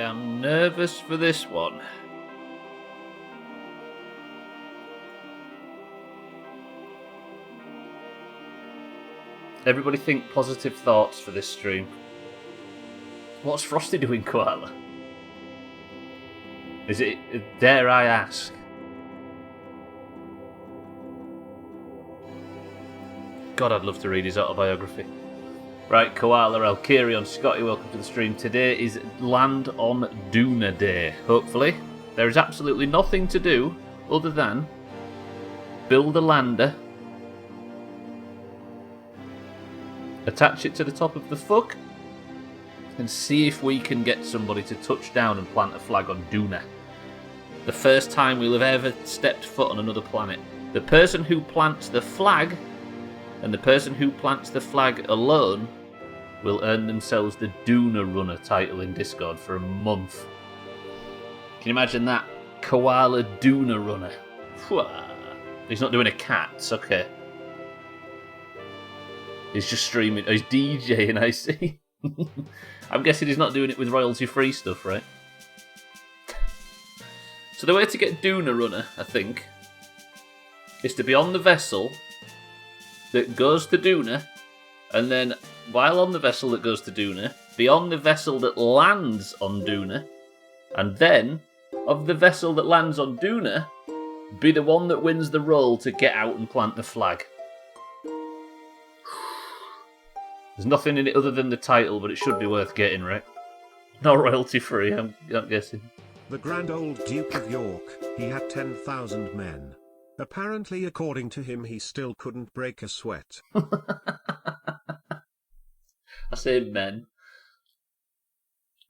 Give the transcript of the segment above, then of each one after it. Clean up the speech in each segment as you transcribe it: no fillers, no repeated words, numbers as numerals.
am nervous for this one. Everybody think positive thoughts for this stream. What's Frosty doing, Koala? Is it, dare I ask? God, I'd love to read his autobiography. Right, Koala, Alkirion, Scotty, welcome to the stream. Today is Land on Doona Day, hopefully. There is absolutely nothing to do other than build a lander, attach it to the top of the fuck, and see if we can get somebody to touch down and plant a flag on Doona. The first time we'll have ever stepped foot on another planet. The person who plants the flag and the person who plants the flag alone will earn themselves the Doona Runner title in Discord for a month. Can you imagine that? Koala Doona Runner. He's not doing a cat, it's okay. He's just streaming. Oh, he's DJing, I see. I'm guessing he's not doing it with royalty-free stuff, right? So the way to get Doona Runner, I think, is to be on the vessel that goes to Doona, and then while on the vessel that goes to Doona, be on the vessel that lands on Doona, and then, of the vessel that lands on Doona, be the one that wins the role to get out and plant the flag. There's nothing in it other than the title, but it should be worth getting, right? Not royalty free, I'm guessing. The Grand Old Duke of York, he had 10,000 men. Apparently, according to him, he still couldn't break a sweat. I say men.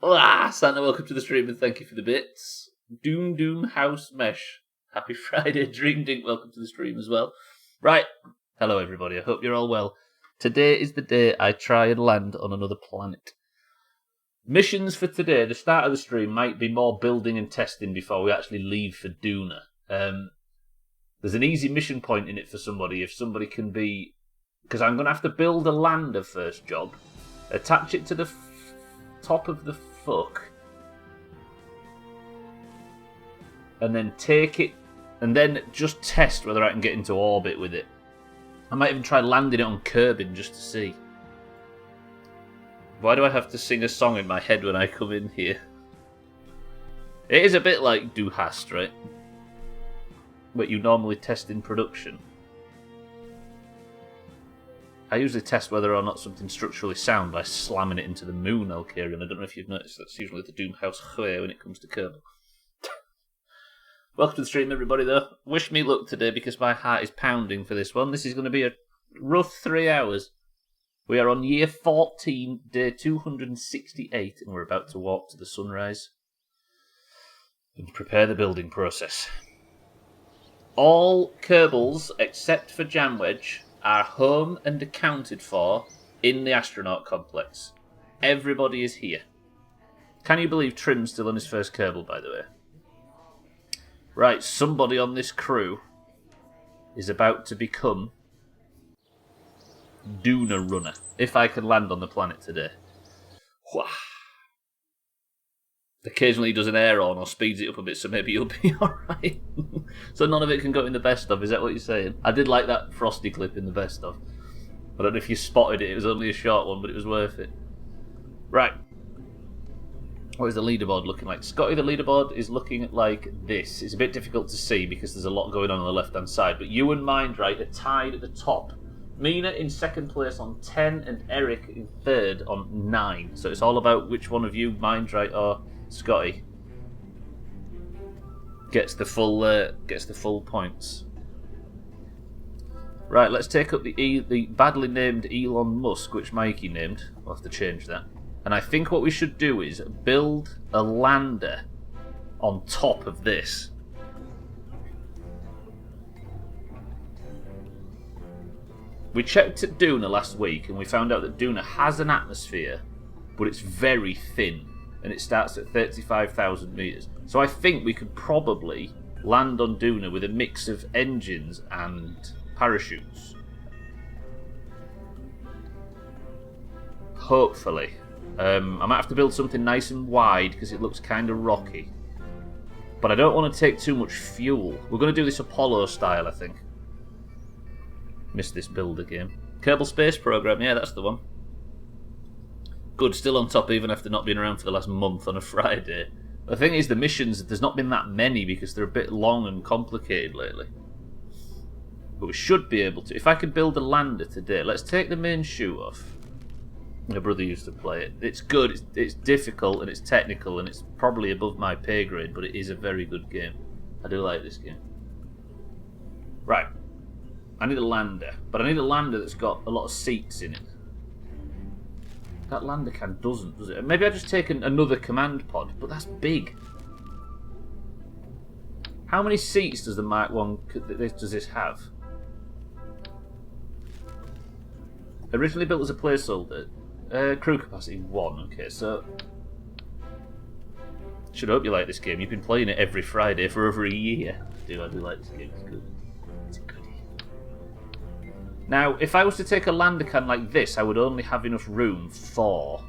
Ah, Santa, welcome to the stream and thank you for the bits. Doomhaus Mesh. Happy Friday. Dream Dink, welcome to the stream as well. Right. Hello, everybody. I hope you're all well. Today is the day I try and land on another planet. Missions for today, the start of the stream, might be more building and testing before we actually leave for Doona. There's an easy mission point in it for somebody, if somebody can be... Because I'm going to have to build a lander first job, attach it to the top of the fuck, and then take it, and then just test whether I can get into orbit with it. I might even try landing it on Kerbal just to see. Why do I have to sing a song in my head when I come in here? It is a bit like Doomhaus, right? What you normally test in production. I usually test whether or not something's structurally sound by slamming it into the moon, Alkirion. I don't know if you've noticed, that's usually the Doomhaus way when it comes to Kerbal. Welcome to the stream, everybody, though. Wish me luck today because my heart is pounding for this one. This is going to be a rough 3 hours. We are on year 14, day 268, and we're about to walk to the sunrise and prepare the building process. All Kerbals, except for Jamwedge, are home and accounted for in the astronaut complex. Everybody is here. Can you believe Trim's still on his first Kerbal, by the way? Right, somebody on this crew is about to become Doona Runner, if I can land on the planet today. Wah. Occasionally he does an air on or speeds it up a bit, so maybe you'll be alright. So none of it can go in the best of, is that what you're saying? I did like that Frosty clip in the best of. I don't know if you spotted it, it was only a short one, but it was worth it. Right. What is the leaderboard looking like? Scotty, the leaderboard is looking like this. It's a bit difficult to see because there's a lot going on the left-hand side, but you and Mindright are tied at the top. Mina in second place on 10 and Eric in third on 9. So it's all about which one of you, Mindright or Scotty, gets the full points. Right, let's take up the badly named Elon Musk, which Mikey named. We'll have to change that. And I think what we should do is build a lander on top of this. We checked at Doona last week and we found out that Doona has an atmosphere, but it's very thin and it starts at 35,000 metres. So I think we could probably land on Doona with a mix of engines and parachutes. Hopefully. I might have to build something nice and wide because it looks kind of rocky. But I don't want to take too much fuel. We're going to do this Apollo style, I think. Missed this builder game. Kerbal Space Program, yeah, that's the one. Good, still on top even after not being around for the last month on a Friday. The thing is, the missions, there's not been that many because they're a bit long and complicated lately. But we should be able to. If I could build a lander today, let's take the main chute off. My brother used to play it. It's good, it's difficult, and it's technical, and it's probably above my pay grade, but it is a very good game. I do like this game. Right. I need a lander, but I need a lander that's got a lot of seats in it. That lander can doesn't, does it? Maybe I just take another command pod, but that's big. How many seats does the Mark 1 does this have? Originally built as a placeholder. Crew capacity 1, okay, so... Should hope you like this game. You've been playing it every Friday for over a year. I do like this game, it's good. It's a goodie. Now, if I was to take a lander can like this, I would only have enough room for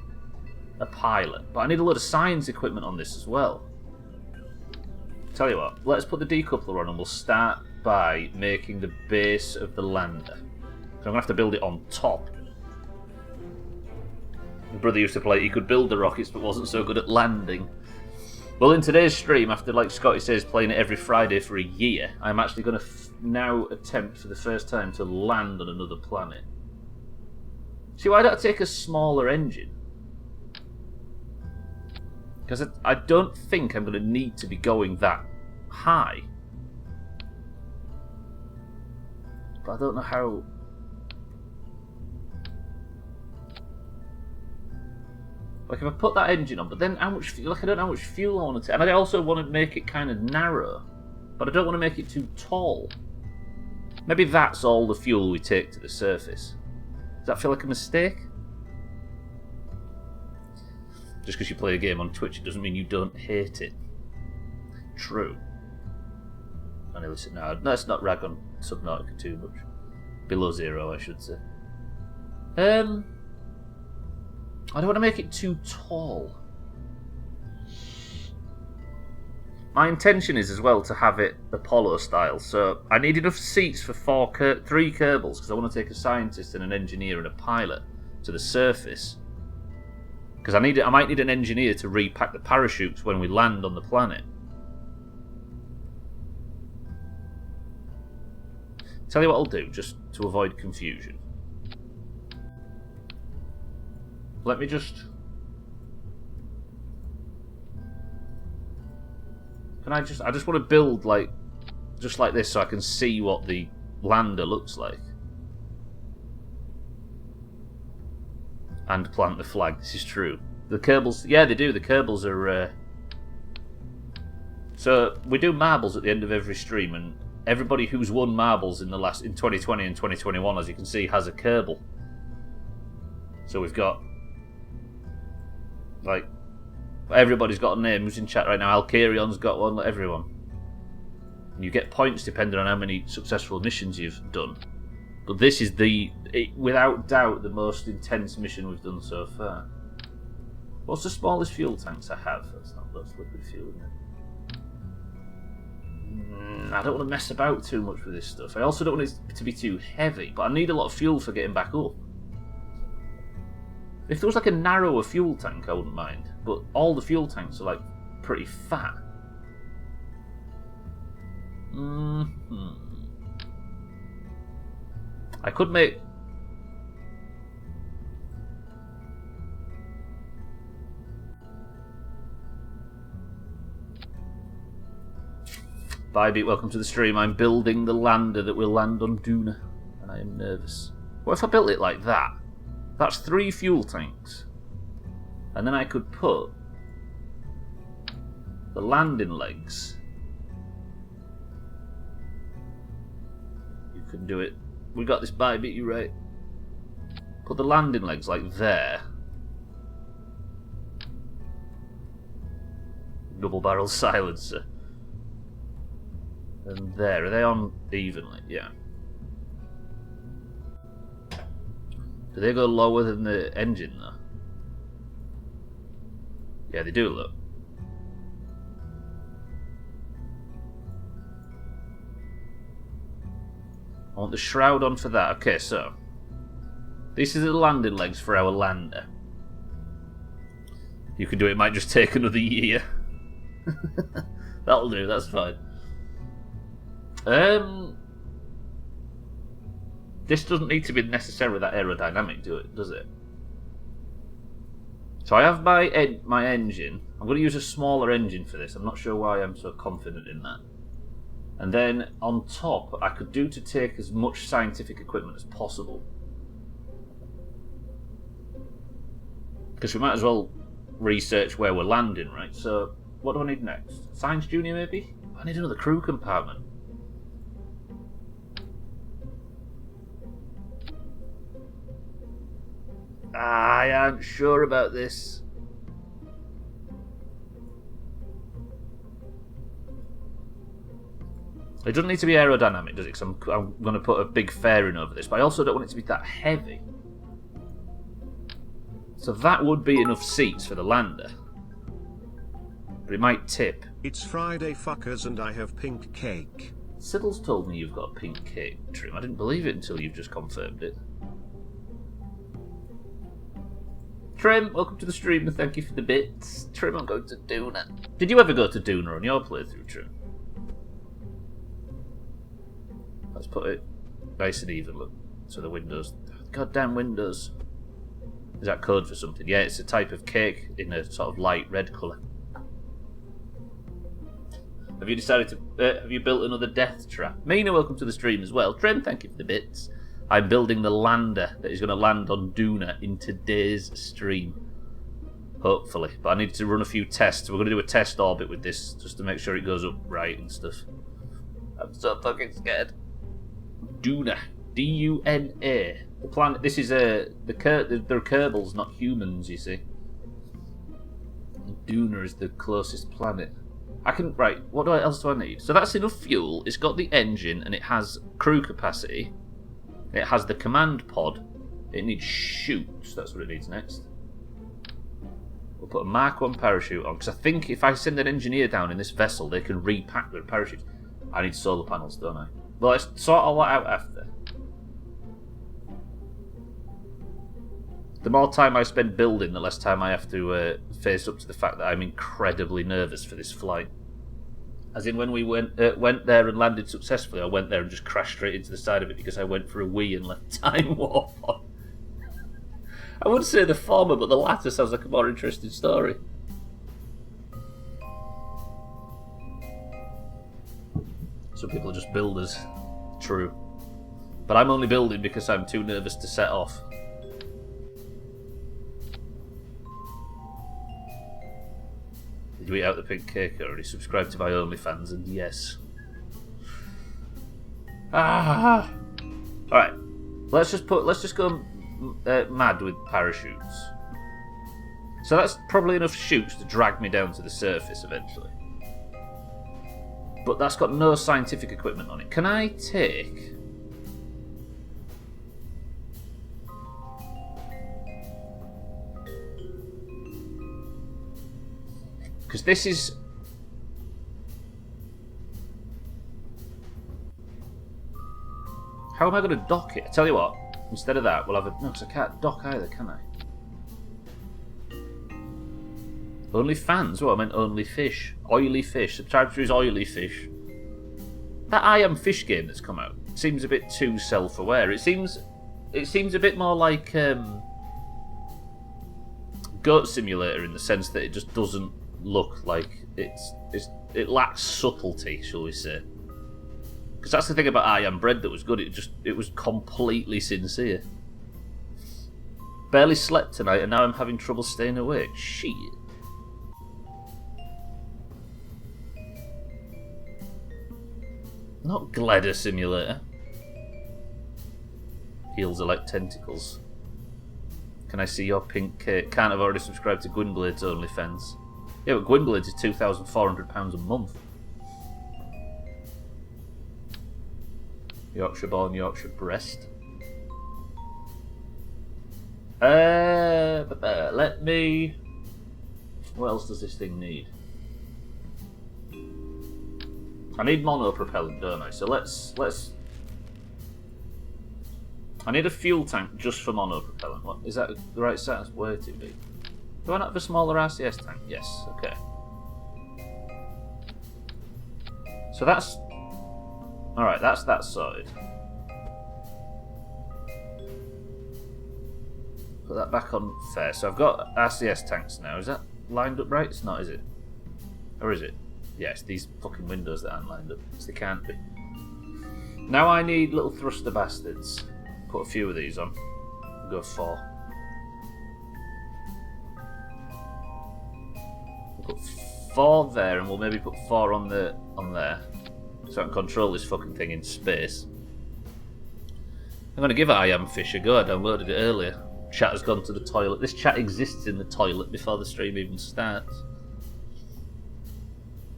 a pilot. But I need a lot of science equipment on this as well. Tell you what, let's put the decoupler on and we'll start by making the base of the lander. So I'm going to have to build it on top. My brother used to play it. He could build the rockets but wasn't so good at landing. Well, in today's stream, after, like Scotty says, playing it every Friday for a year, I'm actually going to now attempt for the first time to land on another planet. See, why don't I take a smaller engine? Because I don't think I'm going to need to be going that high. But I don't know how... Like, if I put that engine on, but then how much... Like, I don't know how much fuel I want to take. And I also want to make it kind of narrow. But I don't want to make it too tall. Maybe that's all the fuel we take to the surface. Does that feel like a mistake? Just because you play a game on Twitch, it doesn't mean you don't hate it. True. I nearly said, no, let's not rag on Subnautica too much. Below zero, I should say. I don't want to make it too tall. My intention is as well to have it Apollo style, so I need enough seats for 3 Kerbals because I want to take a scientist and an engineer and a pilot to the surface. Because I might need an engineer to repack the parachutes when we land on the planet. Tell you what I'll do, just to avoid confusion. Let me just... I just want to build just like this so I can see what the lander looks like. And plant the flag, this is true. The Kerbals, yeah they do, the Kerbals are... So, we do marbles at the end of every stream, and everybody who's won marbles in 2020 and 2021, as you can see, has a Kerbal. So we've got... Like, everybody's got a name who's in chat right now. Alcarion's got one, everyone. And you get points depending on how many successful missions you've done. But this is without doubt, the most intense mission we've done so far. What's the smallest fuel tanks I have? That's liquid fuel, isn't it? I don't want to mess about too much with this stuff. I also don't want it to be too heavy, but I need a lot of fuel for getting back up. If there was like a narrower fuel tank, I wouldn't mind. But all the fuel tanks are like pretty fat. I could make... Bye, welcome to the stream. I'm building the lander that will land on Duna, and I am nervous. What if I built it like that? That's 3 fuel tanks. And then I could put the landing legs. You can do it. We got this, bye, beat you right. Put the landing legs like there. Double barrel silencer. And there. Are they on evenly? Yeah. Do they go lower than the engine though? Yeah, they do look. I want the shroud on for that. Okay, so this is the landing legs for our lander. You can do it. It might just take another year. That'll do. That's fine. This doesn't need to be necessarily that aerodynamic, does it? So I have my engine. I'm going to use a smaller engine for this. I'm not sure why I'm so confident in that. And then on top, I could do to take as much scientific equipment as possible. Because we might as well research where we're landing, right? So, what do I need next? Science Junior, maybe? I need another crew compartment. I aren't sure about this. It doesn't need to be aerodynamic, does it? Because I'm going to put a big fairing over this, but I also don't want it to be that heavy. So that would be enough seats for the lander. But it might tip. It's Friday, fuckers, and I have pink cake. Siddle's told me you've got a pink cake, Trim. I didn't believe it until you've just confirmed it. Trim, welcome to the stream and thank you for the bits. Trim, I'm going to Doona. Did you ever go to Doona on your playthrough, Trim? Let's put it nice and even, look. So the windows... Goddamn windows. Is that code for something? Yeah, it's a type of cake in a sort of light red colour. Have you decided to... have you built another death trap? Mina, welcome to the stream as well. Trim, thank you for the bits. I'm building the lander that is going to land on Doona in today's stream. Hopefully. But I need to run a few tests. We're going to do a test orbit with this just to make sure it goes up right and stuff. I'm so fucking scared. Doona. D-U-N-A. The planet... This is they're Kerbals, not humans, you see. Doona is the closest planet. I can... Right, what else do I need? So that's enough fuel. It's got the engine and it has crew capacity. It has the command pod. It needs chutes. That's what it needs next. We'll put a Mark 1 parachute on, because I think if I send an engineer down in this vessel, they can repack their parachutes. I need solar panels, don't I? Well, let's sort all that out after. The more time I spend building, the less time I have to face up to the fact that I'm incredibly nervous for this flight. As in, when we went there and landed successfully, I went there and just crashed straight into the side of it because I went for a wee and left Time Warp on. I would say the former, but the latter sounds like a more interesting story. Some people are just builders. True. But I'm only building because I'm too nervous to set off. Did you eat out the pink cake already? Subscribe to my OnlyFans, and yes. Ah! Alright. Let's just go mad with parachutes. So that's probably enough chutes to drag me down to the surface eventually. But that's got no scientific equipment on it. Can I take... Because this is... How am I going to dock it? I tell you what, instead of that, we'll have a... No, because I can't dock either, can I? Only fans? Well, I meant only fish. Oily fish. Subscribe to his oily fish. That I Am Fish game that's come out seems a bit too self-aware. It seems a bit more like Goat Simulator in the sense that it just doesn't look like it lacks subtlety, shall we say? Because that's the thing about I Am Bread that was good. It was completely sincere. Barely slept tonight, and now I'm having trouble staying awake. Shit. Not Glider Simulator. Heels are like tentacles. Can I see your pink cake? Can't have already subscribed to Gwynblade's OnlyFans. Yeah, but Gwynblade's is £2,400 a month. Yorkshire born, Yorkshire breast. Let me What else does this thing need? I need mono-propellant, don't I? So let's... I need a fuel tank just for mono-propellant. What, is that the right size? That's way too big. Do I not have a smaller RCS tank? Yes, okay. So that's... Alright, that's that sorted. Put that back on fair. So I've got RCS tanks now. Is that lined up right? It's not, is it? Or is it? Yes, these fucking windows that aren't lined up. Because they can't be. Now I need little thruster bastards. Put a few of these on. We'll go 4. We'll put 4 there, and we'll maybe put 4 on there. So I can control this fucking thing in space. I'm going to give I Am Fish a go. I downloaded it earlier. Chat has gone to the toilet. This chat exists in the toilet before the stream even starts.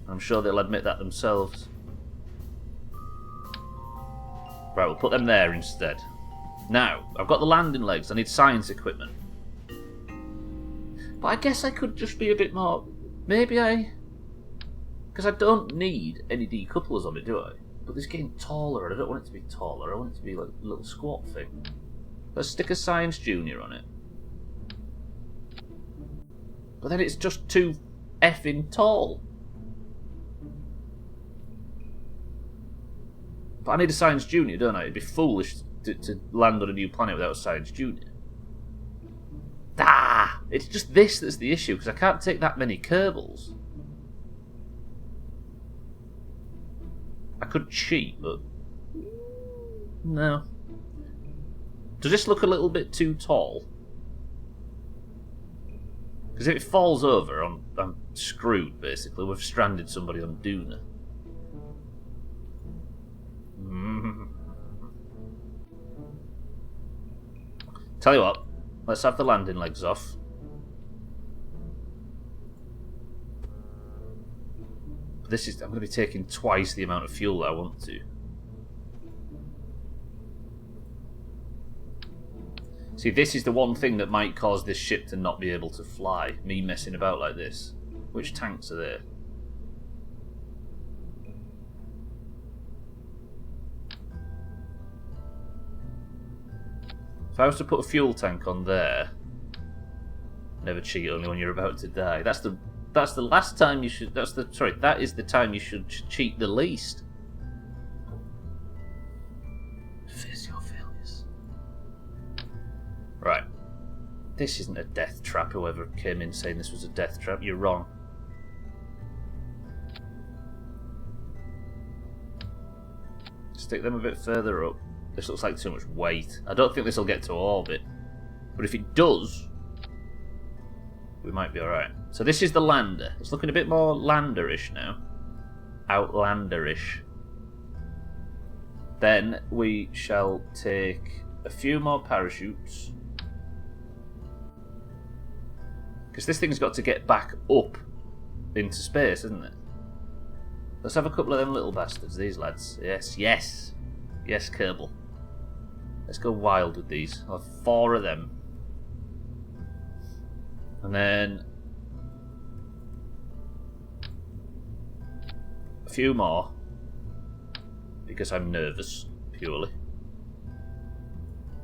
I'm sure they'll admit that themselves. Right, we'll put them there instead. Now, I've got the landing legs. I need science equipment. But I guess I could just be a bit more... Maybe I... Because I don't need any decouplers on it, do I? But it's getting taller, and I don't want it to be taller. I want it to be like a little squat thing. Let's stick a Science Junior on it. But then it's just too effing tall. But I need a Science Junior, don't I? It'd be foolish to land on a new planet without a Science Junior. Ah! It's just this that's the issue, because I can't take that many Kerbals. I could cheat, but... No. Does this look a little bit too tall? Because if it falls over, I'm screwed, basically. We've stranded somebody on Duna. Tell you what, let's have the landing legs off. This is... I'm going to be taking twice the amount of fuel that I want to. See, this is the one thing that might cause this ship to not be able to fly. Me messing about like this. Which tanks are there? If I was to put a fuel tank on there... Never cheat, only when you're about to die. That's the last time you should... that is the time you should cheat the least. Face your failures. Right. This isn't a death trap, whoever came in saying this was a death trap. You're wrong. Stick them a bit further up. This looks like too much weight. I don't think this will get to orbit. But if it does, we might be alright. So this is the lander. It's looking a bit more landerish now. Outlanderish. Then we shall take a few more parachutes. Because this thing's got to get back up into space, isn't it? Let's have a couple of them little bastards, these lads. Yes, yes. Yes, Kerbal. Let's go wild with these. I'll have 4 of them. And then a few more. Because I'm nervous, purely.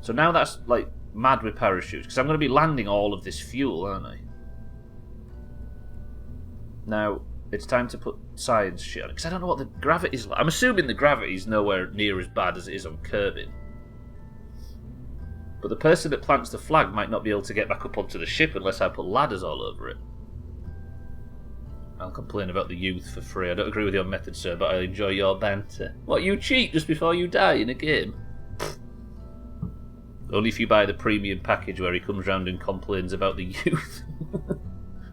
So now that's like mad with parachutes. Because I'm going to be landing all of this fuel, aren't I? Now, it's time to put science shit on it. Because I don't know what the gravity's like. I'm assuming the gravity's nowhere near as bad as it is on Kerbin. But the person that plants the flag might not be able to get back up onto the ship unless I put ladders all over it. I'll complain about the youth for free. I don't agree with your method, sir, but I enjoy your banter. What, you cheat just before you die in a game? Only if you buy the premium package where he comes round and complains about the youth.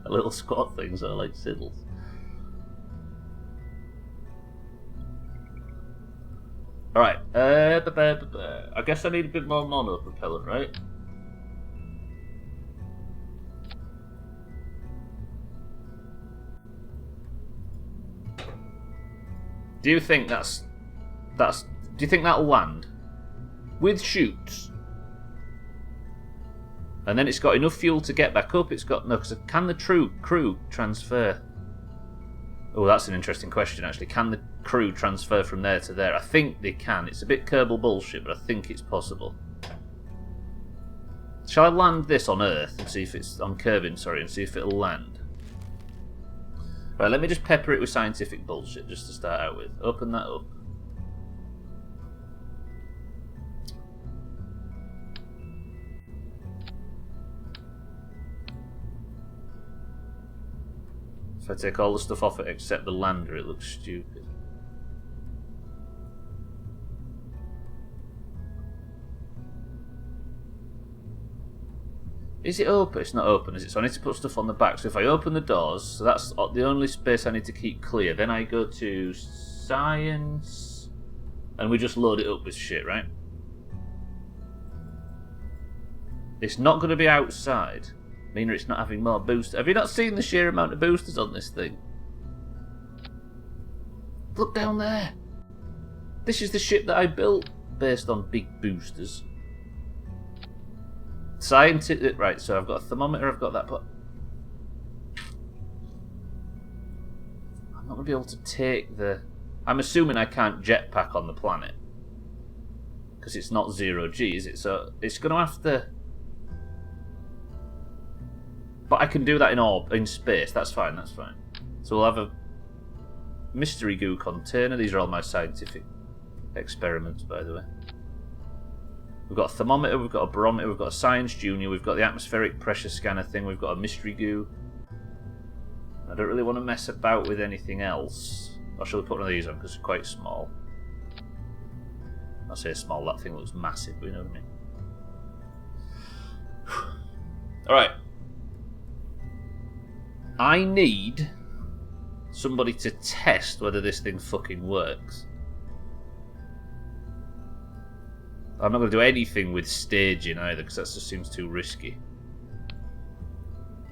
A little squat thing, so I like Siddles. Alright, I guess I need a bit more mono propellant, right? Do you think do you think that'll land? With chutes? And then it's got enough fuel to get back up. It's got no. Cause can the crew transfer? Oh, that's an interesting question. Actually, can the crew transfer from there to there? I think they can. It's a bit Kerbal bullshit, but I think it's possible. Shall I land this on Earth and see if it's on Kerbin? Sorry, and see if it'll land. Right, let me just pepper it with scientific bullshit just to start out with. Open that up. If I take all the stuff off it except the lander, it looks stupid. Is it open? It's not open, is it? So I need to put stuff on the back. So if I open the doors, so that's the only space I need to keep clear. Then I go to science, and we just load it up with shit, right? It's not going to be outside. Meaning it's not having more boosters. Have you not seen the sheer amount of boosters on this thing? Look down there. This is the ship that I built based on big boosters. Scientific. Right, so I've got a thermometer, I've got that, but I'm not going to be able to take the... I'm assuming I can't jetpack on the planet. Because it's not 0G, is it? So it's going to have to... But I can do that in space. That's fine. That's fine. So we'll have a mystery goo container. These are all my scientific experiments, by the way. We've got a thermometer. We've got a barometer. We've got a science junior. We've got the atmospheric pressure scanner thing. We've got a mystery goo. I don't really want to mess about with anything else. Or shall we put one of these on because they're quite small? I say small. That thing looks massive. But you know what I mean. All right. I need somebody to test whether this thing fucking works. I'm not going to do anything with staging either, because that just seems too risky.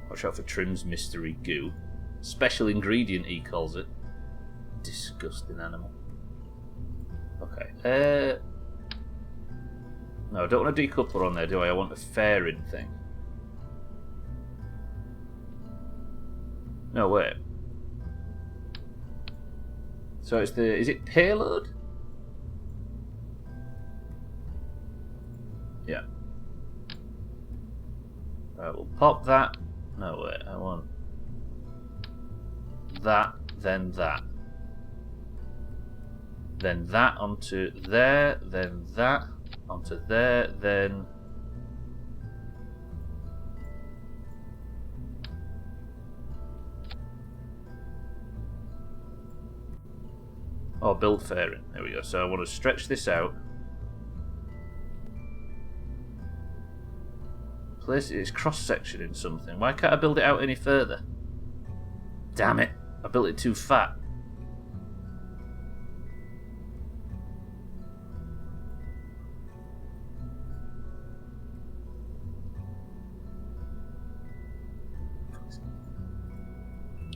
Watch out for Trim's mystery goo. Special ingredient, he calls it. Disgusting animal. Okay. No, I don't want a decoupler on there, do I? I want a fairing thing. No, wait. So it's the... Is it payload? Yeah. Right, we'll pop that. No, wait, I want... That, then that. Then that onto there, then that onto there, then... Oh, build fairing. There we go. So I want to stretch this out. Place its cross-section in something. Why can't I build it out any further? Damn it. I built it too fat.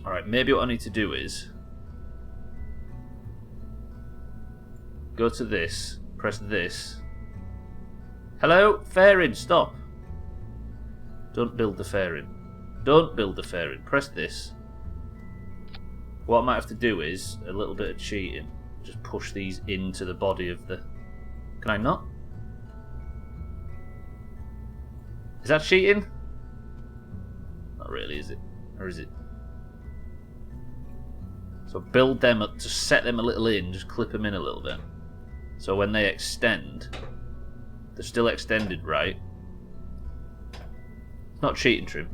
Alright, maybe what I need to do is... Go to this, press this. Hello? Fairing, stop. Don't build the fairing. Don't build the fairing. Press this. What I might have to do is a little bit of cheating. Just push these into the body of the... Can I not? Is that cheating? Not really, is it? Or is it? So build them up, to set them a little in, just clip them in a little bit. So when they extend, they're still extended, right? It's not cheating, Trim.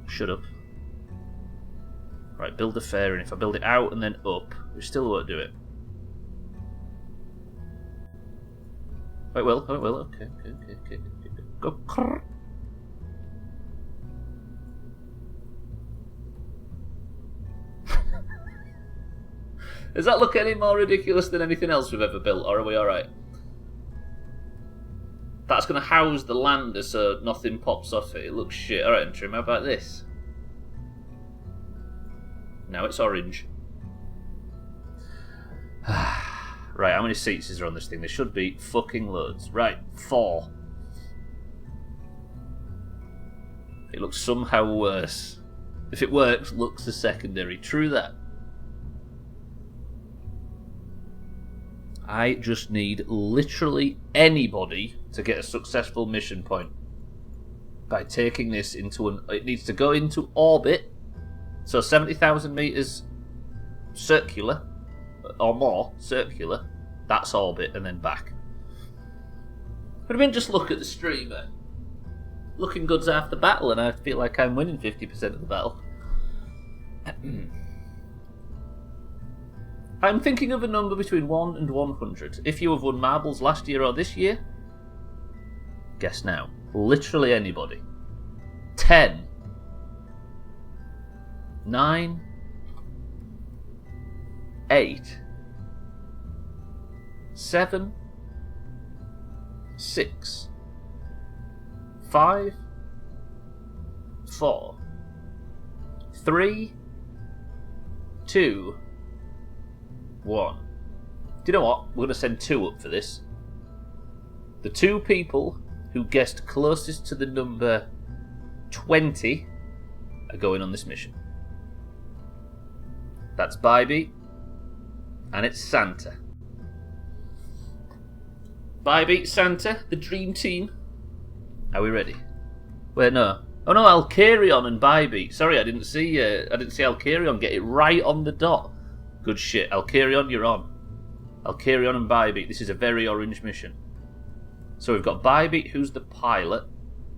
Shut up. Right, build a fairing. If I build it out and then up, we still won't do it. Oh, it will. Oh, it will. Okay. Go. Does that look any more ridiculous than anything else we've ever built, or are we alright? That's going to house the lander so nothing pops off it. It looks shit. Alright, Trim, how about this? Now it's orange. Right, how many seats is there on this thing? There should be fucking loads. Right, 4. It looks somehow worse. If it works, looks a secondary. True that. I just need literally anybody to get a successful mission point by taking this into an... It needs to go into orbit, so 70,000 meters circular, or more circular. That's orbit, and then back. But I mean, just look at the streamer. Looking good's half the battle, and I feel like I'm winning 50% of the battle. I'm thinking of a number between 1 and 100. If you have won marbles last year or this year, guess now. Literally anybody. 10. 9. 8. 7. 6. 5. 4. 3. 2. 1. Do you know what? We're going to send 2 up for this. The 2 people who guessed closest to the number 20 are going on this mission. That's Bybee, and it's Santa. Bybee, Santa, the dream team. Are we ready? Wait, no. Oh no, Alkarion and Bybee. Sorry, I didn't see Alkarion get it right on the dot. Good shit. Alkarion, you're on. Alkarion and Bybee. This is a very orange mission. So we've got Bybee, who's the pilot,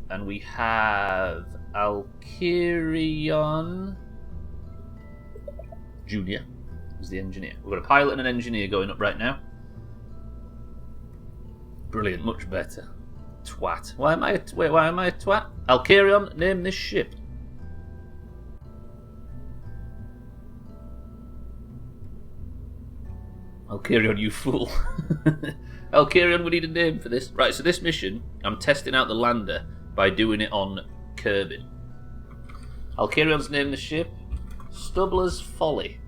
and we have Alkarion Junior, who's the engineer. We've got a pilot and an engineer going up right now. Brilliant, much better. Twat. Why am I a twat? Alkarion, name this ship. Alkarion, you fool. Alkarion, we need a name for this. Right, so this mission, I'm testing out the lander by doing it on Kerbal. Alkarion's name the ship, Stubbler's Folly.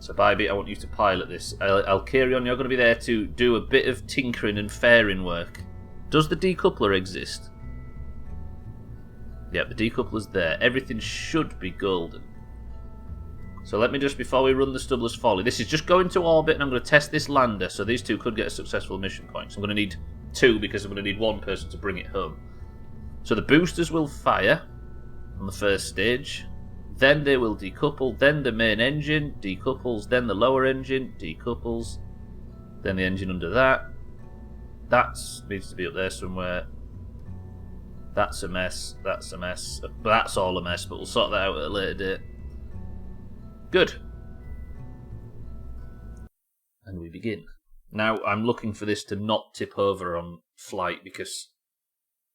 So Bybee, I want you to pilot this. Alkarion, you're going to be there to do a bit of tinkering and fairing work. Does the decoupler exist? Yep, the decoupler's there. Everything should be golden. So let me just, before we run the Stubbler's Folly, this is just going to orbit and I'm going to test this lander, so these 2 could get a successful mission point. So I'm going to need 2 because I'm going to need 1 person to bring it home. So the boosters will fire on the first stage, then they will decouple, then the main engine decouples, then the lower engine decouples, then the engine under that. That needs to be up there somewhere. That's a mess, that's a mess. That's all a mess, but we'll sort that out at a later date. Good. And we begin. Now, I'm looking for this to not tip over on flight because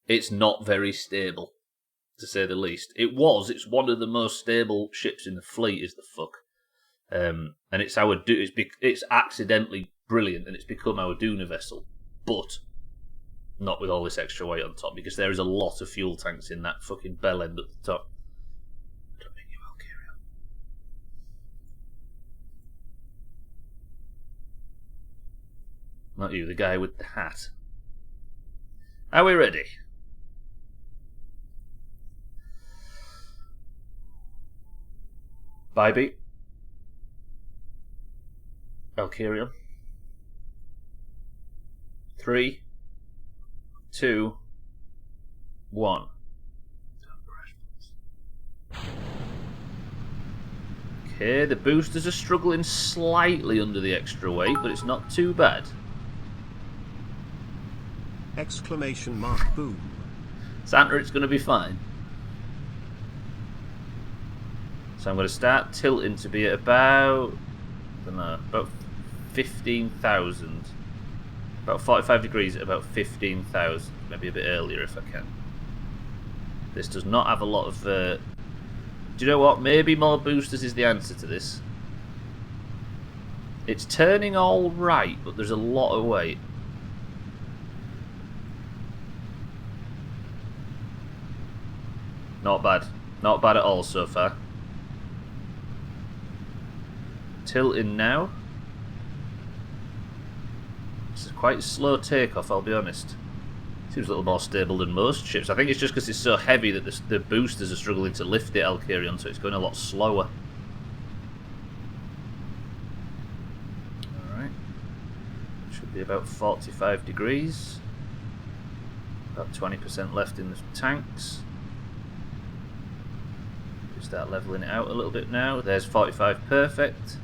it's not very stable, to say the least. It's one of the most stable ships in the fleet, is the fuck. And it's it's accidentally brilliant, and it's become our Duna vessel. But not with all this extra weight on top, because there is a lot of fuel tanks in that fucking bell end at the top. Not you, the guy with the hat. Are we ready? Bybee. Alkarion. 3, 2, 1. Okay, the boosters are struggling slightly under the extra weight, but it's not too bad. Exclamation mark boom. Santa, it's going to be fine. So I'm going to start tilting to be at about, I don't know, about 15,000. About 45 degrees at about 15,000. Maybe a bit earlier if I can. This does not have a lot of... do you know what? Maybe more boosters is the answer to this. It's turning all right, but there's a lot of weight. Not bad. Not bad at all so far. Tilting now. This is quite a slow takeoff, I'll be honest. Seems a little more stable than most ships. I think it's just because it's so heavy that the boosters are struggling to lift it, Alkarion, so it's going a lot slower. Alright. Should be about 45 degrees. About 20% left in the tanks. We start levelling it out a little bit now. There's 45 perfect.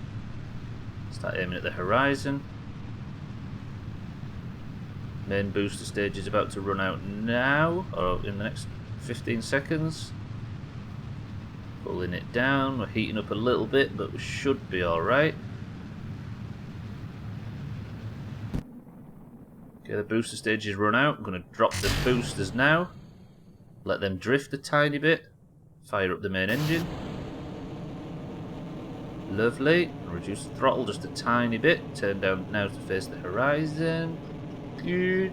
Start aiming at the horizon. Main booster stage is about to run out now, or in the next 15 seconds. Pulling it down, we're heating up a little bit, but we should be alright. Okay, the booster stage is run out. I'm going to drop the boosters now. Let them drift a tiny bit. Fire up the main engine. Lovely. Reduce the throttle just a tiny bit. Turn down now to face the horizon. Good.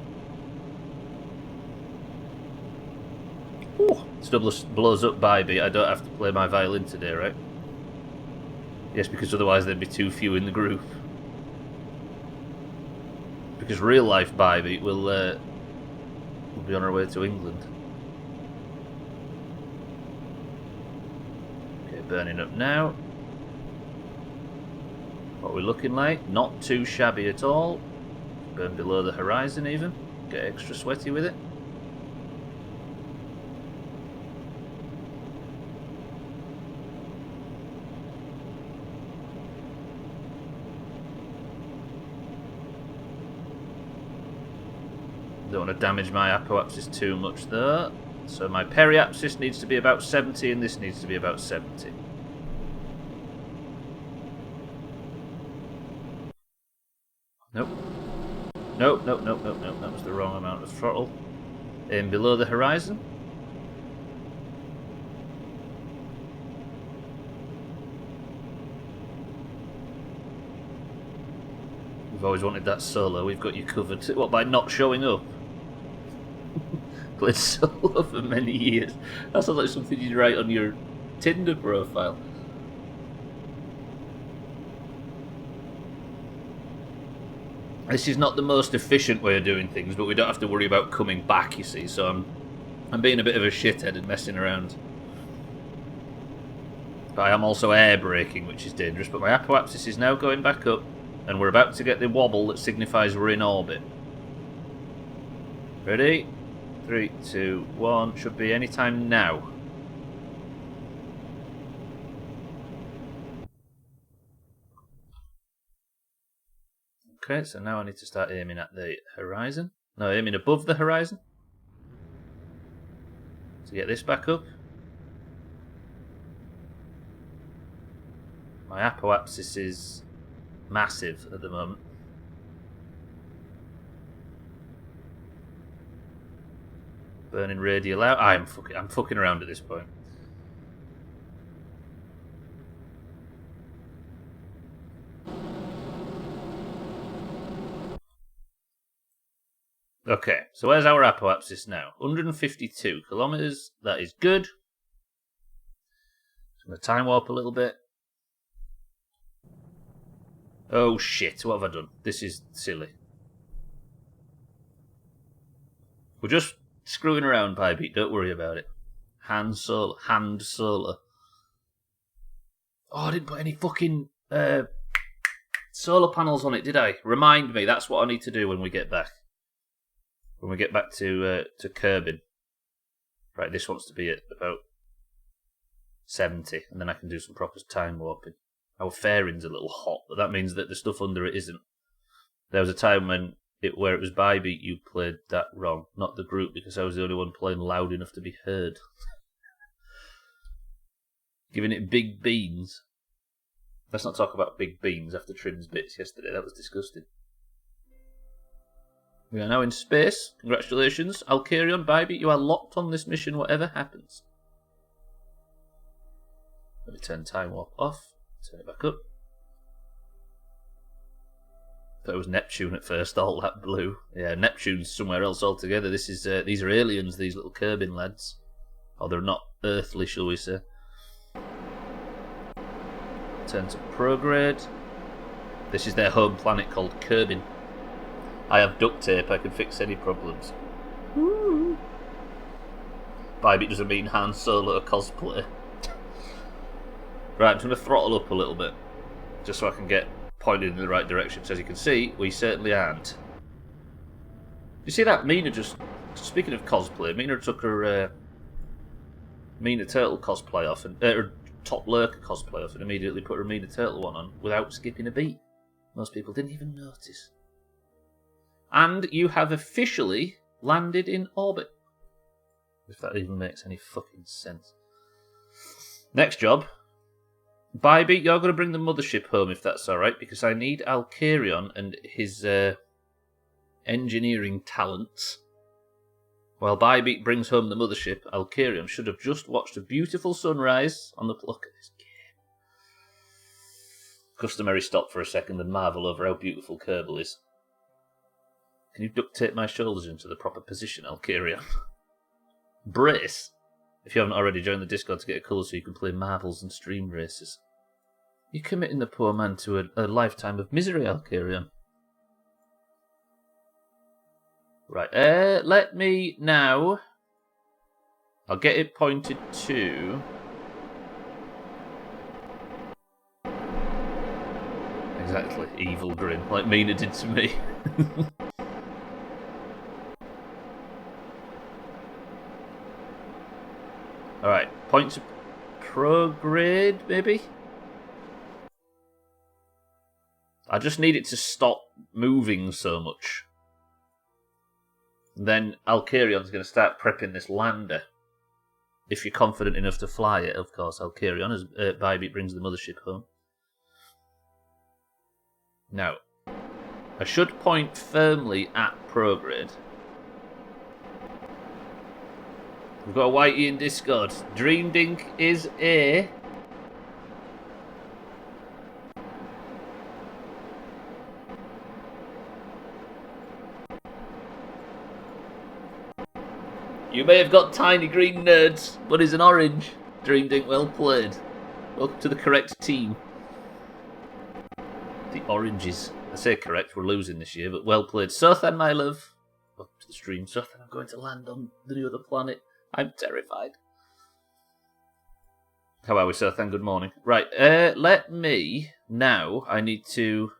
Stubbler blows up by me. I don't have to play my violin today, right? Yes, because otherwise there'd be too few in the group. Because real life Bybee will be on our way to England. Okay, burning up now. What are we looking like? Not too shabby at all. Burn below the horizon even. Get extra sweaty with it. Don't want to damage my apoapsis too much though. So my periapsis needs to be about 70 and this needs to be about 70. Nope. Nope. That was the wrong amount of throttle. Aim below the horizon. We've always wanted that solo. We've got you covered. What, by not showing up? Played solo for many years. That sounds like something you'd write on your Tinder profile. This is not the most efficient way of doing things, but we don't have to worry about coming back, you see, so I'm being a bit of a shithead and messing around. But I am also air braking, which is dangerous, but my apoapsis is now going back up, and we're about to get the wobble that signifies we're in orbit. Ready? 3, 2, 1, should be any time now. Okay, so now I need to start aiming at the horizon. No, aiming above the horizon. To get this back up. My apoapsis is massive at the moment. Burning radial out. I'm fucking around at this point. Okay, so where's our apoapsis now? 152 kilometers. That is good. I'm going to time warp a little bit. Oh shit, what have I done? This is silly. We're just screwing around, Bybee. Don't worry about it. Hand solar. Oh, I didn't put any fucking solar panels on it, did I? Remind me. That's what I need to do when we get back. When we get back to Kerbal. Right, this wants to be at about 70, and then I can do some proper time warping. Our fairing's a little hot, but that means that the stuff under it isn't. There was a time when where it was Bybee, you played that wrong, not the group, because I was the only one playing loud enough to be heard. Giving it big beans. Let's not talk about big beans after Trim's bits yesterday, that was disgusting. We are now in space. Congratulations. Alkarion, Bybee, you are locked on this mission whatever happens. Let me turn time warp off. Turn it back up. Thought it was Neptune at first, all that blue. Yeah, Neptune's somewhere else altogether. This is these are aliens, these little Kerbal lads. Or they're not earthly, shall we say. Turn to prograde. This is their home planet called Kerbal. I have duct tape, I can fix any problems. Bybit doesn't mean Han Solo cosplay. Right, I'm just going to throttle up a little bit, just so I can get pointed in the right direction. So as you can see, we certainly aren't. You see that? Mina just... Speaking of cosplay, Mina took her Mina Turtle cosplay off, and her Top Lurker cosplay off, and immediately put her Mina Turtle one on without skipping a beat. Most people didn't even notice. And you have officially landed in orbit. If that even makes any fucking sense. Next job. Bybit, you're going to bring the mothership home if that's alright, because I need Alkarion and his engineering talents. While Bybit brings home the mothership, Alkarion should have just watched a beautiful sunrise on the... Look at this game. Customary stop for a second and marvel over how beautiful Kerbal is. Can you duct tape my shoulders into the proper position, Alkarion? Brace! If you haven't already, joined the Discord to get a colour so you can play marbles and stream races. You're committing the poor man to a lifetime of misery, Alkarion. Right, let me now... I'll get it pointed to... Exactly, evil grin, like Mina did to me. Alright, point to prograde, maybe? I just need it to stop moving so much. Then Alkarion's going to start prepping this lander. If you're confident enough to fly it, of course, Alkarion, as Bybit brings the mothership home. Now, I should point firmly at prograde. We've got a Whitey in Discord. Dreamdink is a... You may have got tiny green nerds, but he's an orange. Dreamdink, well played. Welcome to the correct team. The oranges. I say correct, we're losing this year, but well played. Sothan, my love. Welcome to the stream. Sothan, I'm going to land on the other planet. I'm terrified. How are we, Sothan? Good morning. Right, let me... Now, I need to...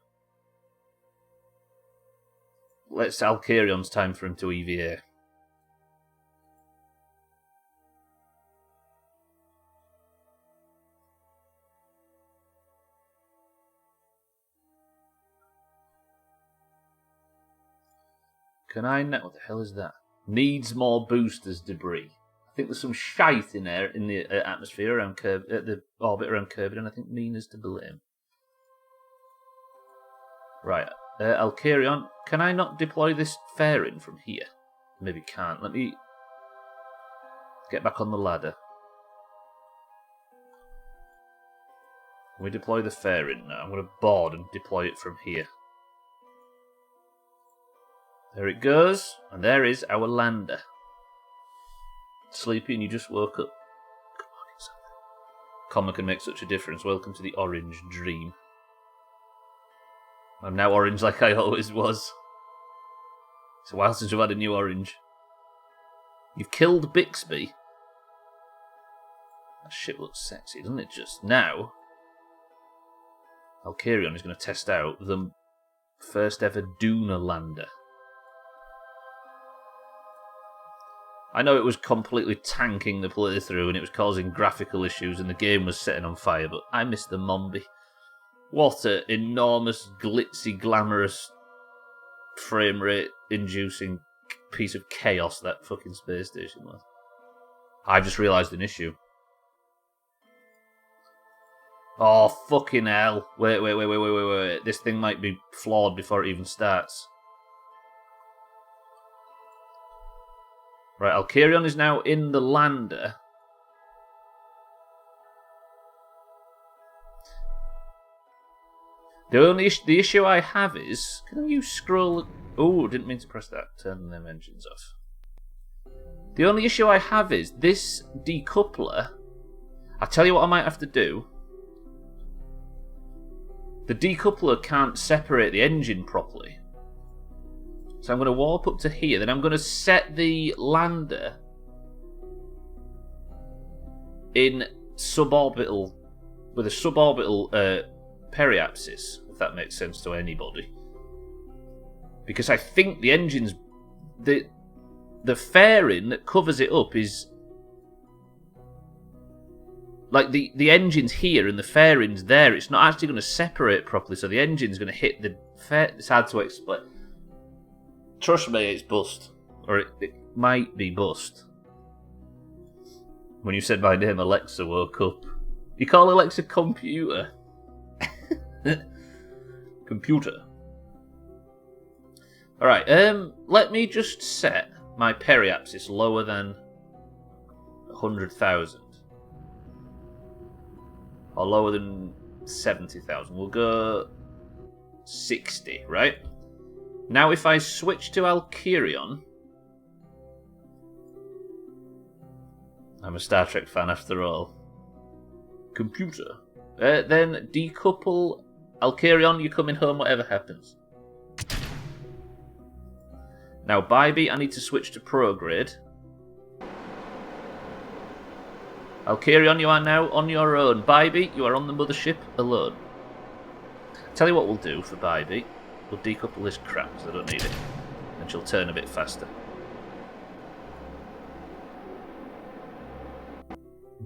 Let's Alkarion's time for him to EVA. Can I now... What the hell is that? Needs more boosters debris. I think there's some shite in there in the atmosphere around the orbit around Kerbal, and I think Mina's to blame. Right, Alkarion, can I not deploy this fairing from here? Maybe can't. Let me get back on the ladder. Can we deploy the fairing now? I'm going to board and deploy it from here. There it goes, and there is our lander. Sleepy and you just woke up. Good morning, son. Comma can make such a difference. Welcome to the orange dream. I'm now orange like I always was. It's a while since we've had a new orange. You've killed Bixby. That shit looks sexy, doesn't it? Just now, Alkarion is going to test out the first ever Duna lander. I know it was completely tanking the playthrough and it was causing graphical issues and the game was setting on fire, but I miss the Mombi. What an enormous, glitzy, glamorous, frame rate inducing piece of chaos that fucking space station was. I've just realised an issue. Oh, fucking hell. Wait. This thing might be flawed before it even starts. Right, Alkarion is now in the lander. The issue I have is... Can you scroll... Oh, didn't mean to press that. Turn them engines off. The only issue I have is this decoupler... I tell you what I might have to do. The decoupler can't separate the engine properly. So I'm going to warp up to here. Then I'm going to set the lander in suborbital, with a suborbital periapsis, if that makes sense to anybody. Because I think the engine's... The fairing that covers it up is... Like, the engine's here and the fairing's there. It's not actually going to separate properly, so the engine's going to hit the... It's hard to explain. Trust me, it's bust. Or it might be bust. When you said my name, Alexa woke up. You call Alexa computer? Computer. Alright, let me just set my periapsis lower than 100,000. Or lower than 70,000. We'll go 60, right? Now if I switch to Alkirion... I'm a Star Trek fan after all. Computer. Then decouple Alkirion, you're coming home whatever happens. Now, Bybee, I need to switch to prograde. Alkirion, you are now on your own. Bybee, you are on the mothership alone. Tell you what we'll do for Bybee. We'll decouple this crap because I don't need it. And she'll turn a bit faster.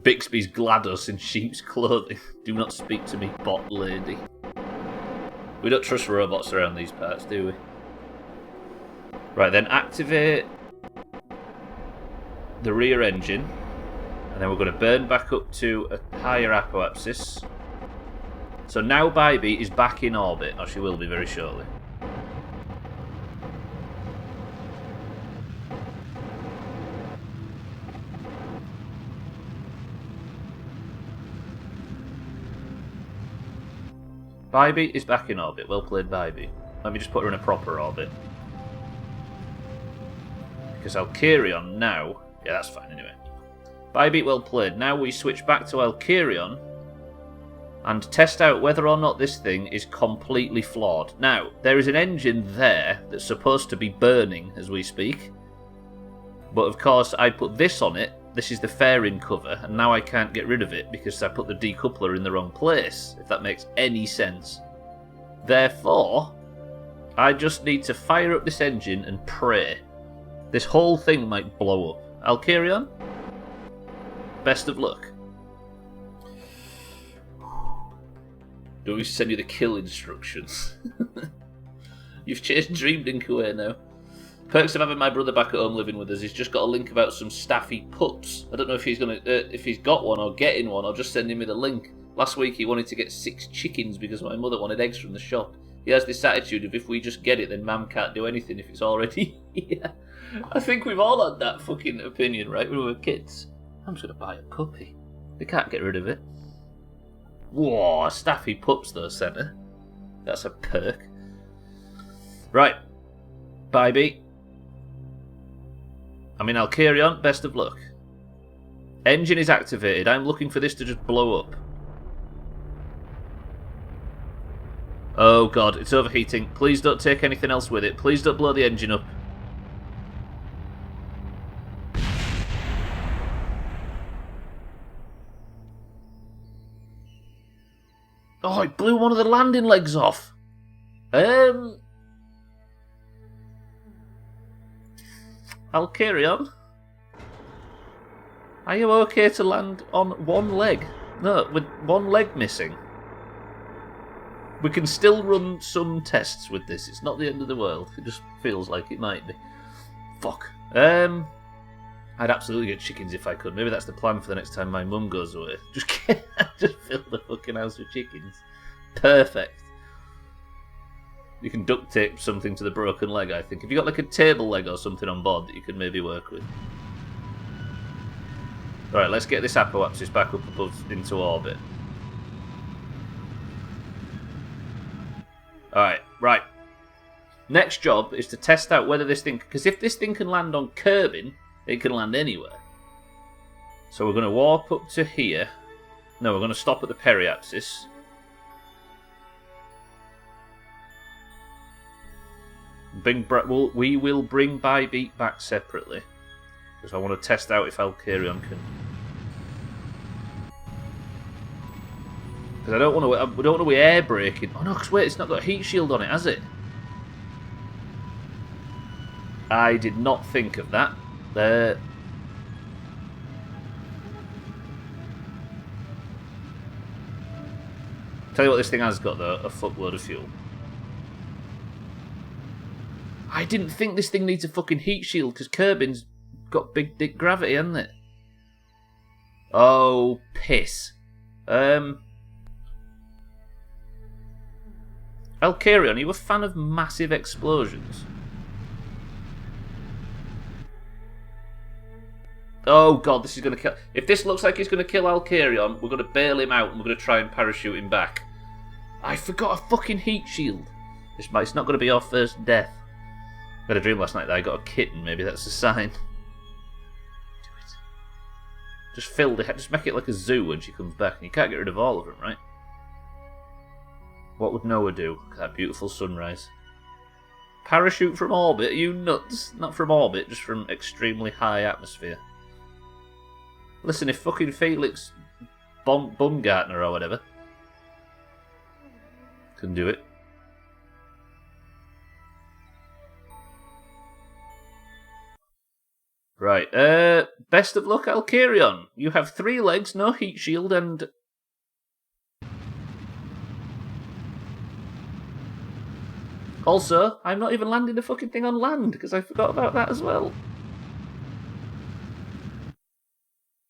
Bixby's GLaDOS in sheep's clothing. Do not speak to me, bot lady. We don't trust robots around these parts, do we? Right, then activate the rear engine. And then we're going to burn back up to a higher apoapsis. So now Bybee is back in orbit, or she will be very shortly. Bybee is back in orbit. Well played, Bybee. Let me just put her in a proper orbit. Because Alkirion now... Yeah, that's fine anyway. Bybee, well played. Now we switch back to Alkirion and test out whether or not this thing is completely flawed. Now, there is an engine there that's supposed to be burning as we speak. But of course, I put this on it. This is the fairing cover, and now I can't get rid of it because I put the decoupler in the wrong place, if that makes any sense. Therefore, I just need to fire up this engine and pray. This whole thing might blow up. Alkirion, best of luck. Do we send you the kill instructions? You've chased Dream Dink away now. Perks of having my brother back at home living with us. He's just got a link about some staffy pups. I don't know if he's gonna, if he's got one or getting one, or just sending me the link. Last week he wanted to get 6 chickens because my mother wanted eggs from the shop. He has this attitude of if we just get it, then Mum can't do anything if it's already here. I think we've all had that fucking opinion, right? When we were kids. I'm just gonna buy a puppy. They can't get rid of it. Whoa, staffy pups though, Centre. That's a perk. Right. Bybee. I'm in Alkirion, best of luck. Engine is activated. I'm looking for this to just blow up. Oh god, it's overheating. Please don't take anything else with it. Please don't blow the engine up. Oh, it blew one of the landing legs off. Alkirion? Are you okay to land on one leg? No, with one leg missing. We can still run some tests with this. It's not the end of the world. It just feels like it might be. Fuck. I'd absolutely get chickens if I could. Maybe that's the plan for the next time my mum goes away. Just fill the fucking house with chickens. Perfect. You can duct tape something to the broken leg, I think. Have you got like a table leg or something on board that you can maybe work with? Alright, let's get this apoapsis back up above into orbit. Alright, right. Next job is to test out whether this thing... Because if this thing can land on Kerbin, it can land anywhere. So we're going to warp up to here. No, we're going to stop at the periapsis. We will bring Bybeat back separately. Because I want to test out if Alkarion can... Because I don't want to be air braking. Oh no, because wait, it's not got a heat shield on it, has it? I did not think of that. Tell you what this thing has got though, a fuckload of fuel. I didn't think this thing needs a fucking heat shield because Kerbin's got big dick gravity, hasn't it? Oh, piss. Alkarion, are you a fan of massive explosions? Oh god, this is going to kill... If this looks like it's going to kill Alkarion, we're going to bail him out and we're going to try and parachute him back. I forgot a fucking heat shield. It's not going to be our first death. I had a dream last night that I got a kitten, maybe that's a sign. Do it. Just make it like a zoo when she comes back, and you can't get rid of all of them, right? What would Noah do? Look at that beautiful sunrise. Parachute from orbit? Are you nuts? Not from orbit, just from extremely high atmosphere. Listen, if fucking Felix Baumgartner or whatever can do it. Right, best of luck, Alkarion. You have 3 legs, no heat shield, and... Also, I'm not even landing the fucking thing on land, because I forgot about that as well.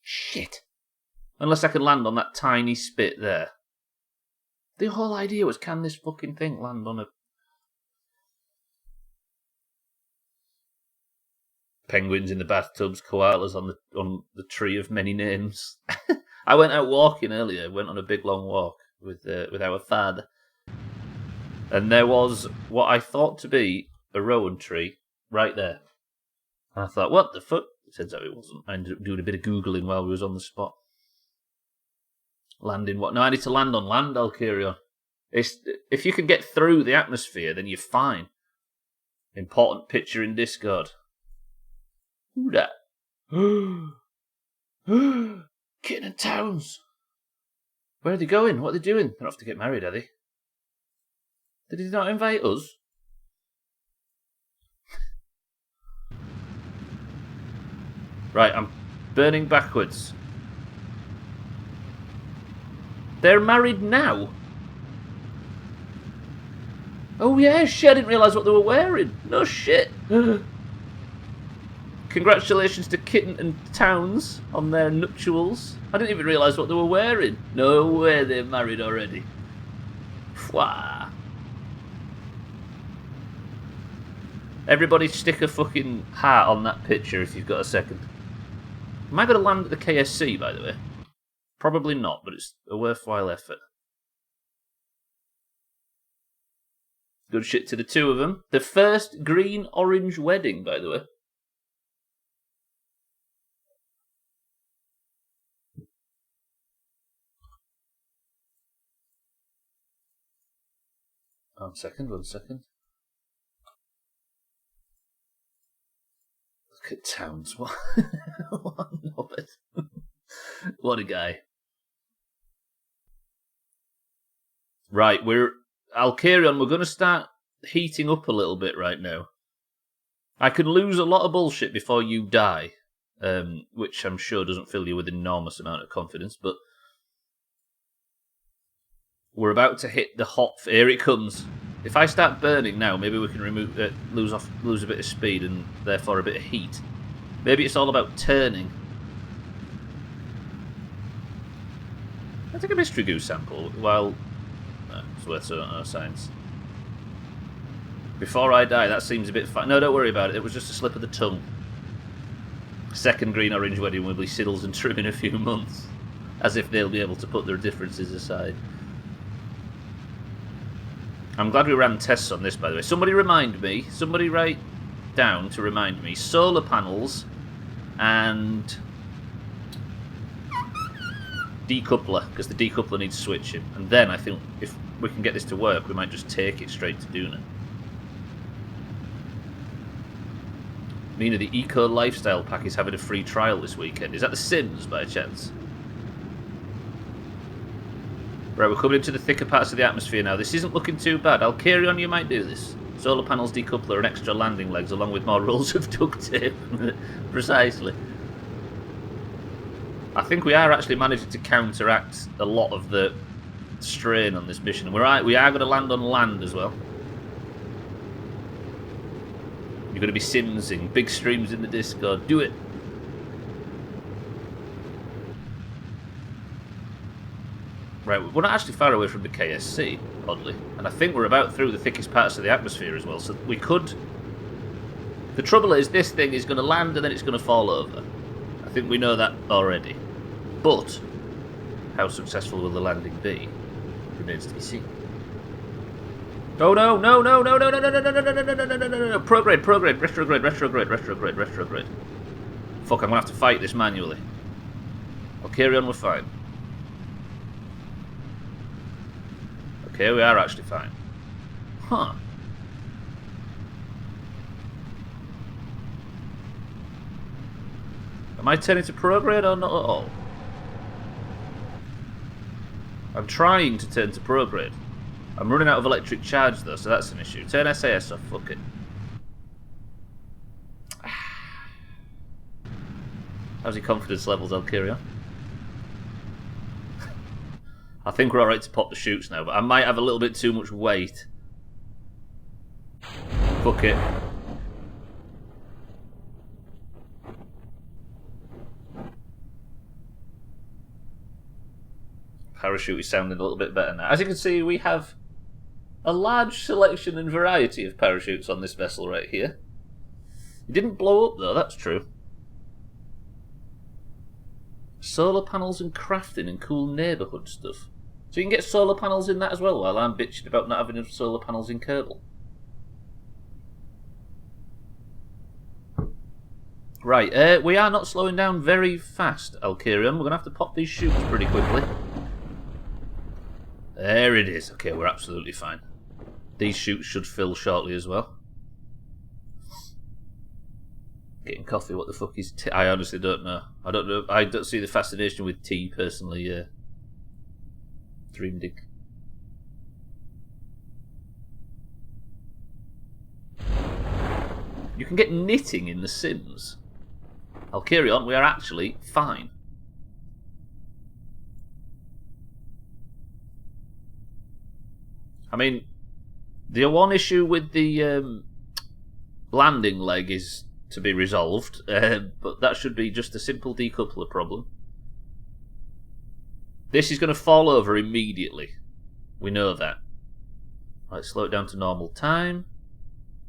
Shit. Unless I can land on that tiny spit there. The whole idea was, can this fucking thing land on a... Penguins in the bathtubs, koalas on the tree of many names. I went out walking earlier. Went on a big long walk with our father, and there was what I thought to be a rowan tree right there. And I thought, what the fuck? It turns out it wasn't. I ended up doing a bit of googling while we was on the spot. Landing what? No, I need to land on land, Alkarion. If you can get through the atmosphere, then you're fine. Important picture in Discord. Who that? Kitten and Towns. Where are they going? What are they doing? They're off to get married, are they? Did he not invite us? Right, I'm burning backwards. They're married now? Oh yeah, shit, I didn't realise what they were wearing. No shit. Congratulations to Kitten and Towns on their nuptials. I didn't even realise what they were wearing. No way they're married already. Fwah. Everybody stick a fucking heart on that picture if you've got a second. Am I going to land at the KSC, by the way? Probably not, but it's a worthwhile effort. Good shit to the two of them. The first green-orange wedding, by the way. One second. Look at Towns. What? What a knobhead. What a guy. Right, Alkarion, we're going to start heating up a little bit right now. I can lose a lot of bullshit before you die, which I'm sure doesn't fill you with an enormous amount of confidence, but we're about to hit the hot... Here it comes. If I start burning now, maybe we can lose a bit of speed and therefore a bit of heat. Maybe it's all about turning. I'll take a mystery goo sample while... it's worth no science. Before I die, that seems a bit fine. No, don't worry about it. It was just a slip of the tongue. Second green-orange wedding will be Siddles and Trim in a few months. As if they'll be able to put their differences aside. I'm glad we ran tests on this, by the way. Somebody write down to remind me. Solar panels and decoupler, because the decoupler needs switching. And then I think if we can get this to work, we might just take it straight to Duna. Mina, the Eco Lifestyle Pack is having a free trial this weekend. Is that The Sims, by chance? Right, we're coming into the thicker parts of the atmosphere now. This isn't looking too bad. I'll carry on, you might do this. Solar panels, decoupler, and extra landing legs, along with more rolls of duct tape. Precisely. I think we are actually managing to counteract a lot of the strain on this mission. We are going to land on land as well. You're going to be simsing. Big streams in the Discord. Do it. Right, we're not actually far away from the KSC, oddly. And I think we're about through the thickest parts of the atmosphere as well, so we could... The trouble is, this thing is going to land and then it's going to fall over. I think we know that already. But, how successful will the landing be? Remains to be seen. Oh no, no, no, no, no, no, no, no, no, no, no, no, no, no, no, no, no, prograde, retrograde. Fuck, I'm going to have to fight this manually. I'll carry on, we're fine. Okay, we are actually fine. Huh. Am I turning to prograde or not at all? I'm trying to turn to prograde. I'm running out of electric charge though, so that's an issue. Turn SAS off, fuck it. How's your confidence levels? I'll carry on. I think we're alright to pop the chutes now, but I might have a little bit too much weight. Fuck it. Parachute is sounding a little bit better now. As you can see, we have a large selection and variety of parachutes on this vessel right here. It didn't blow up though, that's true. Solar panels and crafting and cool neighbourhood stuff. So you can get solar panels in that as well, while I'm bitching about not having enough solar panels in Kerbal. Right, we are not slowing down very fast, Alkarion. We're going to have to pop these chutes pretty quickly. There it is. Okay, we're absolutely fine. These chutes should fill shortly as well. Getting coffee, what the fuck is tea? I honestly don't know. I don't know. I don't see the fascination with tea personally. Dreamdig. You can get knitting in The Sims. I'll carry on. We are actually fine. I mean, the one issue with the landing leg is to be resolved, but that should be just a simple decoupler problem. This is going to fall over immediately. We know that. Right, slow it down to normal time.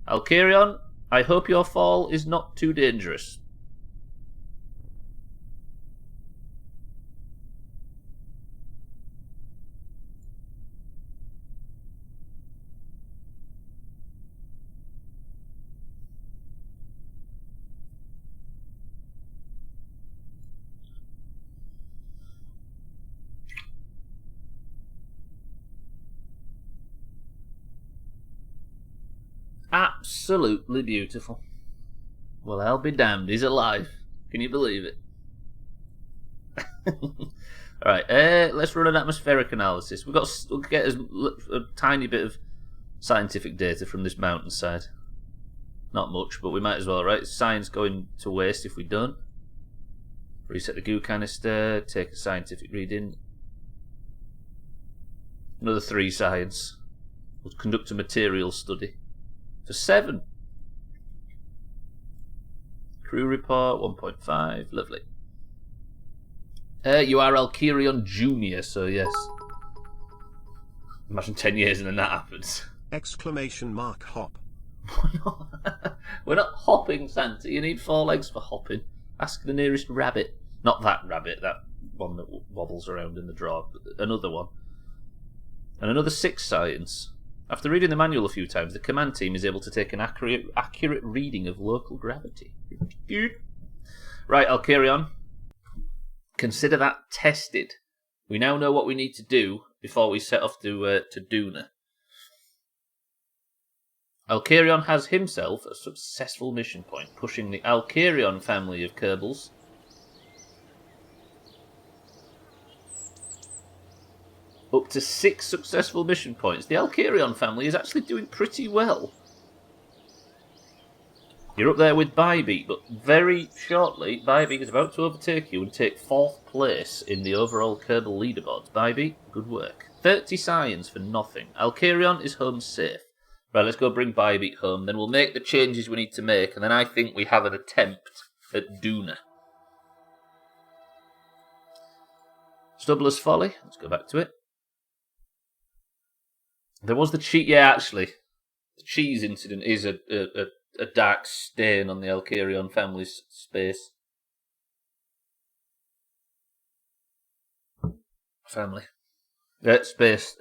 Alkarion, I hope your fall is not too dangerous. Absolutely beautiful. Well, I'll be damned. He's alive. Can you believe it? Alright, let's run an atmospheric analysis. We'll get a tiny bit of scientific data from this mountainside. Not much, but we might as well, right? Science going to waste if we don't. Reset the goo canister, take a scientific reading. Another 3 science. We'll conduct a material study. For 7. Crew report 1.5. Lovely. You are Alkarion Jr., so yes. Imagine 10 years and then that happens. Exclamation mark hop. We're not hopping, Santa. You need 4 legs for hopping. Ask the nearest rabbit. Not that rabbit, that one that wobbles around in the drawer, but another one. And another 6 science. After reading the manual a few times, the command team is able to take an accurate reading of local gravity. Right, I'll carry on. Consider that tested. We now know what we need to do before we set off to Duna. Alkarion has himself a successful mission point, pushing the Alkarion family of Kerbals up to 6 successful mission points. The Alkarion family is actually doing pretty well. You're up there with Bybeat, but very shortly, Bybeat is about to overtake you and take 4th place in the overall Kerbal leaderboards. Bybeat, good work. 30 scions for nothing. Alkarion is home safe. Right, let's go bring Bybeat home, then we'll make the changes we need to make, and then I think we have an attempt at Duna. Stubbler's Folly, let's go back to it. There was the cheese, yeah, actually. The cheese incident is a dark stain on the Alkarion family's space. Family. Space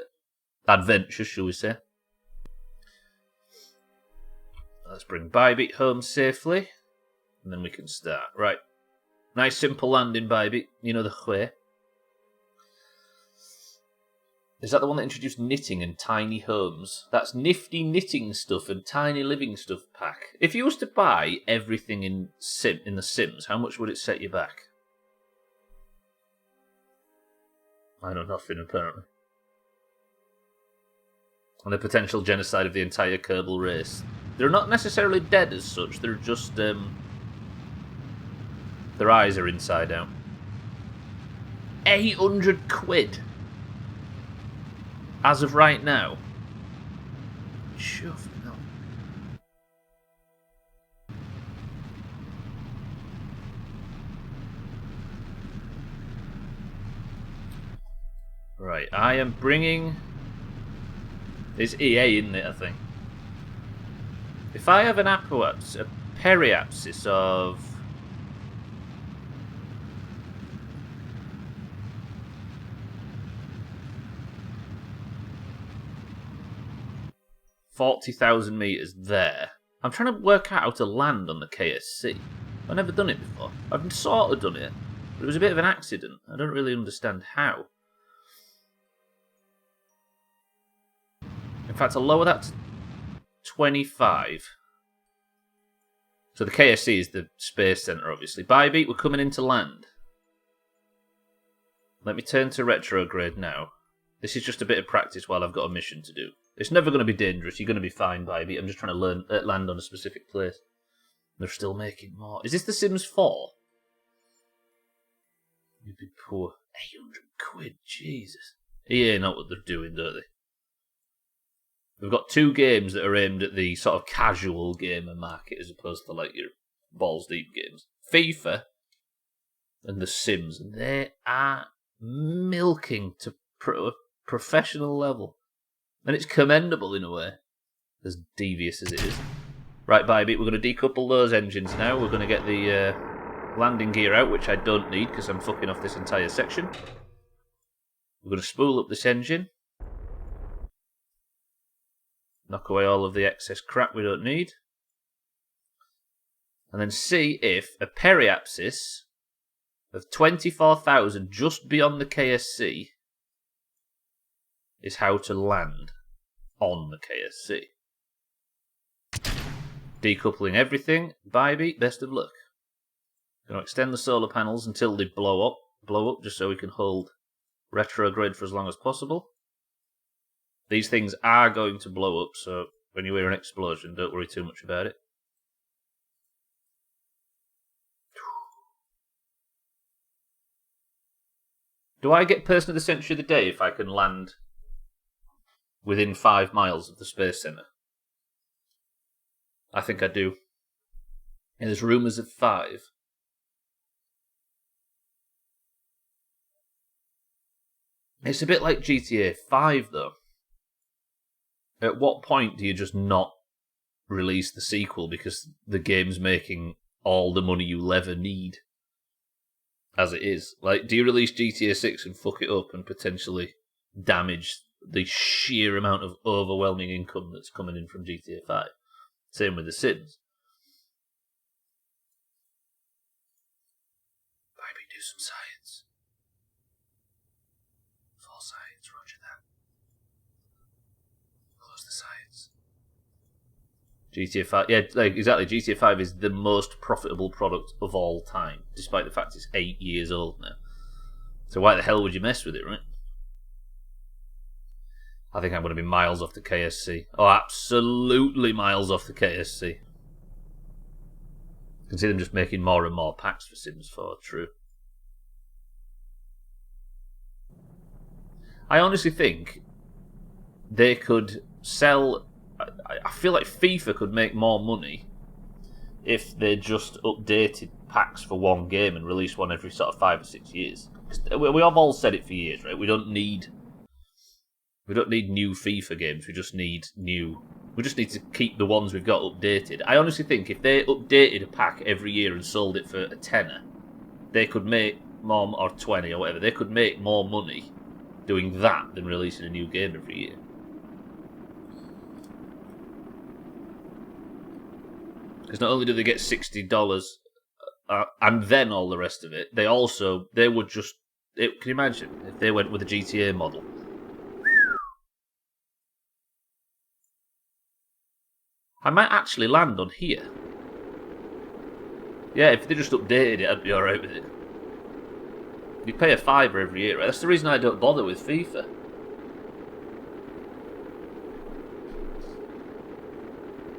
adventure, shall we say. Let's bring Bybeat home safely, and then we can start. Right. Nice simple landing, Bybeat. You know the way. Is that the one that introduced knitting and tiny homes? That's nifty knitting stuff and tiny living stuff pack. If you was to buy everything in the Sims, how much would it set you back? I know nothing, apparently. And the potential genocide of the entire Kerbal race. They're not necessarily dead as such, they're just, their eyes are inside out. 800 quid! As of right now. Sure, no. Right, I am bringing... It's EA, isn't it, I think? If I have an a periapsis of... $40,000 meters there. I'm trying to work out how to land on the KSC. I've never done it before. I've sort of done it, but it was a bit of an accident. I don't really understand how. In fact, I'll lower that to 25. So the KSC is the space center, obviously. Bybeat, we're coming into land. Let me turn to retrograde now. This is just a bit of practice while I've got a mission to do. It's never going to be dangerous. You're going to be fine, Bybeat. I'm just trying to land on a specific place. They're still making more. Is this The Sims 4? You'd be poor. 800 quid, Jesus. EA know what they're doing, don't they? We've got 2 games that are aimed at the sort of casual gamer market as opposed to like your balls deep games. FIFA and The Sims. And they are milking to a professional level. And it's commendable in a way, as devious as it is. Right, Bybeat, we're going to decouple those engines now. We're going to get the landing gear out, which I don't need because I'm fucking off this entire section. We're going to spool up this engine. Knock away all of the excess crap we don't need. And then see if a periapsis of 24,000 just beyond the KSC is how to land on the KSC. Decoupling everything. Bybeat, best of luck. Going to extend the solar panels until they blow up just so we can hold retrograde for as long as possible. These things are going to blow up, so when you hear an explosion, don't worry too much about it. Do I get Person of the Century of the Day if I can land within 5 miles of the Space Centre? I think I do. And there's rumours of 5. It's a bit like GTA 5, though. At what point do you just not release the sequel because the game's making all the money you'll ever need? As it is. Like, do you release GTA 6 and fuck it up and potentially damage the sheer amount of overwhelming income that's coming in from GTA 5? Same with The Sims. Maybe do some science. Full science, roger that. Close the science. GTA 5, yeah, like, exactly. GTA 5 is the most profitable product of all time, despite the fact it's 8 years old now. So why the hell would you mess with it, right? I think I'm going to be miles off the KSC. Oh, absolutely miles off the KSC. I can see them just making more and more packs for Sims 4, true. I honestly think they could sell... I feel like FIFA could make more money if they just updated packs for one game and released one every sort of 5 or 6 years. We have all said it for years, right? We don't need new FIFA games. We just need to keep the ones we've got updated. I honestly think if they updated a pack every year and sold it for a tenner, they could make more, or 20 or whatever. They could make more money doing that than releasing a new game every year. Because not only do they get $60 and then all the rest of it, they would just... can you imagine if they went with a GTA model? I might actually land on here. Yeah, if they just updated it, I'd be alright with it. You pay a $5 every year, right? That's the reason I don't bother with FIFA.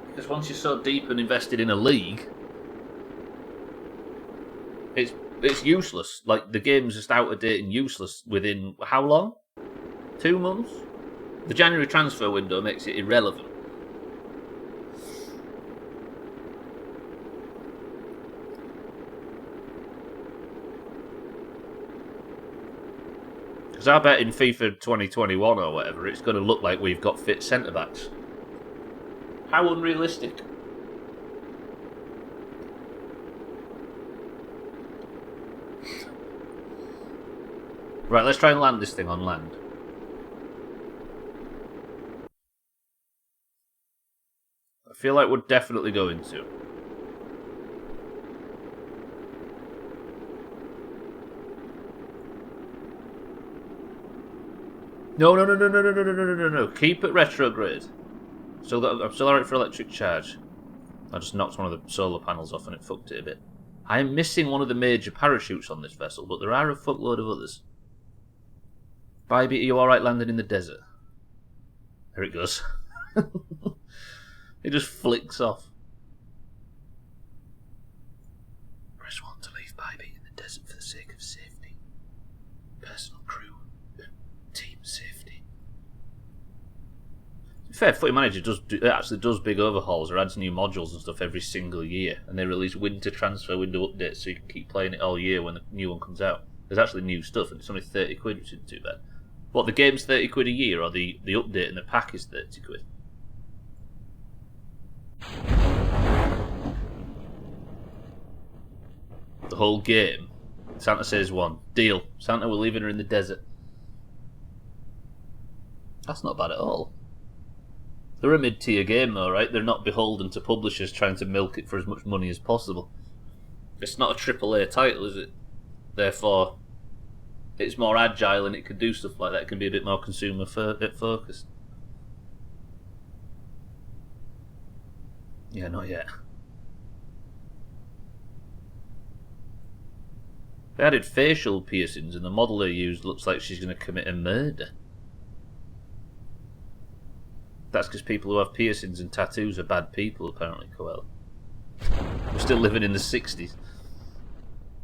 Because once you're so deep and invested in a league, it's useless. Like, the game's just out of date and useless within how long? 2 months? The January transfer window makes it irrelevant. Because I bet in FIFA 2021 or whatever, it's going to look like we've got fit centre-backs. How unrealistic. Right, let's try and land this thing on land. I feel like we're definitely going to. No. Keep it retrograde. I'm still alright for electric charge. I just knocked one of the solar panels off and it fucked it a bit. I am missing one of the major parachutes on this vessel, but there are a fuckload of others. Bybee, are you alright landing in the desert? There it goes. It just flicks off. Press 1 to leave Bybee in the desert for the sake of safety. Personal crew. Team safety. Fair, Footy Manager actually does big overhauls or adds new modules and stuff every single year, and they release winter transfer window updates so you can keep playing it all year when the new one comes out. There's actually new stuff, and it's only 30 quid, which isn't too bad. What, the game's 30 quid a year, or the update and the pack is 30 quid? The whole game? Santa says 1. Deal. Santa, we're leaving her in the desert. That's not bad at all. They're a mid-tier game though, right? They're not beholden to publishers trying to milk it for as much money as possible. It's not a AAA title, is it? Therefore, it's more agile and it can do stuff like that. It can be a bit more consumer focused. Yeah, not yet. They added facial piercings and the model they used looks like she's going to commit a murder. That's because people who have piercings and tattoos are bad people, apparently, Koala. We're still living in the 60s.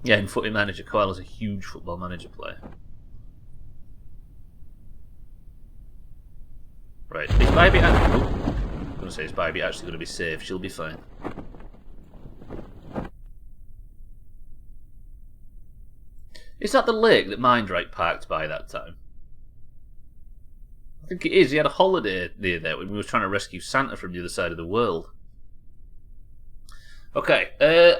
Yeah, in Footy Manager, Koala's a huge Football Manager player. Right, is Bybee actually... Oh, I'm going to say, is Bybee actually going to be safe? She'll be fine. Is that the lake that Mindright parked by that time? I think it is. He had a holiday near there when we were trying to rescue Santa from the other side of the world. Okay,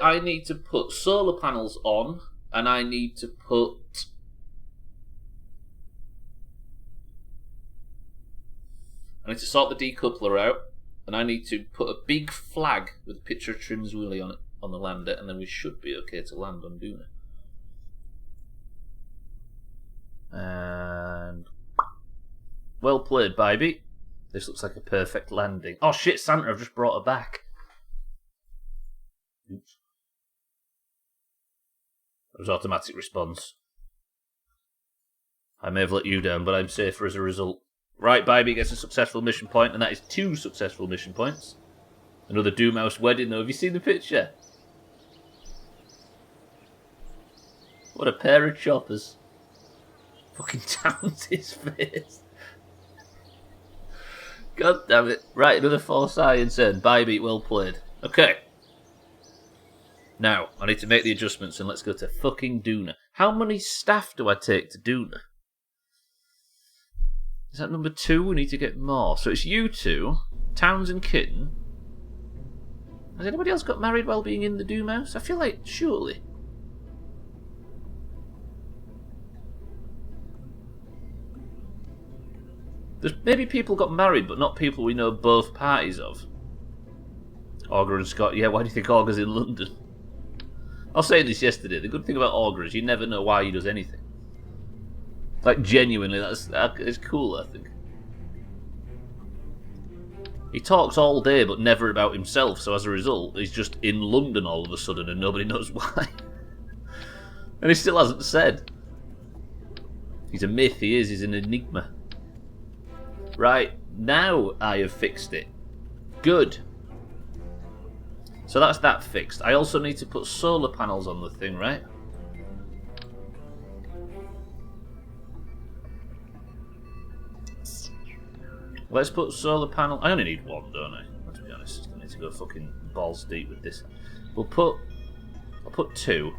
I need to put solar panels on, and I need to put... I need to sort the decoupler out, and I need to put a big flag with a picture of Trim's Willie on it on the lander, and then we should be okay to land on Duna. And... well played, Bybee. This looks like a perfect landing. Oh shit, Santa, I've just brought her back. Oops. That was automatic response. I may have let you down, but I'm safer as a result. Right, Bybee gets a successful mission point, and that is 2 successful mission points. Another Doomhaus wedding, though. Have you seen the picture? What a pair of choppers. Fucking downs his face. God damn it. Right, another 4 science in. Bybee, well played. Okay. Now, I need to make the adjustments, and let's go to fucking Doona. How many staff do I take to Doona? Is that number 2? We need to get more. So it's you two, Towns and Kitten. Has anybody else got married while being in the Doomhaus? I feel like, surely. There's maybe people got married, but not people we know both parties of. Augur and Scott. Yeah, why do you think Augur's in London? I was saying this yesterday. The good thing about Augur is you never know why he does anything. Like, genuinely, it's cool, I think. He talks all day, but never about himself, so as a result, he's just in London all of a sudden, and nobody knows why. And he still hasn't said. He's a myth, he is. He's an enigma. Right, now I have fixed it. Good. So that's that fixed. I also need to put solar panels on the thing, right? Let's put solar panel. I only need 1, don't I? Let's be honest. I need to go fucking balls deep with this. I'll put 2.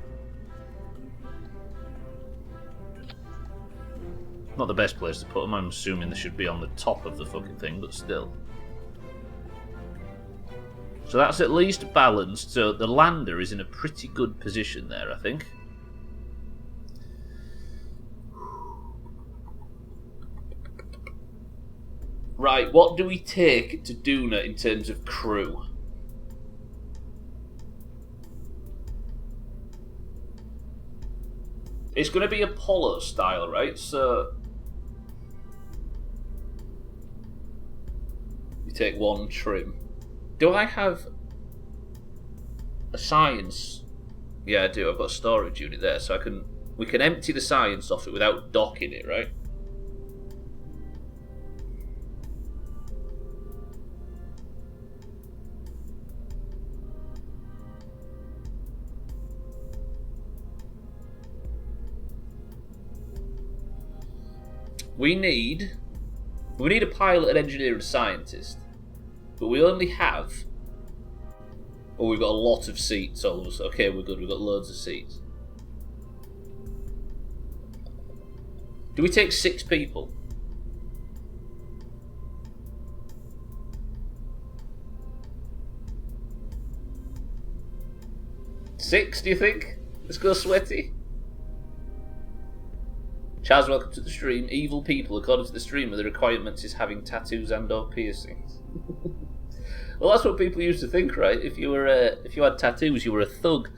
Not the best place to put them. I'm assuming they should be on the top of the fucking thing, but still. So that's at least balanced. So the lander is in a pretty good position there, I think. Right, what do we take to Doona in terms of crew? It's going to be Apollo style, right? So you take 1 trim. Do I have a science? Yeah, I do. I've got a storage unit there, so we can empty the science off it without docking it, right? We need a pilot, an engineer, and a scientist. But we only have... Oh, we've got a lot of seats, all of us. Okay, we're good. We've got loads of seats. Do we take 6 people? 6, do you think? Let's go sweaty. Chaz, welcome to the stream. Evil people, according to the streamer, the requirements is having tattoos and or piercings. Well, that's what people used to think, right? If you had tattoos, you were a thug.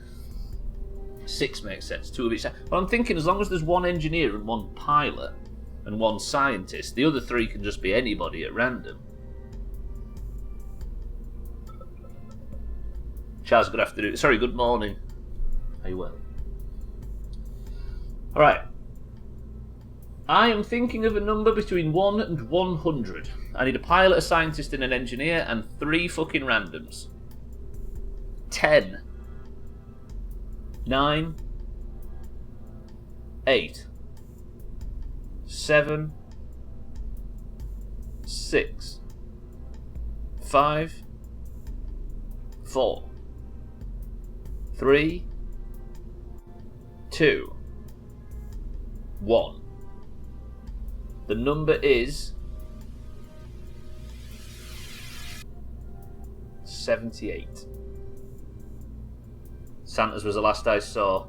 6 makes sense. 2 of each side. Well, I'm thinking as long as there's 1 engineer and 1 pilot and 1 scientist, the other 3 can just be anybody at random. Chaz, good afternoon. Sorry, good morning. Are you well? All right. I am thinking of a number between 1 and 100. I need a pilot, a scientist, and an engineer, and 3 fucking randoms. 10. 9. 8. 7. 6. 5. 4. 3. 2. 1. The number is 78. Santa's was the last I saw.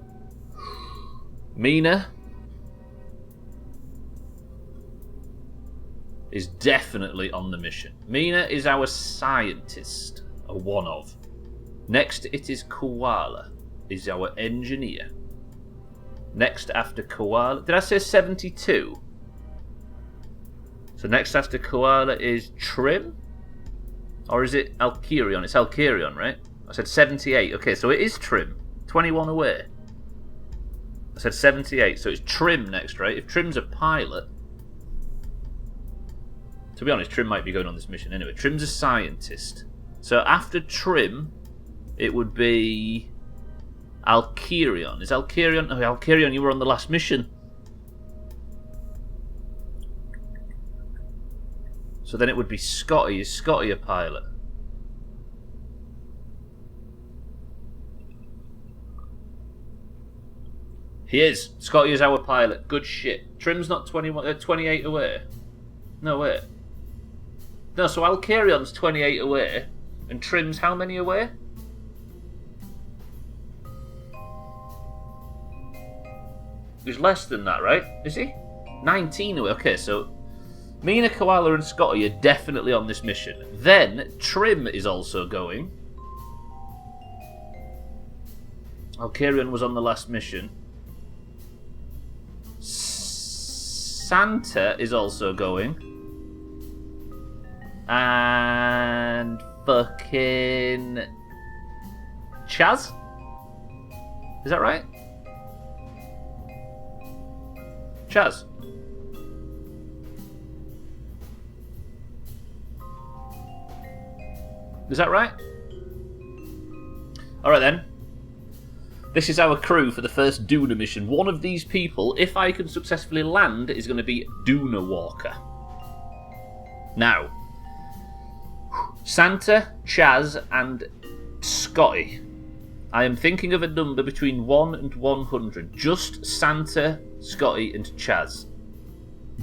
Mina is definitely on the mission. Mina is our scientist, a one of. Next it is Koala, is our engineer. Next after Koala, did I say 72? So next after Koala is Trim? Or is it Alkirion? It's Alkirion, right? I said 78. Okay, so it is Trim. 21 away. I said 78, so it's Trim next, right? If Trim's a pilot... To be honest, Trim might be going on this mission anyway. Trim's a scientist. So after Trim, it would be... Alkirion. Is Alkirion... Oh, Alkirion, you were on the last mission. So then it would be Scotty. Is Scotty a pilot? He is. Scotty is our pilot. Good shit. Trim's not 28 away. No, wait. No, so Alkarion's 28 away. And Trim's how many away? He's less than that, right? Is he? 19 away. Okay, so Mina, Koala and Scotty are definitely on this mission. Then Trim is also going. Alkarion was on the last mission. Santa is also going. And fucking Chaz? Is that right? Chaz. Is that right? Alright then. This is our crew for the first Duna mission. One of these people, if I can successfully land, is going to be Duna Walker. Now, Santa, Chaz, and Scotty. I am thinking of a number between 1 and 100. Just Santa, Scotty, and Chaz.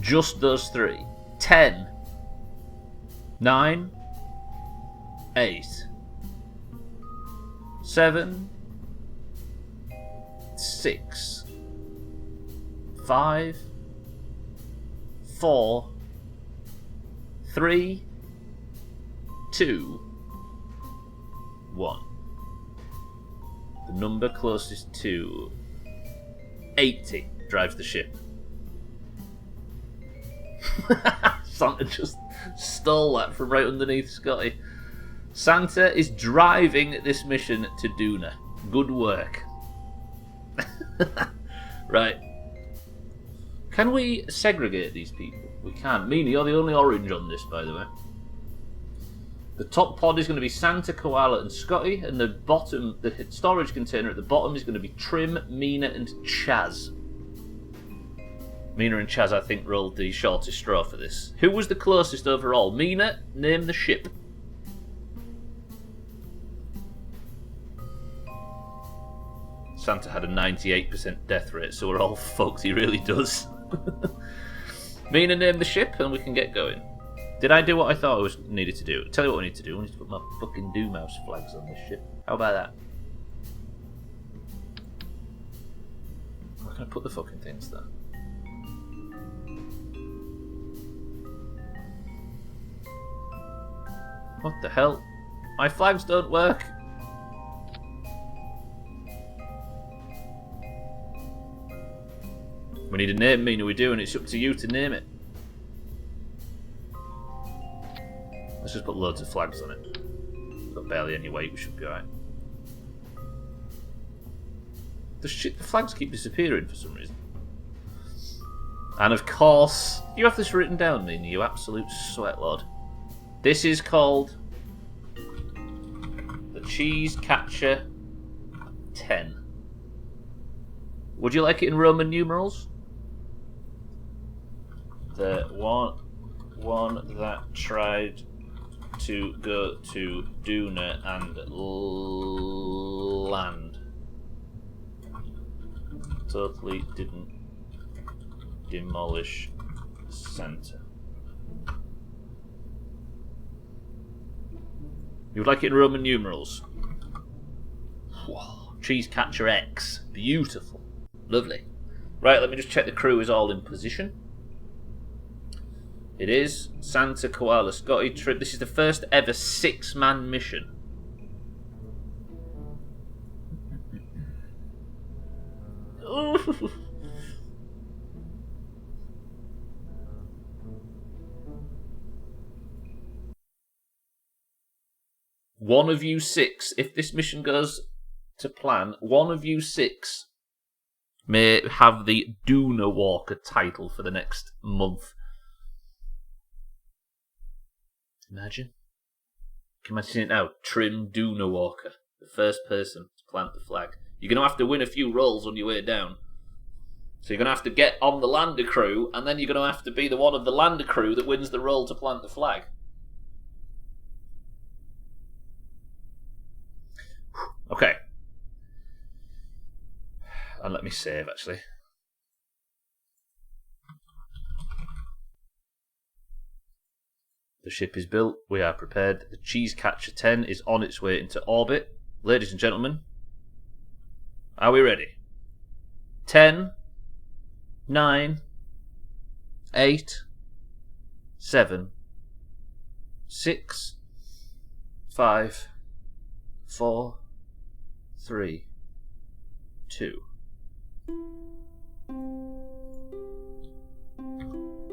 Just those three. 10. 9. 8. 7. 6. 5. 4. 3. 2. 1. The number closest to 80 drives the ship. Santa just stole that from right underneath Scotty. Santa is driving this mission to Duna. Good work. Right. Can we segregate these people? We can. Meanie, you're the only orange on this, by the way. The top pod is going to be Santa, Koala, and Scotty, and the bottom, the storage container at the bottom is going to be Trim, Mina, and Chaz. Mina and Chaz, I think, rolled the shortest straw for this. Who was the closest overall? Mina, name the ship. Santa had a 98% death rate, so we're all fucked. He really does. Mina, name the ship, and we can get going. Did I do what I thought I needed to do? Tell you what we need to do. We need to put my fucking Doomhaus flags on this ship. How about that? Where can I put the fucking things there? What the hell? My flags don't work. We need a name, Mina, we do, and it's up to you to name it. Let's just put loads of flags on it. It's got barely any weight, we should be alright. The flags keep disappearing for some reason. And of course, you have this written down, Mina, you absolute sweat lord. This is called the Cheese Catcher 10. Would you like it in Roman numerals? The one that tried to go to Duna and land. Totally didn't demolish Santa. You would like it in Roman numerals? Whoa. Cheese Catcher X. Beautiful. Lovely. Right, let me just check the crew is all in position. It is. Santa, Koala, Scotty, Trip. This is the first ever 6-man mission. one of you 6, if this mission goes to plan, one of you 6 may have the Doona Walker title for the next month. Imagine. Can you imagine it now? Trim Doona Walker, the first person to plant the flag. You're going to have to win a few rolls on your way down. So you're going to have to get on the lander crew, and then you're going to have to be the one of the lander crew that wins the roll to plant the flag. Okay. And let me save, actually. The ship is built. We are prepared. The Cheese Catcher 10 is on its way into orbit. Ladies and gentlemen, are we ready? 10, 9, 8, 7, 6, 5, 4, 3, 2.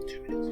2 minutes.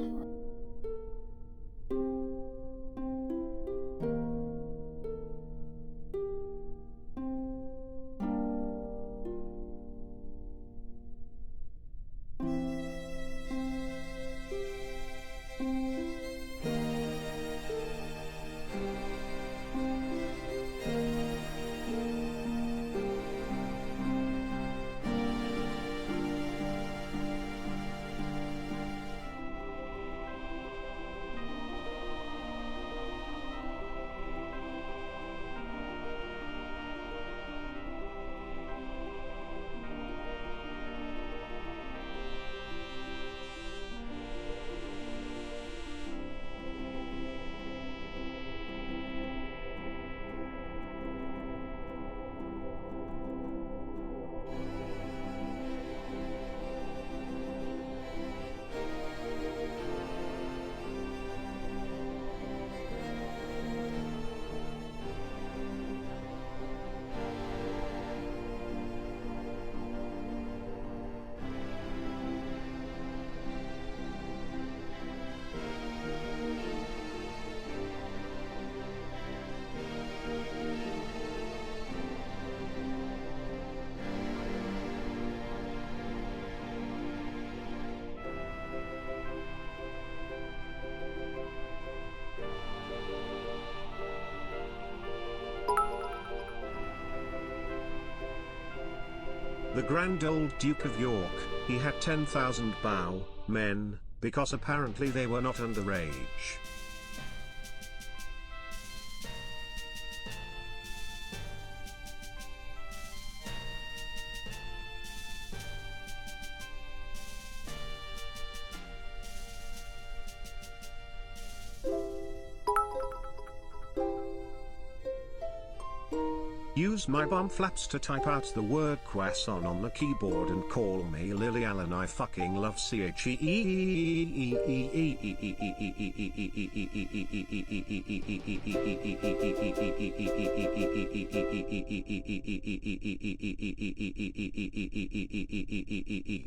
The Grand Old Duke of York, he had 10,000 bow men, because apparently they were not underage. Use my bum flaps to type out the word croissant on the keyboard and call me Lily Allen. I fucking love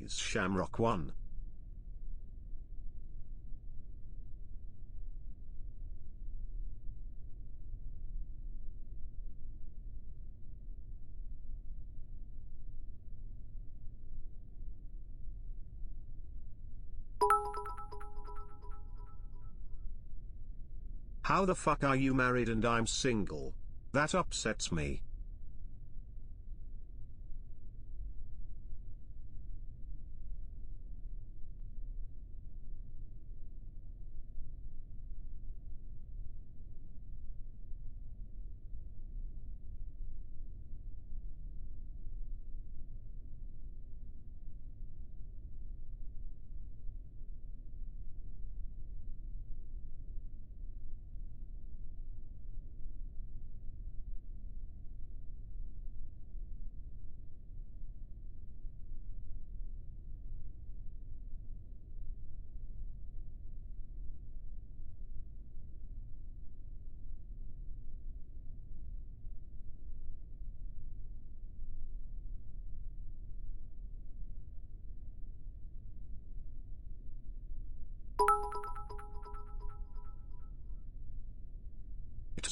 Shamrock 1. How the fuck are you married and I'm single? That upsets me.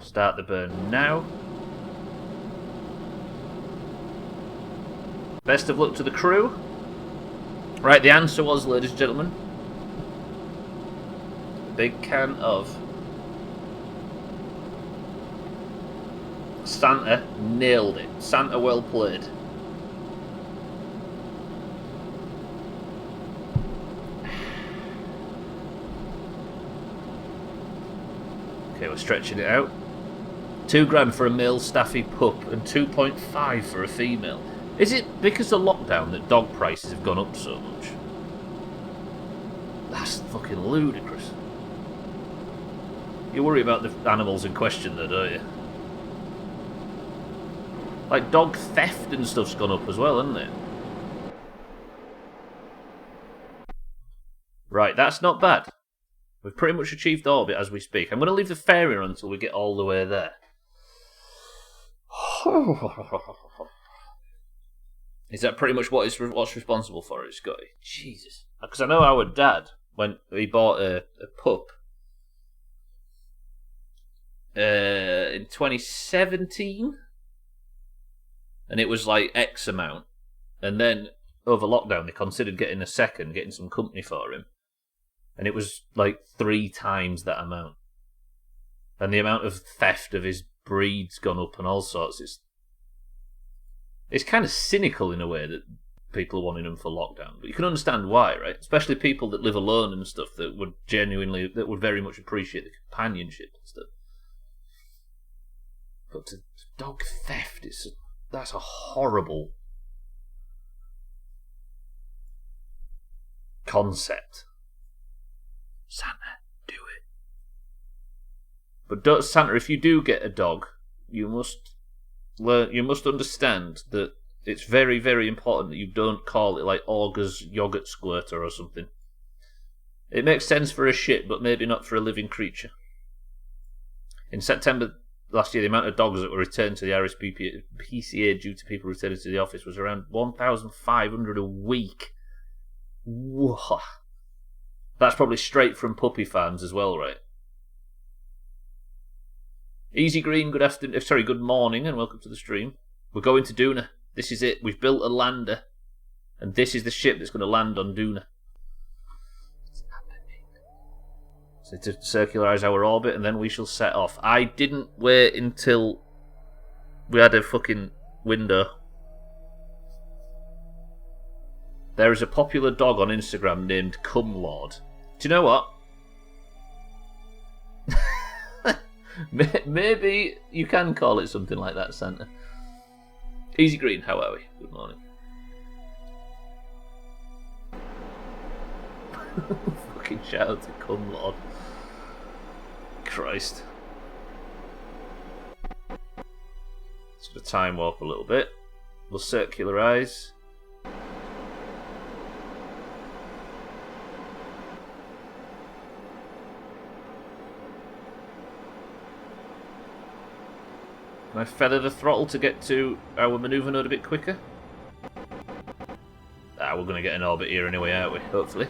Start the burn now. Best of luck to the crew. Right, the answer was, ladies and gentlemen, a big can of Santa. Nailed it. Santa, well played. Okay, we're stretching it out. £2 for a male staffy pup and 2.5 for a female. Is it because of lockdown that dog prices have gone up so much? That's fucking ludicrous. You worry about the animals in question though, don't you? Like dog theft and stuff's gone up as well, hasn't it? Right, that's not bad. We've pretty much achieved orbit as we speak. I'm going to leave the ferry on until we get all the way there. Is that pretty much what's responsible for it, Scotty? Jesus. Because I know our dad, when he bought a pup in 2017, and it was like X amount, and then over lockdown they considered getting a second, getting some company for him, and it was like 3 times that amount. And the amount of theft of his breed's gone up and all sorts. It's kind of cynical in a way that people are wanting them for lockdown, but you can understand why, right? Especially people that live alone and stuff that would very much appreciate the companionship and stuff. But to dog theft, that's a horrible concept. Santa, do it. But Santa, if you do get a dog, you must understand that it's very, very important that you don't call it like Augur's yogurt squirter or something. It makes sense for a shit, but maybe not for a living creature. In September last year, the amount of dogs that were returned to the RSPCA due to people returning to the office was around 1,500 a week. Whoa. That's probably straight from puppy farms as well, right? Easy Green, good morning and welcome to the stream. We're going to Doona. This is it. We've built a lander, and this is the ship that's going to land on Doona. So to circularise our orbit, and then we shall set off. I didn't wait until we had a fucking window. There is a popular dog on Instagram named Cumlord. Do you know what? Maybe you can call it something like that, Santa. Easy Green, how are we? Good morning. Fucking shout out to Cumlord. Christ. Let's go time warp a little bit. We'll circularise. Can I feather the throttle to get to our manoeuvre node a bit quicker? We're going to get an orbit here anyway, aren't we? Hopefully.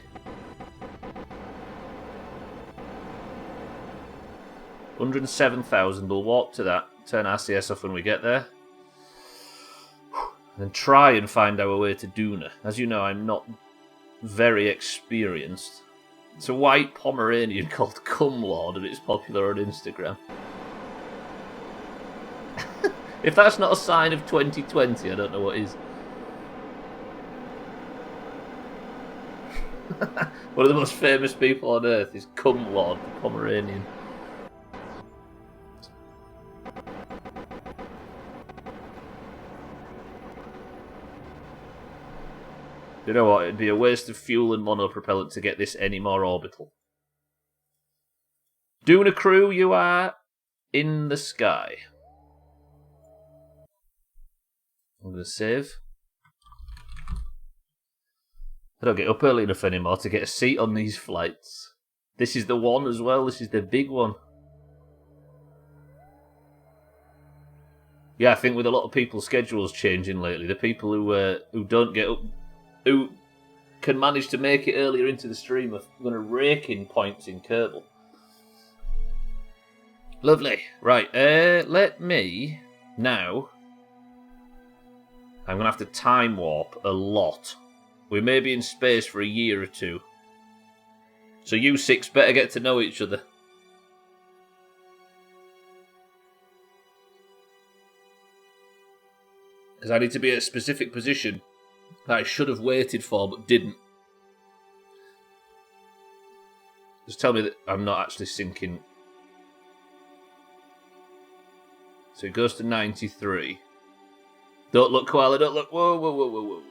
107,000. We'll walk to that. Turn RCS off when we get there. And then try and find our way to Doona. As you know, I'm not very experienced. It's a white Pomeranian called Cumlord, and it's popular on Instagram. If that's not a sign of 2020, I don't know what is. One of the most famous people on earth is Cumlord, the Pomeranian. You know what? It'd be a waste of fuel and monopropellant to get this any more orbital. Doona crew, you are in the sky. I'm going to save. I don't get up early enough anymore to get a seat on these flights. This is the one as well. This is the big one. Yeah, I think with a lot of people's schedules changing lately, the people who don't get up, who can manage to make it earlier into the stream, are going to rake in points in Kerbal. Lovely. Right, let me... Now... I'm going to have to time warp a lot. We may be in space for a year or two. So you six better get to know each other. Because I need to be at a specific position that I should have waited for but didn't. Just tell me that I'm not actually sinking. So it goes to 93. Don't look, Koala, don't look. Whoa, whoa, whoa, whoa, whoa, whoa.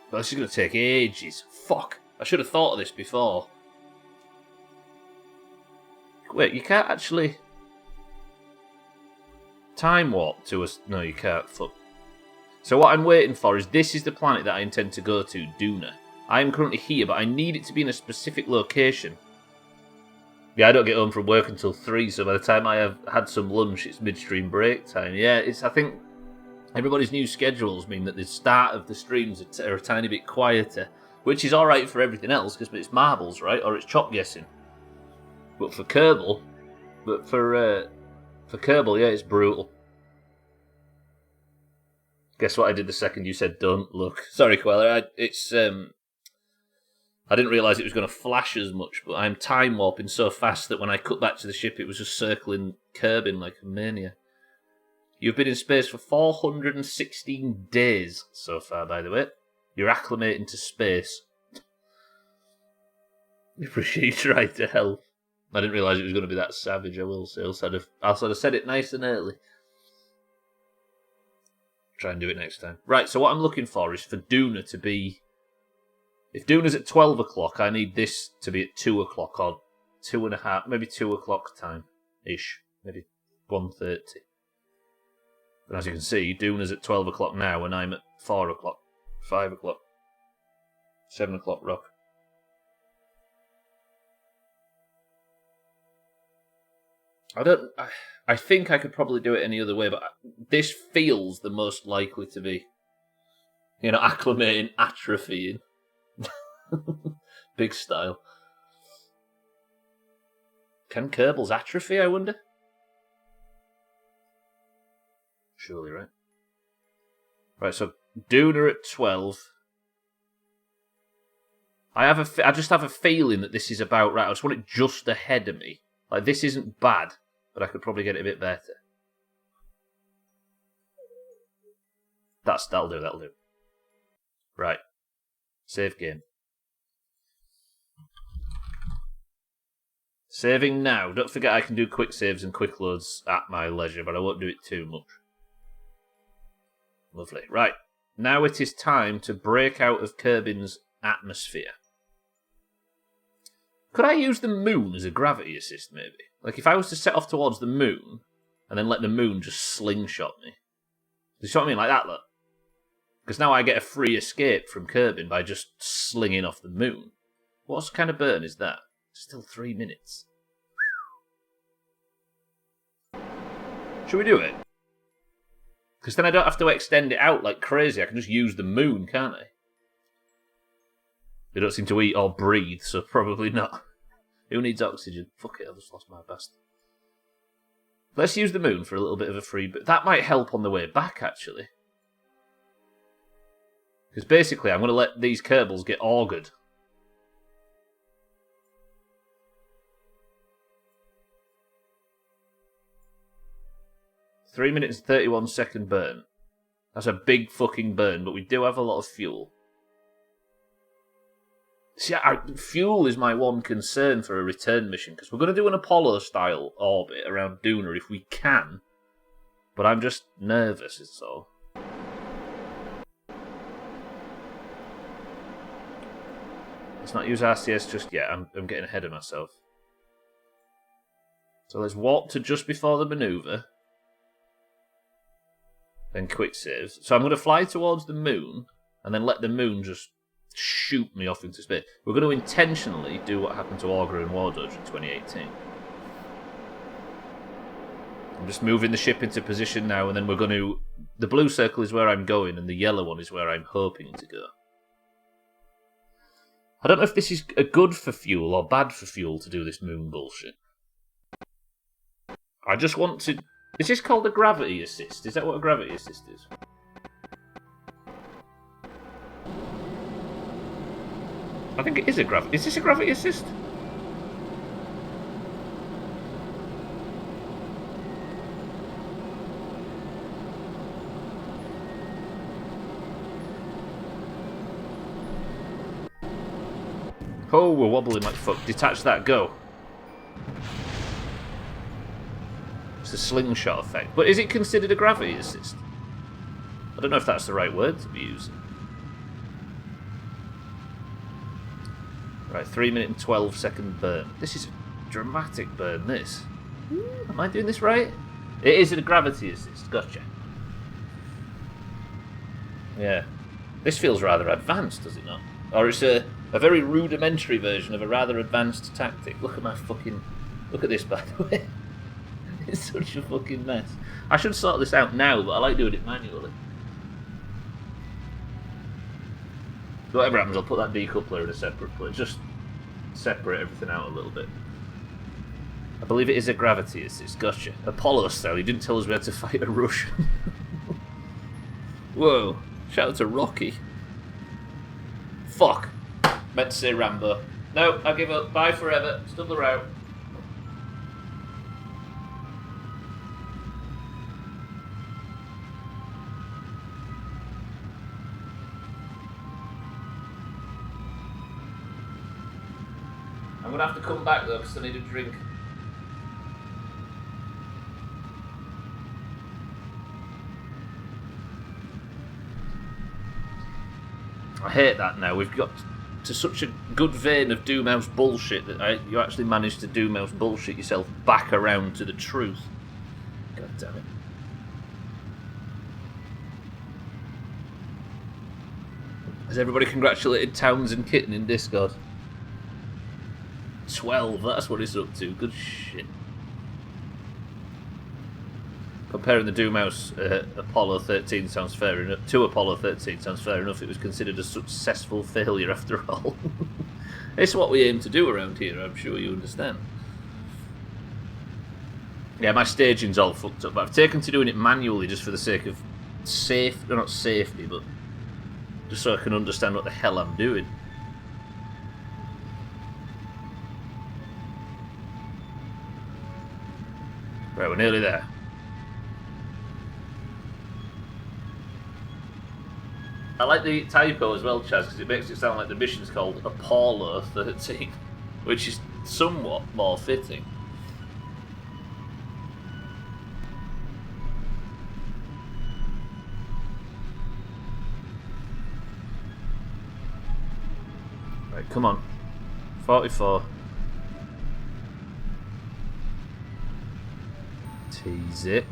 Well, this is going to take ages. Fuck. I should have thought of this before. Wait, you can't actually... time warp to us? No, you can't. Fuck. So what I'm waiting for is this is the planet that I intend to go to, Duna. I am currently here, but I need it to be in a specific location. Yeah, I don't get home from work until 3, so by the time I have had some lunch, it's midstream break time. Yeah, I think everybody's new schedules mean that the start of the streams are a tiny bit quieter, which is alright for everything else, because it's marbles, right? Or it's chop guessing. But for Kerbal, yeah, it's brutal. Guess what I did the second you said don't look. Sorry, Queller, I didn't realise it was going to flash as much, but I'm time warping so fast that when I cut back to the ship, it was just circling Kerbin like a mania. You've been in space for 416 days so far, by the way. You're acclimating to space. I appreciate you right to hell. I didn't realise it was going to be that savage, I will say. Else I'd have said it nice and early. Try and do it next time. Right, so what I'm looking for is for Duna to be... If Duna's at 12 o'clock, I need this to be at 2 o'clock or 2:30, maybe 2 o'clock time-ish. Maybe 1:30. But as you can see, Duna's at 12 o'clock now and I'm at 4 o'clock, 5 o'clock, 7 o'clock rock. I think I could probably do it any other way, but this feels the most likely to be. You know, acclimating, atrophying. Big style. Can Kerbals atrophy, I wonder? Surely, right? Right, so Duna at 12. I just have a feeling that this is about right. I just want it just ahead of me. Like, this isn't bad, but I could probably get it a bit better. That'll do. Right. Save game. Saving now. Don't forget I can do quick saves and quick loads at my leisure, but I won't do it too much. Lovely. Right. Now it is time to break out of Kerbin's atmosphere. Could I use the moon as a gravity assist, maybe? Like, if I was to set off towards the moon, and then let the moon just slingshot me. You see what I mean? Like that, look. Because now I get a free escape from Kerbin by just slinging off the moon. What kind of burn is that? Still 3 minutes. Should we do it? Because then I don't have to extend it out like crazy. I can just use the moon, can't I? They don't seem to eat or breathe, so probably not. Who needs oxygen? Fuck it, I just lost my best. Let's use the moon for a little bit of a free... But that might help on the way back, actually. Because basically, I'm going to let these Kerbals get augured. Three minutes and 31 second burn. That's a big fucking burn, but we do have a lot of fuel. See, fuel is my one concern for a return mission, because we're going to do an Apollo-style orbit around Duna if we can. But I'm just nervous, it's all. Let's not use RCS just yet. I'm getting ahead of myself. So let's walk to just before the manoeuvre. Then quick saves. So I'm going to fly towards the moon, and then let the moon just shoot me off into space. We're going to intentionally do what happened to Augur and War Doge in 2018. I'm just moving the ship into position now, and then we're going to... The blue circle is where I'm going, and the yellow one is where I'm hoping to go. I don't know if this is a good for fuel or bad for fuel to do this moon bullshit. I just want to... Is this called a gravity assist? Is that what a gravity assist is? I think it is a gravity... Is this a gravity assist? Oh, we're wobbling like fuck. Detach that, go. It's a slingshot effect. But is it considered a gravity assist? I don't know if that's the right word to be using. Right, 3 minute and 12 second burn. This is a dramatic burn, this. Am I doing this right? It is a gravity assist, gotcha. Yeah. This feels rather advanced, does it not? Or it's a very rudimentary version of a rather advanced tactic. Look at my fucking... Look at this, by the way. It's such a fucking mess. I should sort this out now, but I like doing it manually. Whatever happens, I'll put that decoupler in a separate place. Just separate everything out a little bit. I believe it is a gravity assist. Gotcha. Apollo style. He didn't tell us we had to fight a Russian. Whoa. Shout out to Rocky. Fuck. Meant to say Rambo. No, I give up. Bye forever. Stubbler out. I'm gonna have to come back though because I need a drink. I hate that now. We've got to such a good vein of Doomhaus bullshit that you actually managed to Doomhaus bullshit yourself back around to the truth. God damn it. Has everybody congratulated Towns and Kitten in Discord? 12, that's what it's up to. Good shit. Comparing the Doomhaus Apollo 13 sounds fair enough. To Apollo 13 sounds fair enough. It was considered a successful failure after all. It's what we aim to do around here, I'm sure you understand. Yeah, my staging's all fucked up, but I've taken to doing it manually just for the sake of not safety, but just so I can understand what the hell I'm doing. Right, we're nearly there. I like the typo as well, Chaz, because it makes it sound like the mission's called Apollo 13, which is somewhat more fitting. Right, come on. 44. Tease it.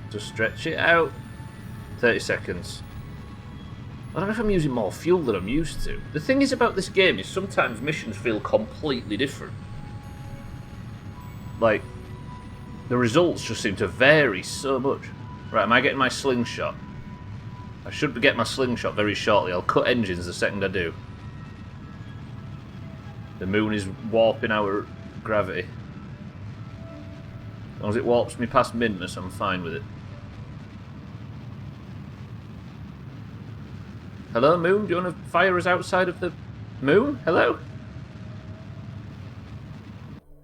Just stretch it out. 30 seconds. I don't know if I'm using more fuel than I'm used to. The thing is about this game is sometimes missions feel completely different. Like, the results just seem to vary so much. Right, am I getting my slingshot? I should be getting my slingshot very shortly. I'll cut engines the second I do. The moon is warping our gravity. As long as it warps me past Minmus, I'm fine with it. Hello, moon? Do you want to fire us outside of the moon? Hello?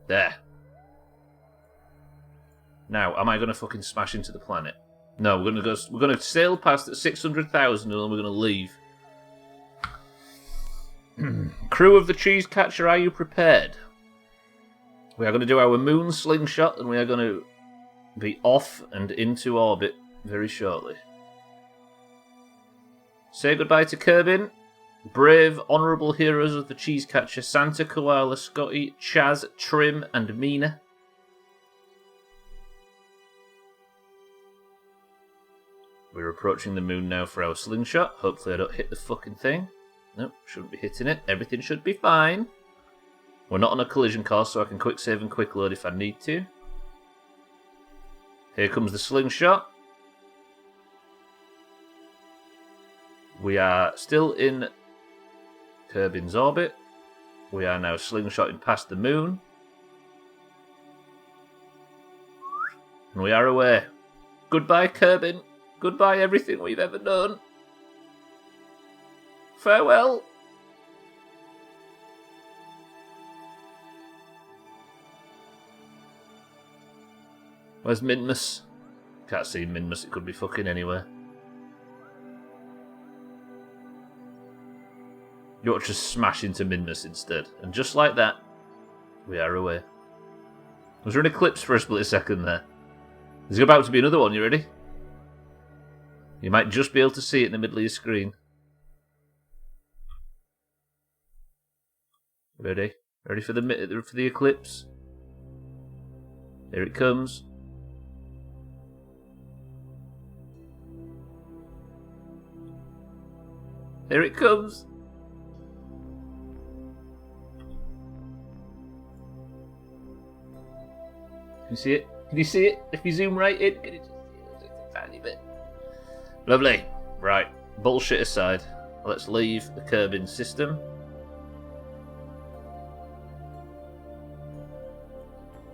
There. Now, am I going to fucking smash into the planet? No, we're going to sail past at 600,000 and then we're going to leave. Crew of the Cheese Catcher, are you prepared? We are going to do our moon slingshot and we are going to be off and into orbit very shortly. Say goodbye to Kerbin. Brave, honourable heroes of the Cheese Catcher, Santa, Koala, Scotty, Chaz, Trim and Mina. We're approaching the moon now for our slingshot. Hopefully I don't hit the fucking thing. Nope, shouldn't be hitting it. Everything should be fine. We're not on a collision course, so I can quick save and quick load if I need to. Here comes the slingshot. We are still in Kerbin's orbit. We are now slingshotting past the moon. And we are away. Goodbye, Kerbin. Goodbye, everything we've ever known. Farewell. Where's Minmus? Can't see Minmus, it could be fucking anywhere. You ought to just smash into Minmus instead. And just like that, we are away. Was there an eclipse for a split second there? There's about to be another one, you ready? You might just be able to see it in the middle of your screen. Ready? Ready for the eclipse? Here it comes. Here it comes. Can you see it? Can you see it? If you zoom right in, can you just see it a tiny bit? Lovely. Right. Bullshit aside. Let's leave the Kerbin system.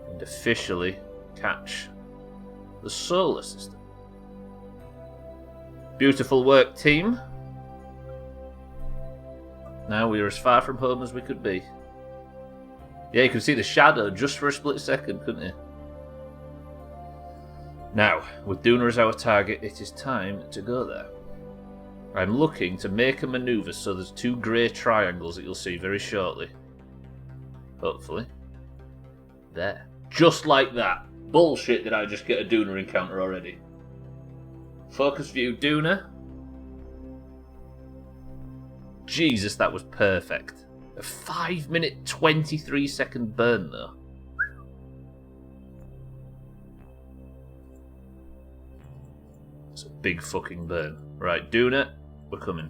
And officially catch the solar system. Beautiful work, team. Now we are as far from home as we could be. Yeah, you could see the shadow just for a split second, couldn't you? Now, with Duna as our target, it is time to go there. I'm looking to make a manoeuvre so there's two grey triangles that you'll see very shortly. Hopefully. There. Just like that. Bullshit, did I just get a Duna encounter already? Focus view, Duna. Jesus, that was perfect. A 5-minute, 23-second burn, though. It's a big fucking burn. Right, Duna, we're coming.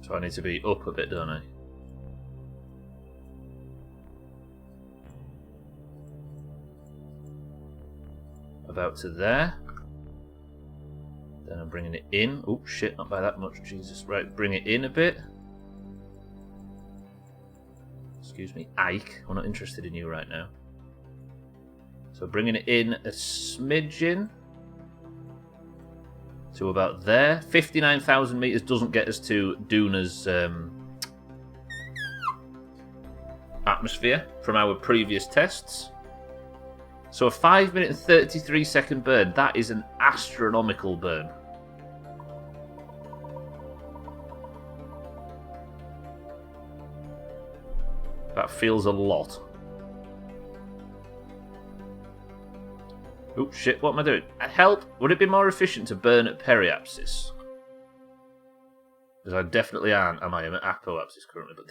So I need to be up a bit, don't I? About to there. Then I'm bringing it in. Oh shit, not by that much, Jesus. Right, bring it in a bit. Excuse me, Ike. We're not interested in you right now. So bringing it in a smidgen. To about there. 59,000 meters doesn't get us to Duna's atmosphere from our previous tests. So a 5-minute and 33-second burn, that is an astronomical burn. That feels a lot. Oh shit, what am I doing? Help! Would it be more efficient to burn at periapsis? Because I definitely aren't, am I? I'm at apoapsis currently, but...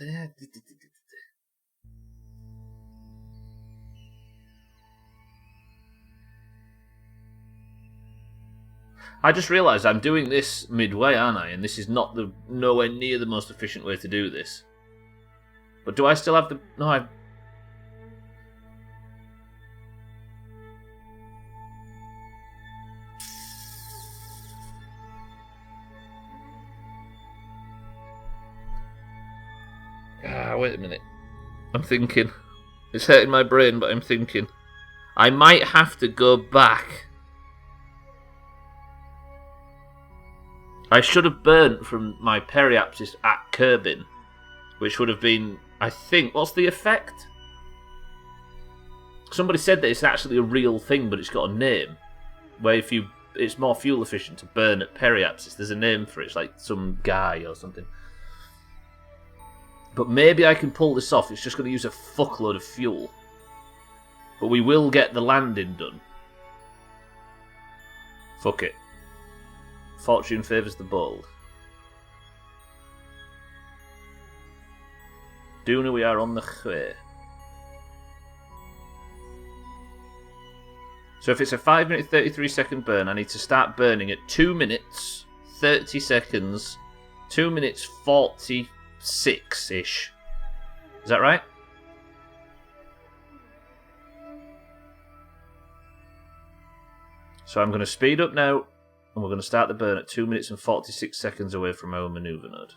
I just realised I'm doing this midway, aren't I? And this is not nowhere near the most efficient way to do this. But do I still have the... No, I... Wait a minute. I'm thinking. It's hurting my brain, but I'm thinking. I might have to go back. I should have burnt from my periapsis at Kerbin, which would have been, I think, what's the effect? Somebody said that it's actually a real thing, but it's got a name. Where it's more fuel efficient to burn at periapsis. There's a name for it. It's like some guy or something. But maybe I can pull this off. It's just going to use a fuckload of fuel. But we will get the landing done. Fuck it. Fortune favours the bold. Duna, we are on the way. So if it's a 5-minute, 33-second burn, I need to start burning at 2 minutes, 30 seconds, 2 minutes, 46-ish. Is that right? So I'm going to speed up now, and we're going to start the burn at 2 minutes and 46 seconds away from our manoeuvre node.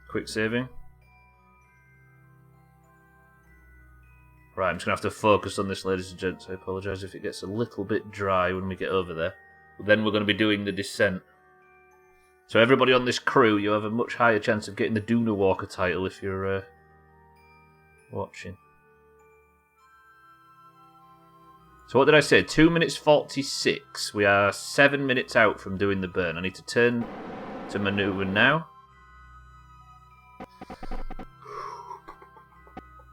Quick saving. Right, I'm just going to have to focus on this, ladies and gents. I apologise if it gets a little bit dry when we get over there. But then we're going to be doing the descent. So everybody on this crew, you have a much higher chance of getting the Duna Walker title if you're watching. So what did I say? 2 minutes 46. We are 7 minutes out from doing the burn. I need to turn to manoeuvre now.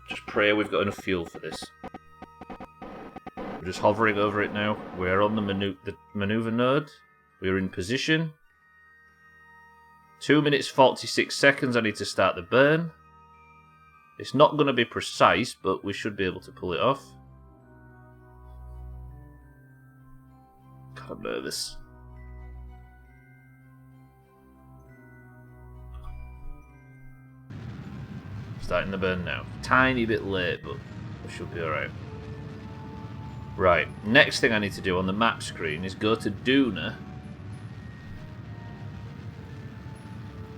Just pray we've got enough fuel for this. We're just hovering over it now. We're on the manoeuvre node. We're in position. 2 minutes 46 seconds. I need to start the burn. It's not going to be precise, but we should be able to pull it off. God, I'm nervous. Starting the burn now. Tiny bit late, but we should be alright. Right, next thing I need to do on the map screen is go to Duna.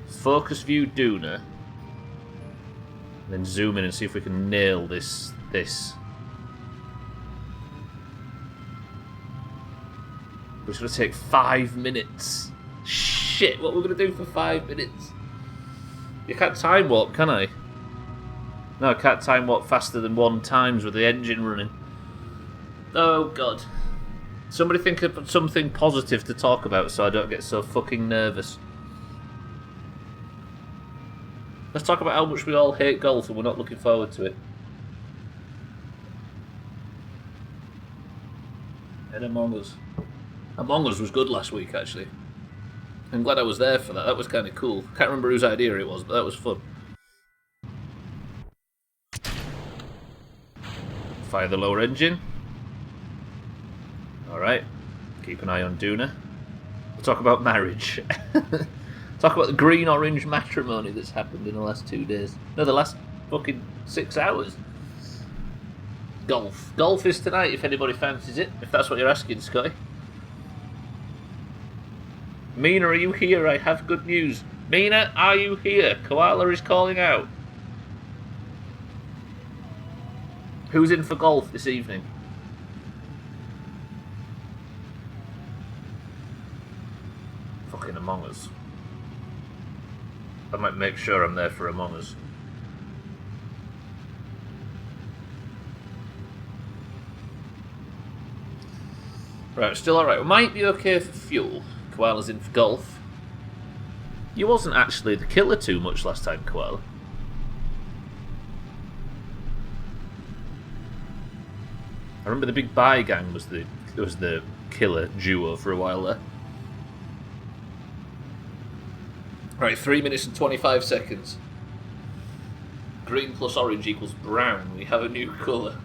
Focus view Duna. Then zoom in and see if we can nail this. It's going to take 5 minutes. Shit, what we're going to do for 5 minutes? You can't time warp, can I? No, I can't time warp faster than 1 times with the engine running. Oh, God. Somebody think of something positive to talk about so I don't get so fucking nervous. Let's talk about how much we all hate golf and we're not looking forward to it. And Among Us. Among Us was good last week, actually. I'm glad I was there for that. That was kind of cool. Can't remember whose idea it was, but that was fun. Fire the lower engine. Alright. Keep an eye on Duna. We'll talk about marriage. Talk about the green-orange matrimony that's happened in the last 2 days. No, the last fucking 6 hours. Golf. Golf is tonight, if anybody fancies it. If that's what you're asking, Scotty. Mina, are you here? I have good news. Mina, are you here? Koala is calling out. Who's in for golf this evening? Fucking Among Us. I might make sure I'm there for Among Us. Right, still alright. We might be okay for fuel. Koala's in for golf. You wasn't actually the killer too much last time, Koala. I remember the Big Buy Gang was the killer duo for a while there. Right, 3 minutes and 25 seconds. Green plus orange equals brown. We have a new colour. Do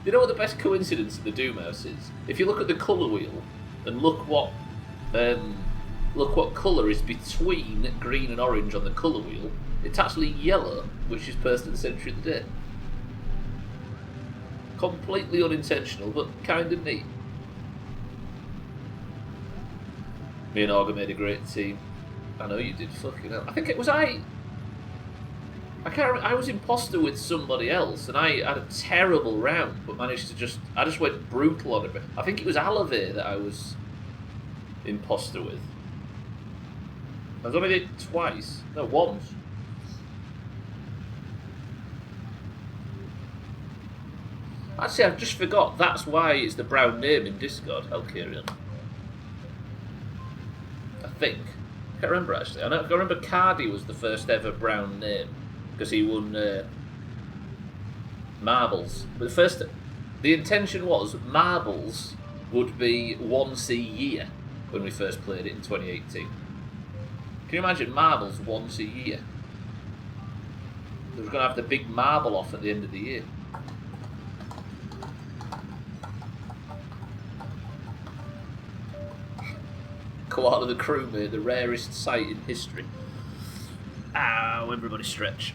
you know what the best coincidence in the Doomhaus is? If you look at the colour wheel and look what colour is between green and orange on the colour wheel, it's actually yellow, which is Person of the Century of the Day. Completely unintentional, but kind of neat. Me and Augur made a great team. I know you did, fucking hell. I think it was I can't remember, I was imposter with somebody else and I had a terrible round but managed to I just went brutal on it. I think it was Alave that I was imposter with. I was only there twice. No, once. Actually, I've just forgot. That's why it's the brown name in Discord. I'll carry on. I think. I can't remember actually. I remember Cardi was the first ever brown name because he won marbles. But the intention was marbles would be once a year when we first played it in 2018. Can you imagine marbles once a year? We were going to have the big marble off at the end of the year. Koala the crewmate, the rarest sight in history. Ow, everybody stretch.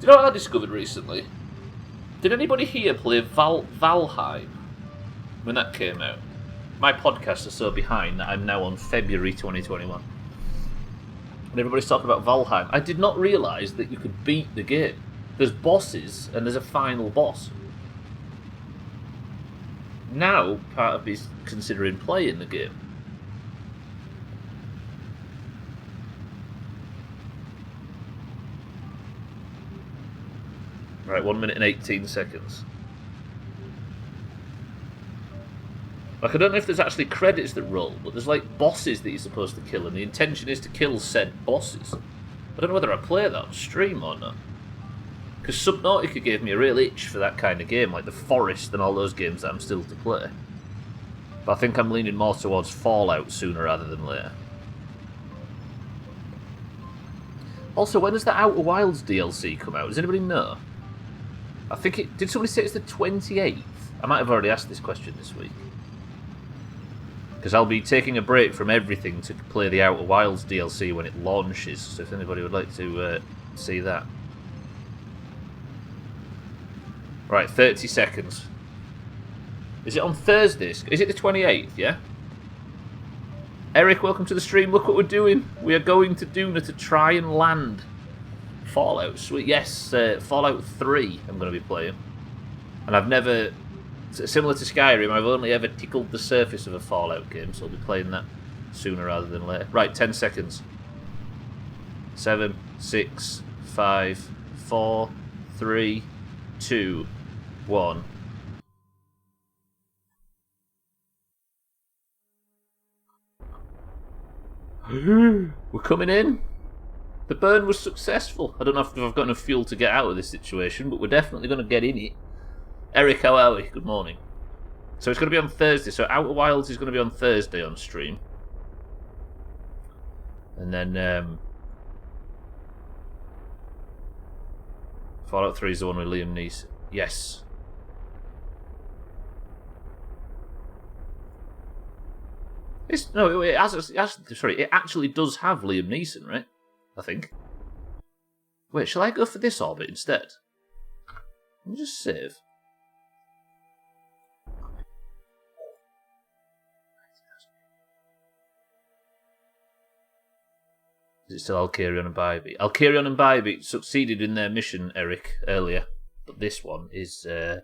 Do you know what I discovered recently? Did anybody here play Valheim when that came out? My podcasts are so behind that I'm now on February 2021. And everybody's talking about Valheim. I did not realise that you could beat the game. There's bosses and there's a final boss. Now, part of me's considering playing the game. Right, 1 minute and 18 seconds. Like, I don't know if there's actually credits that roll, but there's like bosses that you're supposed to kill, and the intention is to kill said bosses. I don't know whether I play that on stream or not. Because Subnautica gave me a real itch for that kind of game, like The Forest and all those games that I'm still to play. But I think I'm leaning more towards Fallout sooner rather than later. Also, when does the Outer Wilds DLC come out? Does anybody know? I think it... Did somebody say it's the 28th? I might have already asked this question this week. Because I'll be taking a break from everything to play the Outer Wilds DLC when it launches, so if anybody would like to see that. Right, 30 seconds. Is it on Thursdays? Is it the 28th, yeah? Eric, welcome to the stream. Look what we're doing. We are going to Duna to try and land Fallout. Sweet. Yes, Fallout 3 I'm going to be playing. And I've never... Similar to Skyrim, I've only ever tickled the surface of a Fallout game, so I'll be playing that sooner rather than later. Right, 10 seconds. 7, 6, 5, 4, 3, 2, 1. We're coming in. The burn was successful. I don't know if I've got enough fuel to get out of this situation, but we're definitely going to get in it. Eric, how are we? Good morning. So it's going to be on Thursday. So Outer Wilds is going to be on Thursday on stream. And then Fallout 3 is the one with Liam Neeson. Yes. It actually does have Liam Neeson, right? I think. Wait, shall I go for this orbit instead? Let me just save. Is it still Alkarion and Bybee? Alkarion and Bybee succeeded in their mission, Eric, earlier. But this one is... There's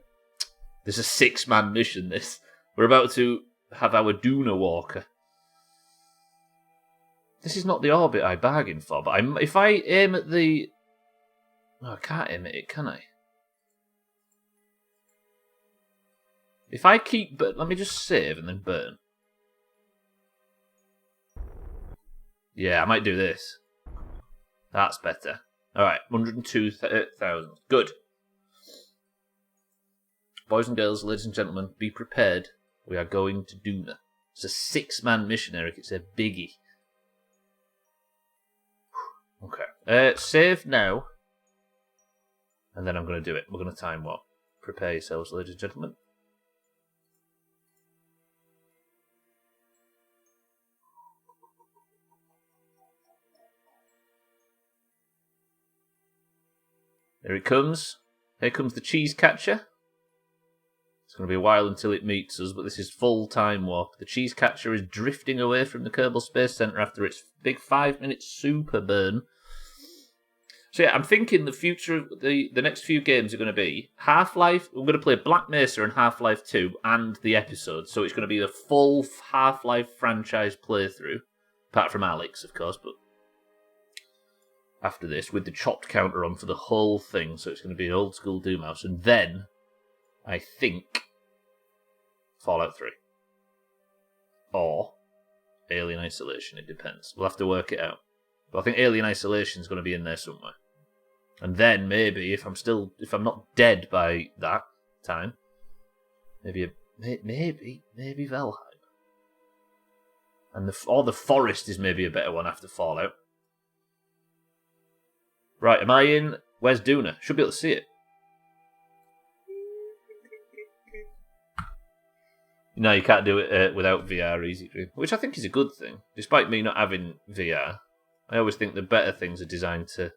a 6-man mission, this. We're about to have our Duna Walker. This is not the orbit I bargained for, but if I aim at the... No, I can't aim at it, can I? If I keep... But let me just save and then burn. Yeah, I might do this. That's better. Alright, 102,000. Good. Boys and girls, ladies and gentlemen, be prepared. We are going to Duna. It's a 6-man mission, Eric. It's a biggie. Okay. Save now. And then I'm going to do it. We're going to time warp. Prepare yourselves, ladies and gentlemen. Here it comes. Here comes the cheese catcher. It's going to be a while until it meets us, but this is full time warp. The cheese catcher is drifting away from the Kerbal Space Center after its big 5-minute super burn. So yeah, I'm thinking the future of the next few games are going to be Half-Life. We're going to play Black Mesa and Half-Life 2 and the episode. So it's going to be the full Half-Life franchise playthrough. Apart from Alex, of course, but after this, with the chopped counter on for the whole thing. So it's going to be an old school Doomhaus. And then, I think, Fallout 3. Or Alien Isolation, it depends. We'll have to work it out. But I think Alien Isolation is going to be in there somewhere. And then, maybe, if I'm not dead by that time, maybe Valheim. And the Forest is maybe a better one after Fallout. Right, am I in? Where's Duna? Should be able to see it. No, you can't do it without VR Easy Dream, which I think is a good thing. Despite me not having VR, I always think the better things are designed to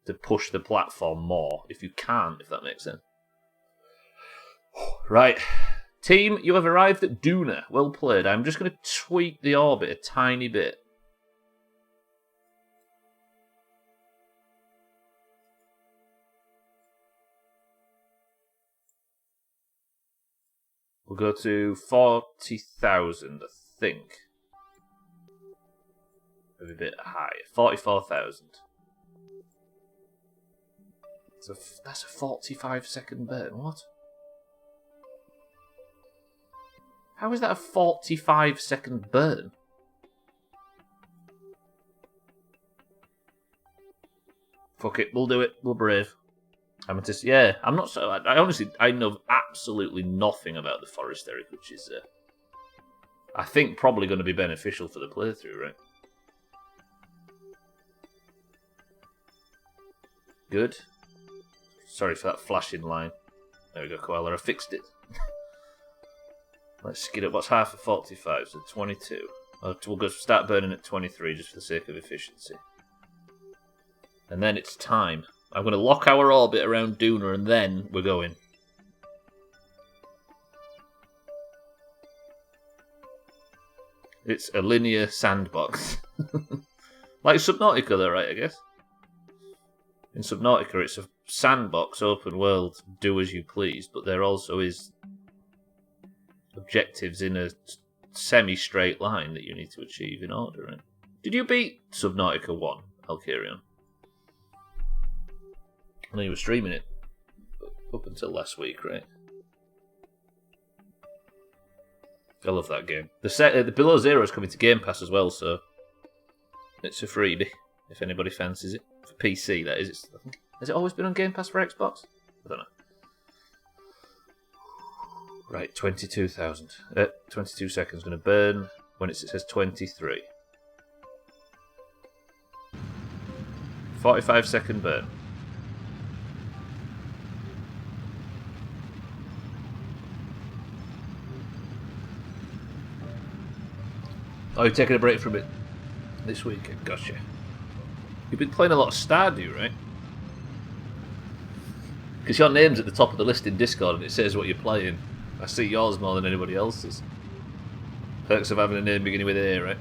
to push the platform more if you can't, if that makes sense. Right. Team, you have arrived at Duna. Well played. I'm just going to tweak the orbit a tiny bit. We'll go to 40,000, I think. Maybe a bit higher. 44,000. So that's a 45-second burn. What? How is that a 45-second burn? Fuck it, we'll do it. We're brave. I'm not so. I honestly, I know absolutely nothing about the forest Eric, which is, I think, probably going to be beneficial for the playthrough, right? Good. Sorry for that flashing line. There we go, Koala. I fixed it. Let's skid up. What's half of 45? So 22. We'll go start burning at 23 just for the sake of efficiency. And then it's time. I'm going to lock our orbit around Duna and then we're going. It's a linear sandbox. Like Subnautica though, right, I guess? In Subnautica it's a sandbox, open world, do as you please, but there also is objectives in a semi-straight line that you need to achieve in order, right? Did you beat Subnautica 1, Alkarion? I know you were streaming it up until last week, right? I love that game. The Below Zero is coming to Game Pass as well, so it's a freebie if anybody fancies it. For PC, that is. Has it always been on Game Pass for Xbox? I don't know. Right, 22,000. 22 seconds. Going to burn when it says 23. 45-second burn. Oh, you're taking a break from it this weekend. Gotcha. You've been playing a lot of Stardew, right? Because your name's at the top of the list in Discord and it says what you're playing. I see yours more than anybody else's. Perks of having a name beginning with A, right?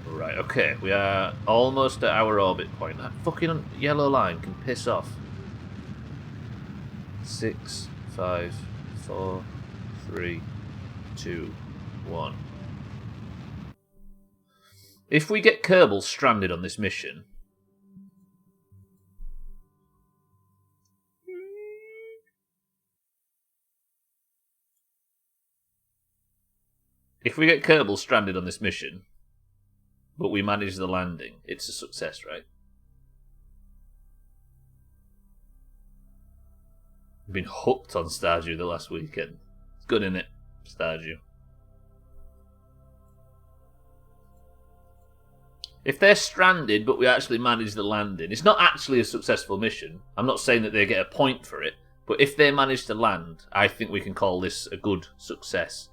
Right, okay. We are almost at our orbit point. That fucking yellow line can piss off. 6, 5, 4, 3, 2, 1. If we get Kerbal stranded on this mission... If we get Kerbal stranded on this mission, but we manage the landing, it's a success, right? I've been hooked on Stardew the last weekend. It's good, innit? Stardew. If they're stranded, but we actually manage the landing, it's not actually a successful mission. I'm not saying that they get a point for it, but if they manage to land, I think we can call this a good success.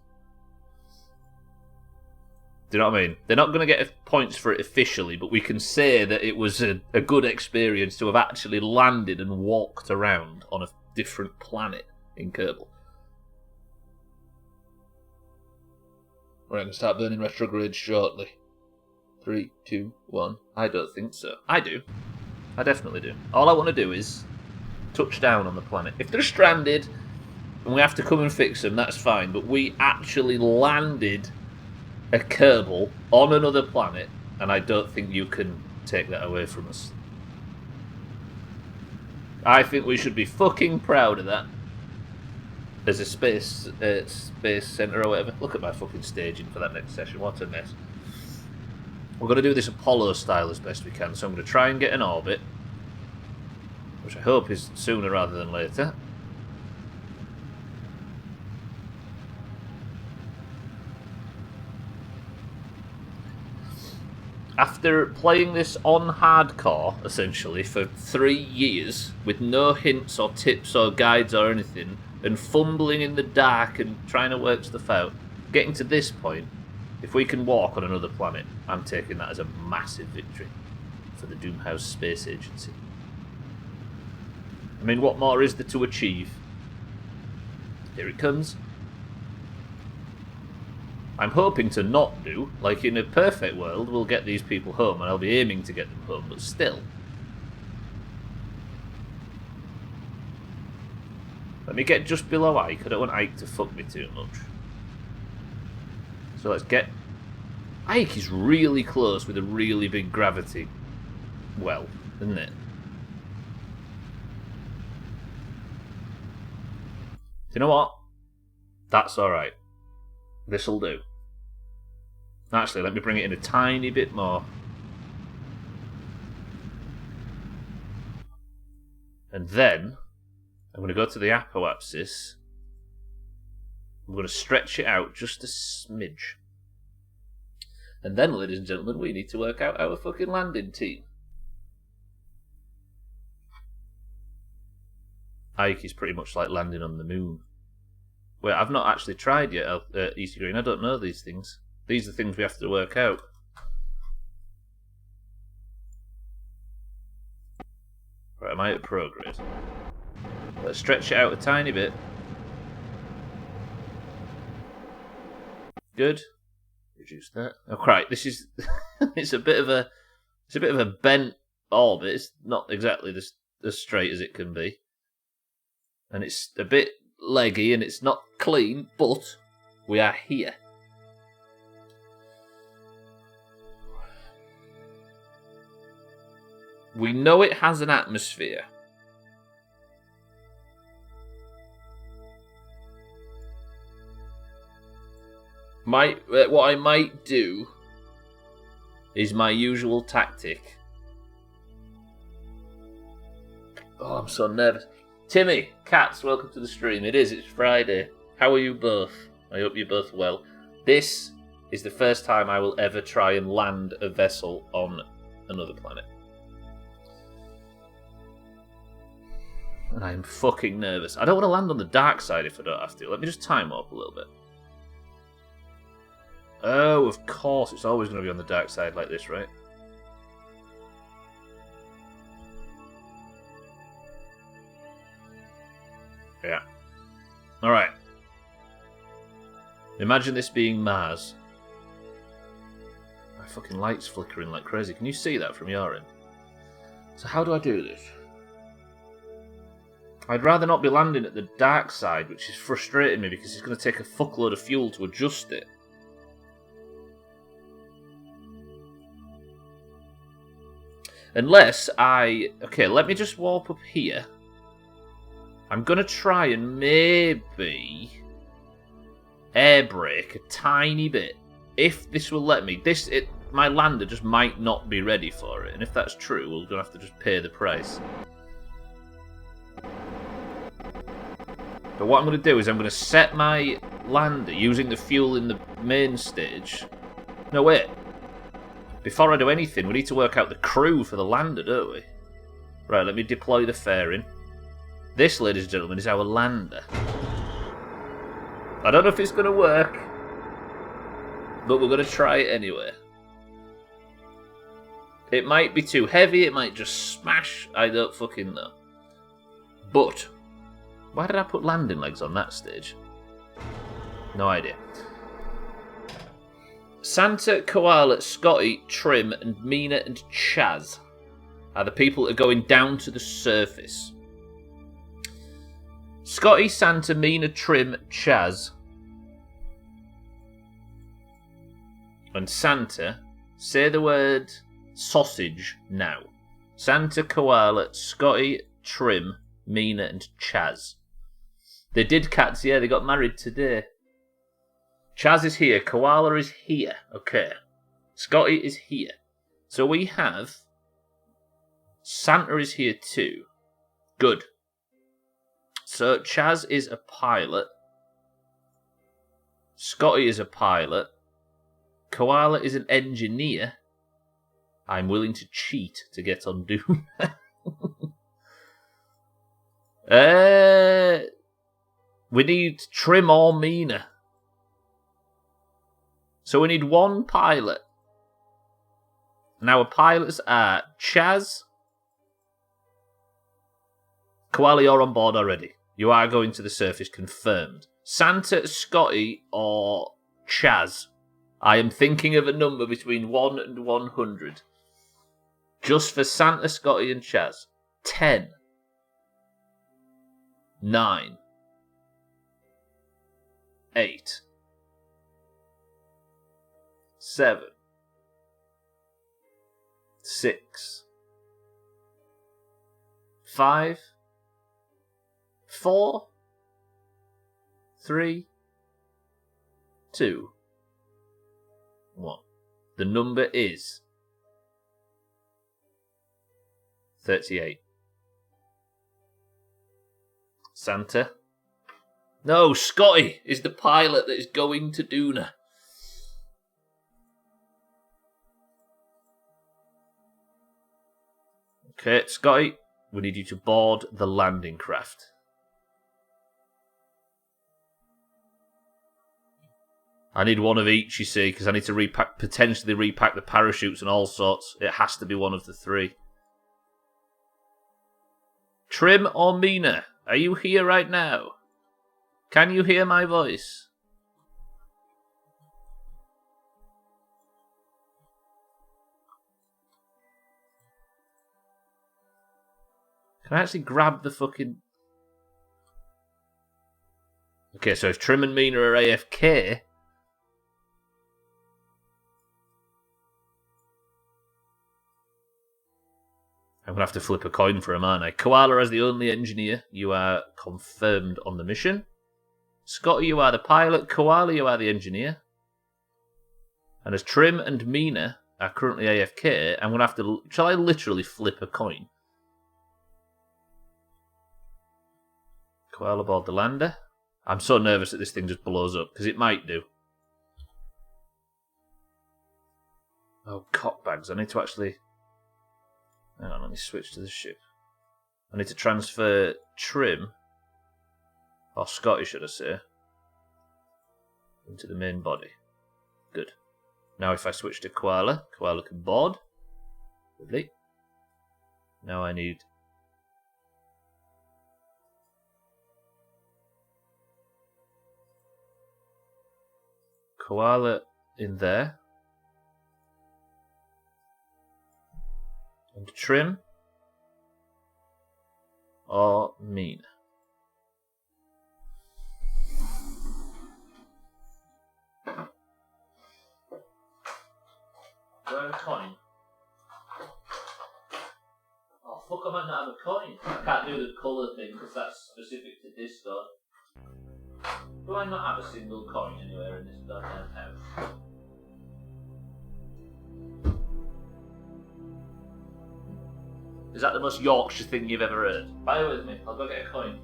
Do you know what I mean? They're not going to get points for it officially, but we can say that it was a good experience to have actually landed and walked around on a different planet in Kerbal. We're going to start burning retrograde shortly. 3, 2, 1. I don't think so. I do. I definitely do. All I want to do is touch down on the planet. If they're stranded and we have to come and fix them, that's fine. But we actually landed a Kerbal on another planet, and I don't think you can take that away from us. I think we should be fucking proud of that as a space centre or whatever. Look at my fucking staging for that next session. What a mess. We're going to do this Apollo style as best we can, so I'm going to try and get an orbit, which I hope is sooner rather than later. After playing this on hardcore, essentially, for 3 years, with no hints or tips or guides or anything, and fumbling in the dark and trying to work stuff out, getting to this point, If we can walk on another planet, I'm taking that as a massive victory for the Doomhaus Space Agency. I mean, what more is there to achieve? Here it comes. I'm hoping to not do. Like, in a perfect world, we'll get these people home, and I'll be aiming to get them home, but still. Let me get just below Ike. I don't want Ike to fuck me too much. So let's get... Ike is really close with a really big gravity well, isn't it? Do you know what? That's alright. This'll do. Actually, let me bring it in a tiny bit more. And then, I'm going to go to the apoapsis. I'm going to stretch it out just a smidge. And then, ladies and gentlemen, we need to work out our fucking landing team. Ike is pretty much like landing on the moon. Wait, I've not actually tried yet, Easy Green. I don't know these things. These are things we have to work out. Right, am I at progress? Let's stretch it out a tiny bit. Good. Reduce that. Oh, right, this is it's a bit of a bent orbit. It's not exactly as straight as it can be, and it's a bit leggy and it's not clean. But we are here. We know it has an atmosphere. What I might do is my usual tactic. Oh, I'm so nervous. Timmy, Cats, welcome to the stream. It's Friday. How are you both? I hope you're both well. This is the first time I will ever try and land a vessel on another planet. And I'm fucking nervous. I don't want to land on the dark side if I don't have to. Let me just time up a little bit. Oh, of course, it's always going to be on the dark side like this, right? Yeah. Alright. Imagine this being Mars. My fucking light's flickering like crazy. Can you see that from your end? So how do I do this? I'd rather not be landing at the dark side, which is frustrating me because it's going to take a fuckload of fuel to adjust it. Unless okay, let me just warp up here. I'm going to try and maybe air brake a tiny bit. If this will let me. My lander just might not be ready for it. And if that's true, we're going to have to just pay the price. But what I'm going to do is I'm going to set my lander using the fuel in the main stage. No, wait. Before I do anything, we need to work out the crew for the lander, don't we? Right, let me deploy the fairing. This, ladies and gentlemen, is our lander. I don't know if it's going to work, but we're going to try it anyway. It might be too heavy, it might just smash, I don't fucking know. But, why did I put landing legs on that stage? No idea. Santa, Koala, Scotty, Trim, and Mina and Chaz are the people that are going down to the surface. Scotty, Santa, Mina, Trim, Chaz, and Santa, say the word sausage now. Santa, Koala, Scotty, Trim, Mina, and Chaz. They did cats, yeah, they got married today. Chaz is here, Koala is here, okay. Scotty is here. So we have... Santa is here too. Good. So Chaz is a pilot. Scotty is a pilot. Koala is an engineer. I'm willing to cheat to get on Doom. We need Trim or Mina. So we need one pilot. And our pilots are Chaz. Koala, you're on board already. You are going to the surface, confirmed. Santa, Scotty, or Chaz. I am thinking of a number between 1 and 100. Just for Santa, Scotty, and Chaz. 10. 9. 8. 7. 6. 5. 4. 3. 2. 1. The number is 38. Santa? No, Scotty is the pilot that is going to Doona. Okay, Scotty, we need you to board the landing craft. I need one of each, you see, because I need to potentially repack the parachutes and all sorts. It has to be one of the three. Trim or Mina, are you here right now? Can you hear my voice? Can I actually grab the fucking... Okay, so if Trim and Mina are AFK... I'm going to have to flip a coin for him, aren't I? Koala as the only engineer. You are confirmed on the mission. Scotty, you are the pilot. Koala, you are the engineer. And as Trim and Mina are currently AFK, I'm going to have to... Shall I literally flip a coin? Koala aboard the lander. I'm so nervous that this thing just blows up, because it might do. Oh, cockbags. I need to actually... Hang on, let me switch to the ship. I need to transfer Trim, or Scotty should I say, into the main body. Good. Now if I switch to Koala, Koala can board. Lovely. Now I need... Koala in there. And Trim or Mina. Do I have a coin? Oh fuck, I might not have a coin. I can't do the colour thing because that's specific to Discord. Do I not have a single coin anywhere in this goddamn house? Is that the most Yorkshire thing you've ever heard? Bear with me, I'll go get a coin.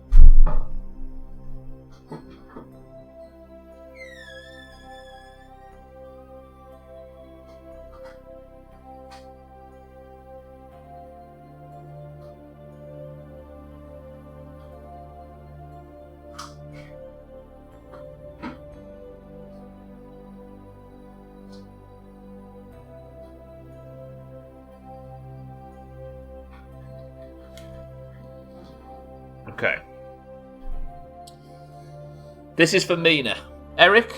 Okay. This is for Mina. Eric?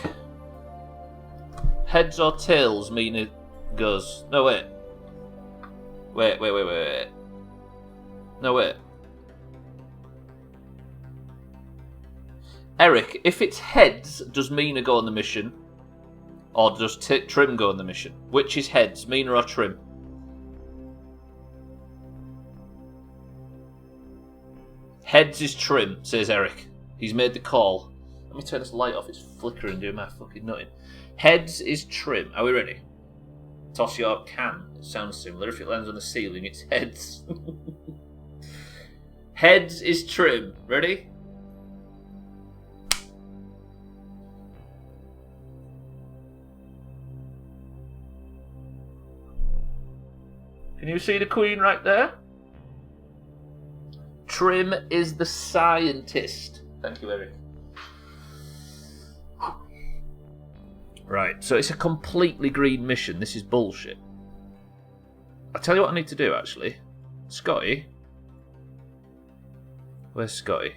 Heads or tails, Mina goes. No, wait. Wait. No, wait. Eric, if it's heads, does Mina go on the mission? Or does Trim go on the mission? Which is heads, Mina or Trim? Heads is Trim, says Eric. He's made the call. Let me turn this light off, it's flickering, doing my fucking nutting. Heads is Trim. Are we ready? Toss your can. It sounds similar. If it lands on the ceiling, it's heads. Heads is Trim. Ready? Can you see the Queen right there? Trim is the scientist. Thank you, Eric. Right, so it's a completely green mission. This is bullshit. I'll tell you what I need to do, actually. Scotty? Where's Scotty?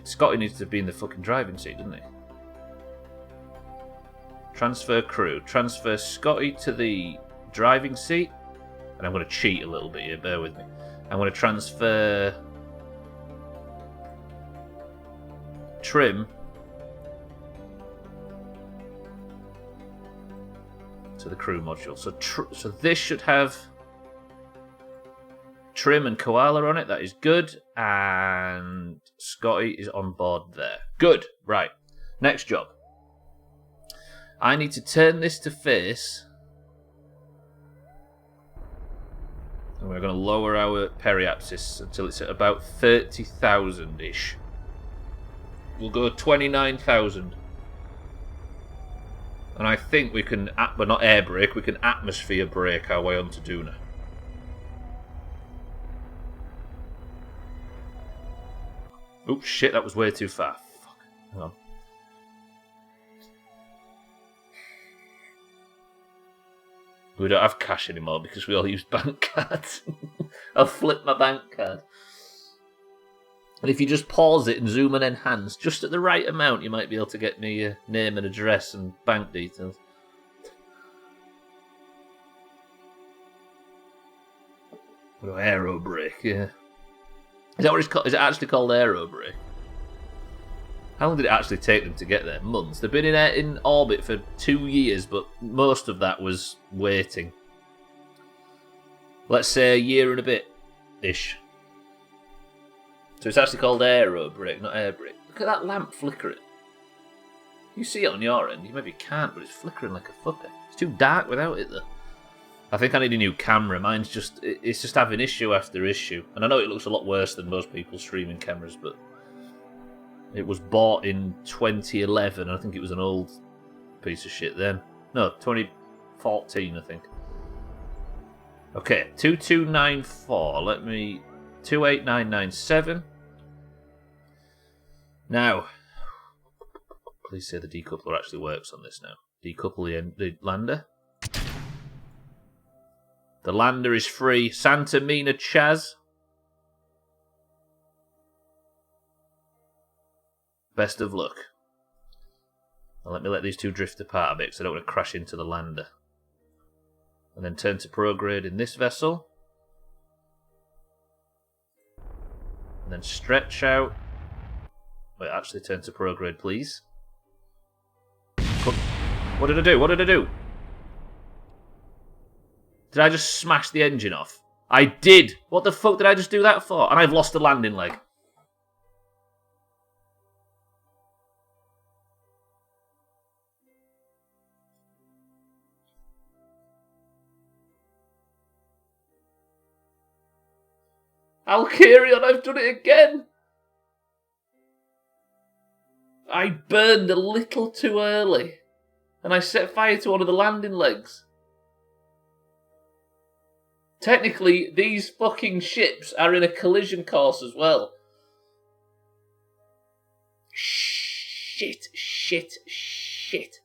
Scotty needs to be in the fucking driving seat, doesn't he? Transfer crew. Transfer Scotty to the driving seat. And I'm going to cheat a little bit here, bear with me. I'm going to transfer Trim to the crew module. So this should have Trim and Koala on it. That is good. And Scotty is on board there. Good. Right. Next job. I need to turn this to face. And we're going to lower our periapsis until it's at about 30,000-ish. We'll go 29,000. And I think we can, but not air brake, we can atmosphere brake our way onto Duna. Oops, shit, that was way too far. Fuck. Hang on. We don't have cash anymore because we all use bank cards. I'll flip my bank card. And if you just pause it and zoom and enhance just at the right amount, you might be able to get me name and address and bank details. Oh, aero brake, yeah. Is that what it's called? Is it actually called aero brake? How long did it actually take them to get there? Months. They've been in orbit for 2 years, but most of that was waiting. Let's say a year and a bit-ish. So it's actually called aero brake, not air brake. Look at that lamp flickering. You see it on your end. You maybe can't, but it's flickering like a fucker. It's too dark without it, though. I think I need a new camera. Mine's it's just having issue after issue. And I know it looks a lot worse than most people's streaming cameras, but it was bought in 2011. I think it was an old piece of shit then. No, 2014, I think. Okay, 2294. Let me... 28997. Now, please say the decoupler actually works on this now. Decouple the lander. The lander is free. Santa Mina Chaz. Best of luck. Now let me let these two drift apart a bit because I don't want to crash into the lander. And then turn to prograde in this vessel. And then stretch out. Wait, actually turn to prograde, please. What did I do? What did I do? Did I just smash the engine off? I did! What the fuck did I just do that for? And I've lost the landing leg. Alkarion, I've done it again! I burned a little too early. And I set fire to one of the landing legs. Technically, these fucking ships are in a collision course as well. Shit, shit, shit.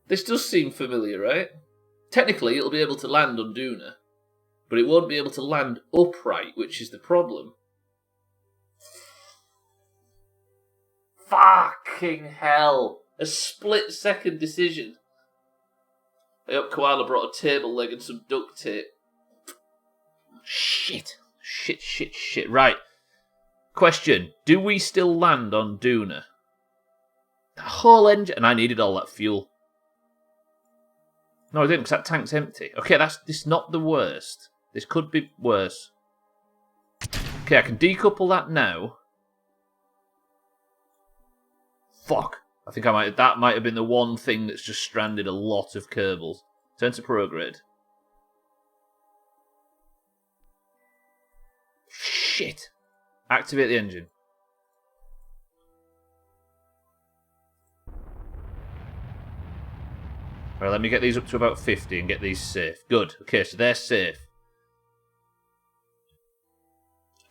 This does seem familiar, right? Technically, it'll be able to land on Duna. But it won't be able to land upright, which is the problem. Fucking hell. A split-second decision. I hope Koala brought a table leg and some duct tape. Shit. Shit, shit, shit. Right. Question. Do we still land on Duna? The whole engine... And I needed all that fuel. No, I didn't, because that tank's empty. Okay, this is not the worst. This could be worse. Okay, I can decouple that now. Fuck. I think that might have been the one thing that's just stranded a lot of Kerbals. Turn to prograde. Shit. Activate the engine. Right, let me get these up to about 50 and get these safe. Good. Okay, so they're safe.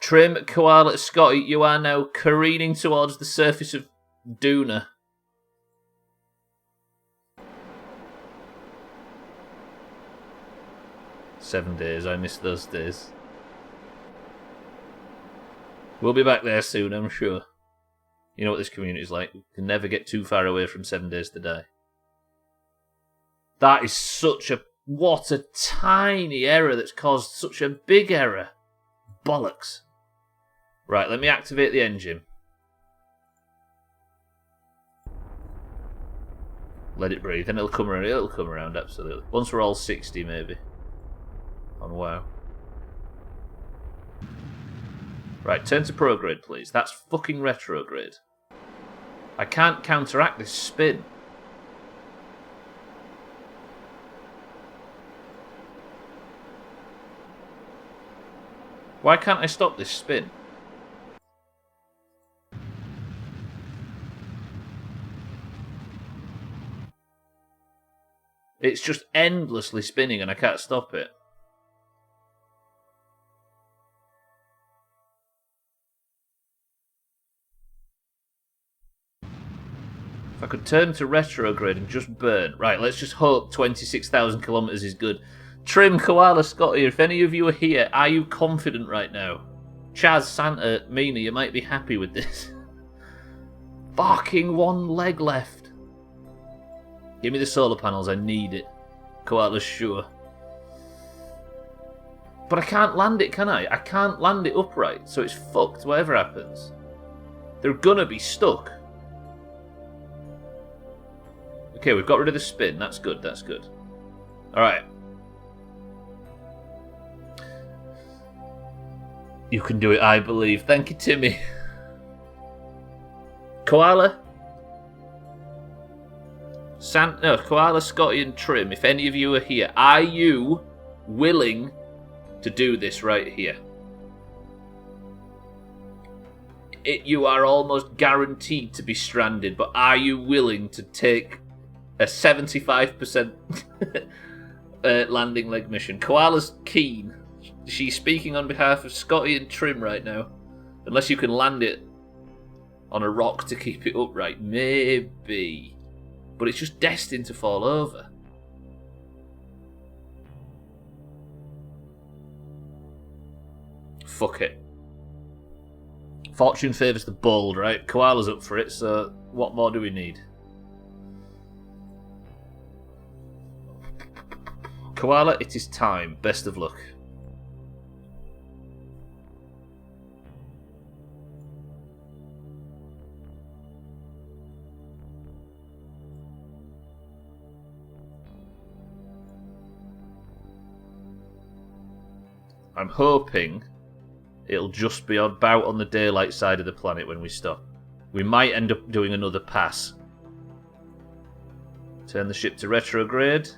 Trim, Koala, Scotty, you are now careening towards the surface of Duna. "7 days, I miss those days." We'll be back there soon, I'm sure. You know what this community's like. You can never get too far away from 7 days to die. That is such a... What a tiny error that's caused such a big error. Bollocks. Right, let me activate the engine. Let it breathe, and it'll come around. It'll come around, absolutely. Once we're all 60, maybe. On WoW. Right, turn to prograde, please. That's fucking retrograde. I can't counteract this spin. Why can't I stop this spin? It's just endlessly spinning and I can't stop it. If I could turn to retrograde and just burn. Right, let's just hope 26,000 kilometers is good. Trim, Koala, Scotty, if any of you are here, are you confident right now? Chaz, Santa, Mina, you might be happy with this. Fucking 1 leg left. Give me the solar panels, I need it. Koala's sure. But I can't land it, can I? I can't land it upright, so it's fucked whatever happens. They're gonna be stuck. Okay, we've got rid of the spin. That's good, that's good. Alright. You can do it, I believe. Thank you, Timmy. Koala? Koala, Scotty and Trim, if any of you are here, are you willing to do this right here? You are almost guaranteed to be stranded, but are you willing to take a 75% landing leg mission? Koala's keen. She's speaking on behalf of Scotty and Trim right now. Unless you can land it on a rock to keep it upright. Maybe. But it's just destined to fall over. Fuck it. Fortune favours the bold, right? Koala's up for it, so what more do we need? Koala, it is time. Best of luck. I'm hoping it'll just be about on the daylight side of the planet when we stop. We might end up doing another pass. Turn the ship to retrograde.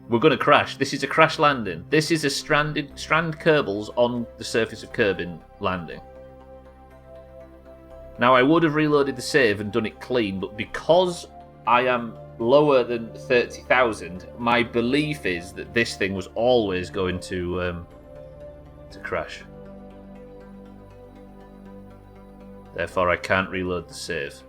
We're going to crash. This is a crash landing. This is a strand Kerbals on the surface of Kerbin landing. Now, I would have reloaded the save and done it clean, but because I am lower than 30,000, my belief is that this thing was always going to crash. Therefore, I can't reload the save.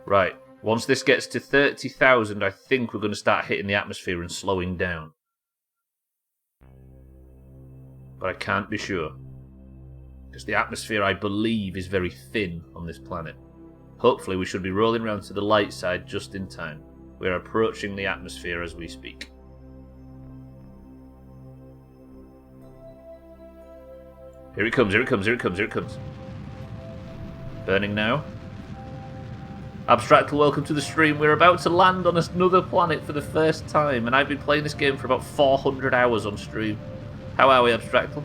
Right. Once this gets to 30,000, I think we're going to start hitting the atmosphere and slowing down. But I can't be sure. Because the atmosphere, I believe, is very thin on this planet. Hopefully we should be rolling around to the light side just in time. We're approaching the atmosphere as we speak. Here it comes, here it comes, here it comes, here it comes. Burning now. Abstractal, welcome to the stream. We're about to land on another planet for the first time, and I've been playing this game for about 400 hours on stream. How are we, Abstractal?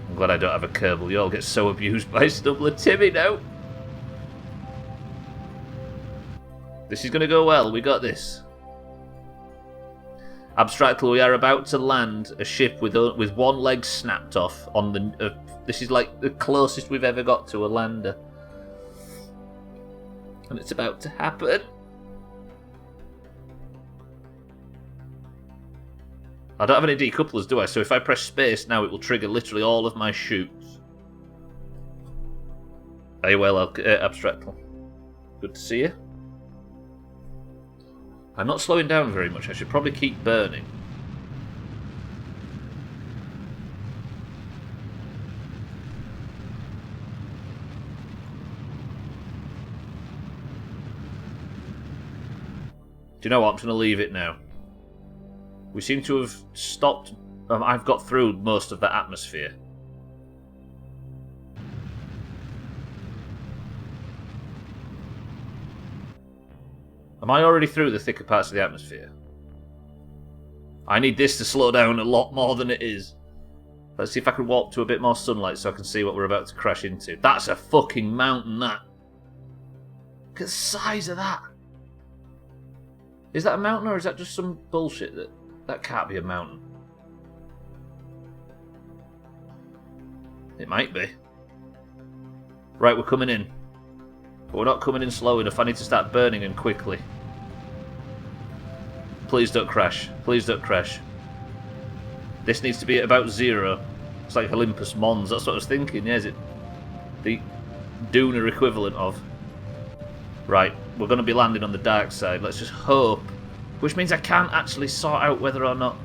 I'm glad I don't have a Kerbal. You all get so abused by Stubbler. Timmy, no! This is going to go well. We got this. Abstractal, we are about to land a ship with one leg snapped off on the... this is like the closest we've ever got to a lander. And it's about to happen. I don't have any decouplers, do I? So if I press space now, it will trigger literally all of my shoots. Very well, Abstractal. Good to see you. I'm not slowing down very much. I should probably keep burning. Do you know what? I'm just going to leave it now. We seem to have stopped... I've got through most of the atmosphere. Am I already through the thicker parts of the atmosphere? I need this to slow down a lot more than it is. Let's see if I can walk to a bit more sunlight so I can see what we're about to crash into. That's a fucking mountain, that. Look at the size of that. Is that a mountain or is that just some bullshit that... That can't be a mountain. It might be. Right, we're coming in. But we're not coming in slow enough. I need to start burning and quickly. Please don't crash. Please don't crash. This needs to be at about 0. It's like Olympus Mons. That's what I was thinking. Yeah, is it the Duna equivalent of? Right, we're going to be landing on the dark side. Let's just hope. Which means I can't actually sort out whether or not...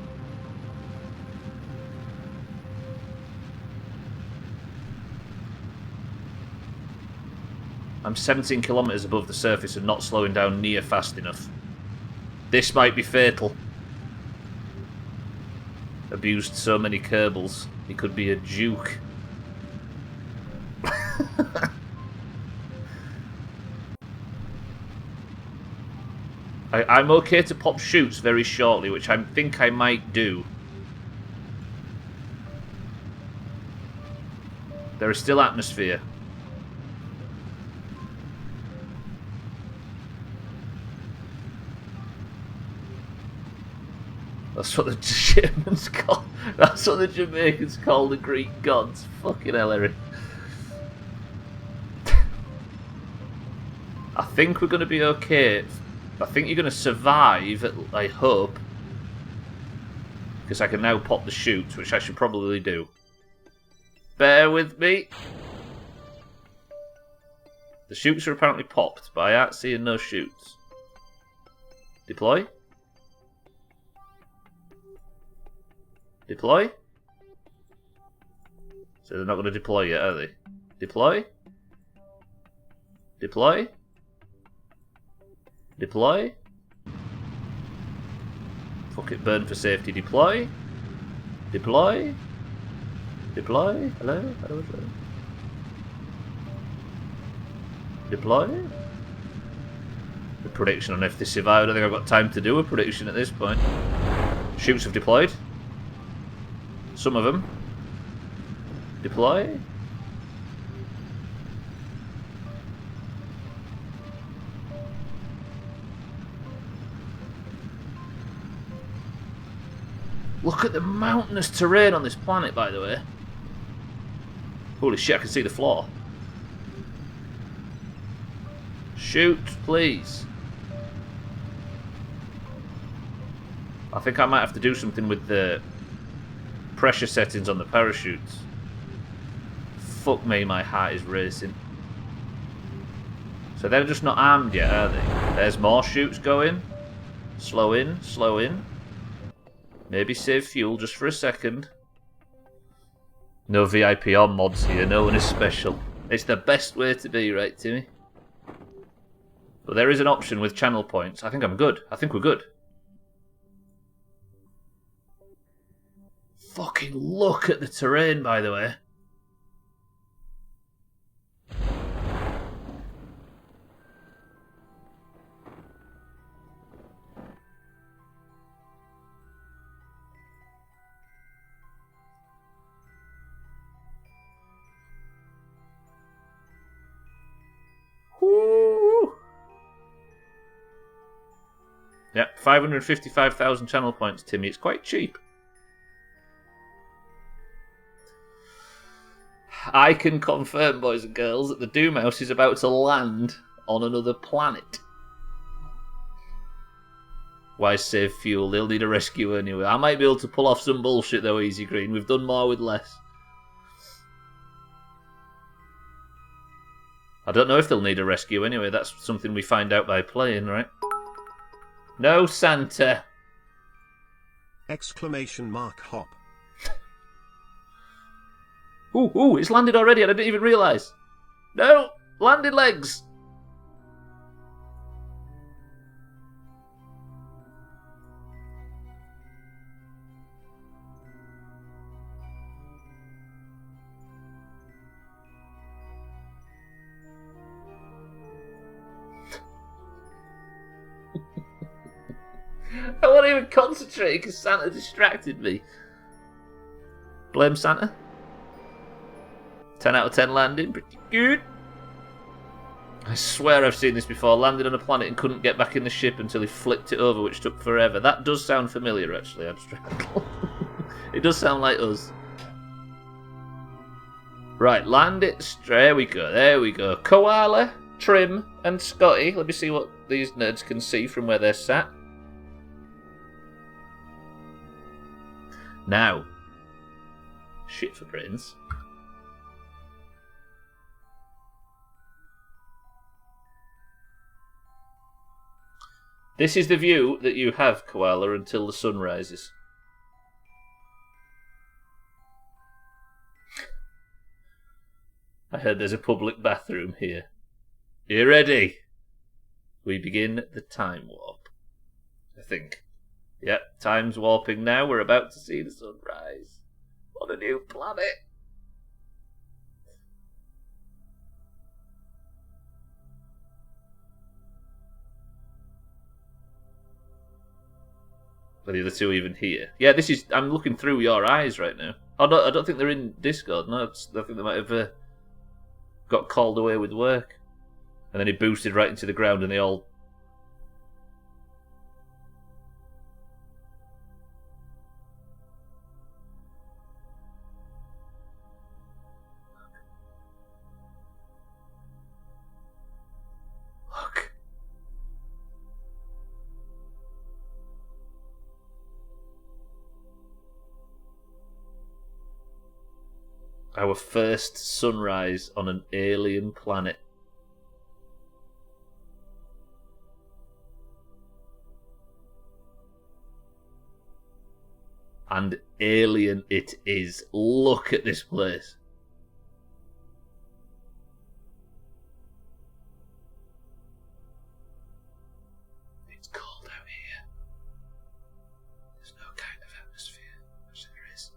I'm 17 kilometres above the surface and not slowing down near fast enough. This might be fatal. Abused so many Kerbals. He could be a duke. I'm okay to pop shoots very shortly, which I think I might do. There is still atmosphere. That's what the Germans call. That's what the Jamaicans call the Greek gods. Fucking hell, Eric. I think we're going to be okay. I think you're going to survive, I hope. Because I can now pop the shoots, which I should probably do. Bear with me. The shoots are apparently popped, but I aren't seeing no shoots. Deploy. Deploy. So they're not going to deploy yet, are they? Deploy. Deploy. Deploy. Fuck it, burn for safety. Deploy. Deploy. Deploy. Hello? Hello? Hello? Deploy. The prediction on if they survive. I don't think I've got time to do a prediction at this point. Shoots have deployed. Some of them. Deploy. Look at the mountainous terrain on this planet, by the way. Holy shit, I can see the floor. Shoot, please. I think I might have to do something with the pressure settings on the parachutes. Fuck me, my heart is racing. So they're just not armed yet, are they? There's more shoots going. Slow in, slow in. Maybe save fuel just for a second. No VIP or mods here, no one is special. It's the best way to be, right, Timmy? But there is an option with channel points. I think I'm good. I think we're good. Fucking look at the terrain, by the way. Yep, 555,000 channel points, Timmy. It's quite cheap. I can confirm, boys and girls, that the Doomhaus is about to land on another planet. Why save fuel? They'll need a rescue anyway. I might be able to pull off some bullshit though, Easy Green. We've done more with less. I don't know if they'll need a rescue anyway. That's something we find out by playing, right? No Santa! Exclamation mark hop. Ooh, it's landed already. I didn't even realise. No! Landed legs! I wasn't even concentrating because Santa distracted me. Blame Santa. 10 out of 10 landing, pretty good. I swear I've seen this before. Landed on a planet and couldn't get back in the ship until he flipped it over, which took forever. That does sound familiar, actually, Abstract. It does sound like us. Right, land it. There we go, there we go. Koala, Trim, and Scotty. Let me see what these nerds can see from where they're sat. Now, shit for brains. This is the view that you have, Koala, until the sun rises. I heard there's a public bathroom here. You ready? We begin the time warp. I think. Yep, time's warping now. We're about to see the sunrise on a new planet. Are the other two even here? Yeah, this is. I'm looking through your eyes right now. Oh no, I don't think they're in Discord. No, I think they might have got called away with work, and then he boosted right into the ground, and they all. Look. Our first sunrise on an alien planet. And alien it is. Look at this place. It's cold out here. There's no kind of atmosphere. Actually, there is.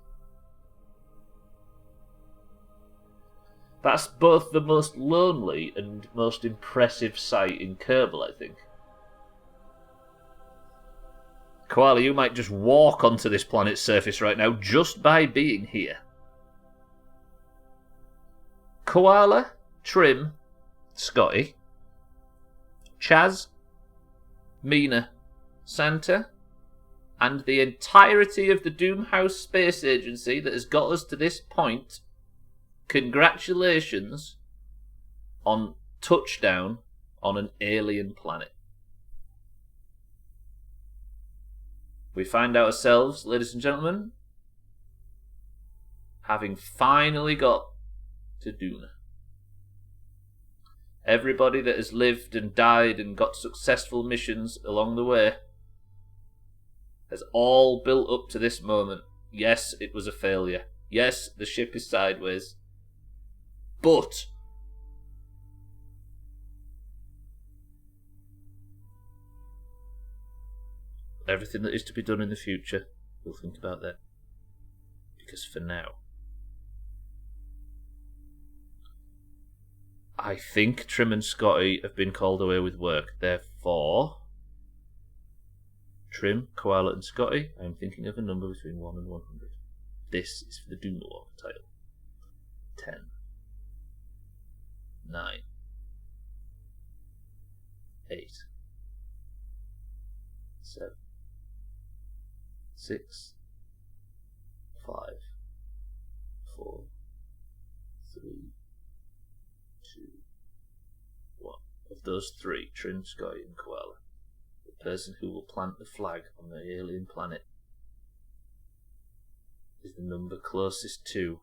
That's both the most lonely and most impressive sight in Kerbal, I think. Koala, you might just walk onto this planet's surface right now just by being here. Koala, Trim, Scotty, Chaz, Mina, Santa, and the entirety of the Doomhaus Space Agency that has got us to this point. Congratulations on touchdown on an alien planet. We find ourselves, ladies and gentlemen, having finally got to Duna. Everybody that has lived and died and got successful missions along the way has all built up to this moment. Yes, it was a failure. Yes, the ship is sideways. But everything that is to be done in the future, we'll think about that. Because for now, I think Trim and Scotty have been called away with work. Therefore, Trim, Koala and Scotty, I'm thinking of a number between 1 and 100. This is for the Doomhaus title. 10. 9, 8, 7, 6, 5, 4, 3, 2, 1. Of those three, Trim, Scotty and Koala, will person who will plant the flag on the alien planet is the number closest to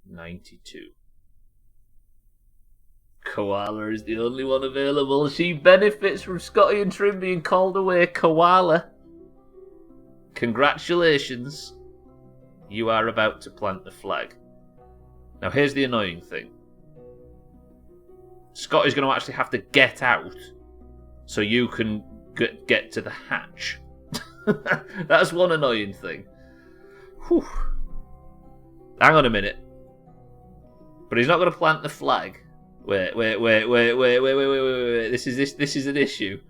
92. Koala is the only one available. She benefits from Scotty and Trim being called away. Koala, congratulations. You are about to plant the flag. Now here's the annoying thing. Scotty's going to actually have to get out so you can get to the hatch. That's one annoying thing. Whew. Hang on a minute. But he's not going to plant the flag. Wait. This is an issue.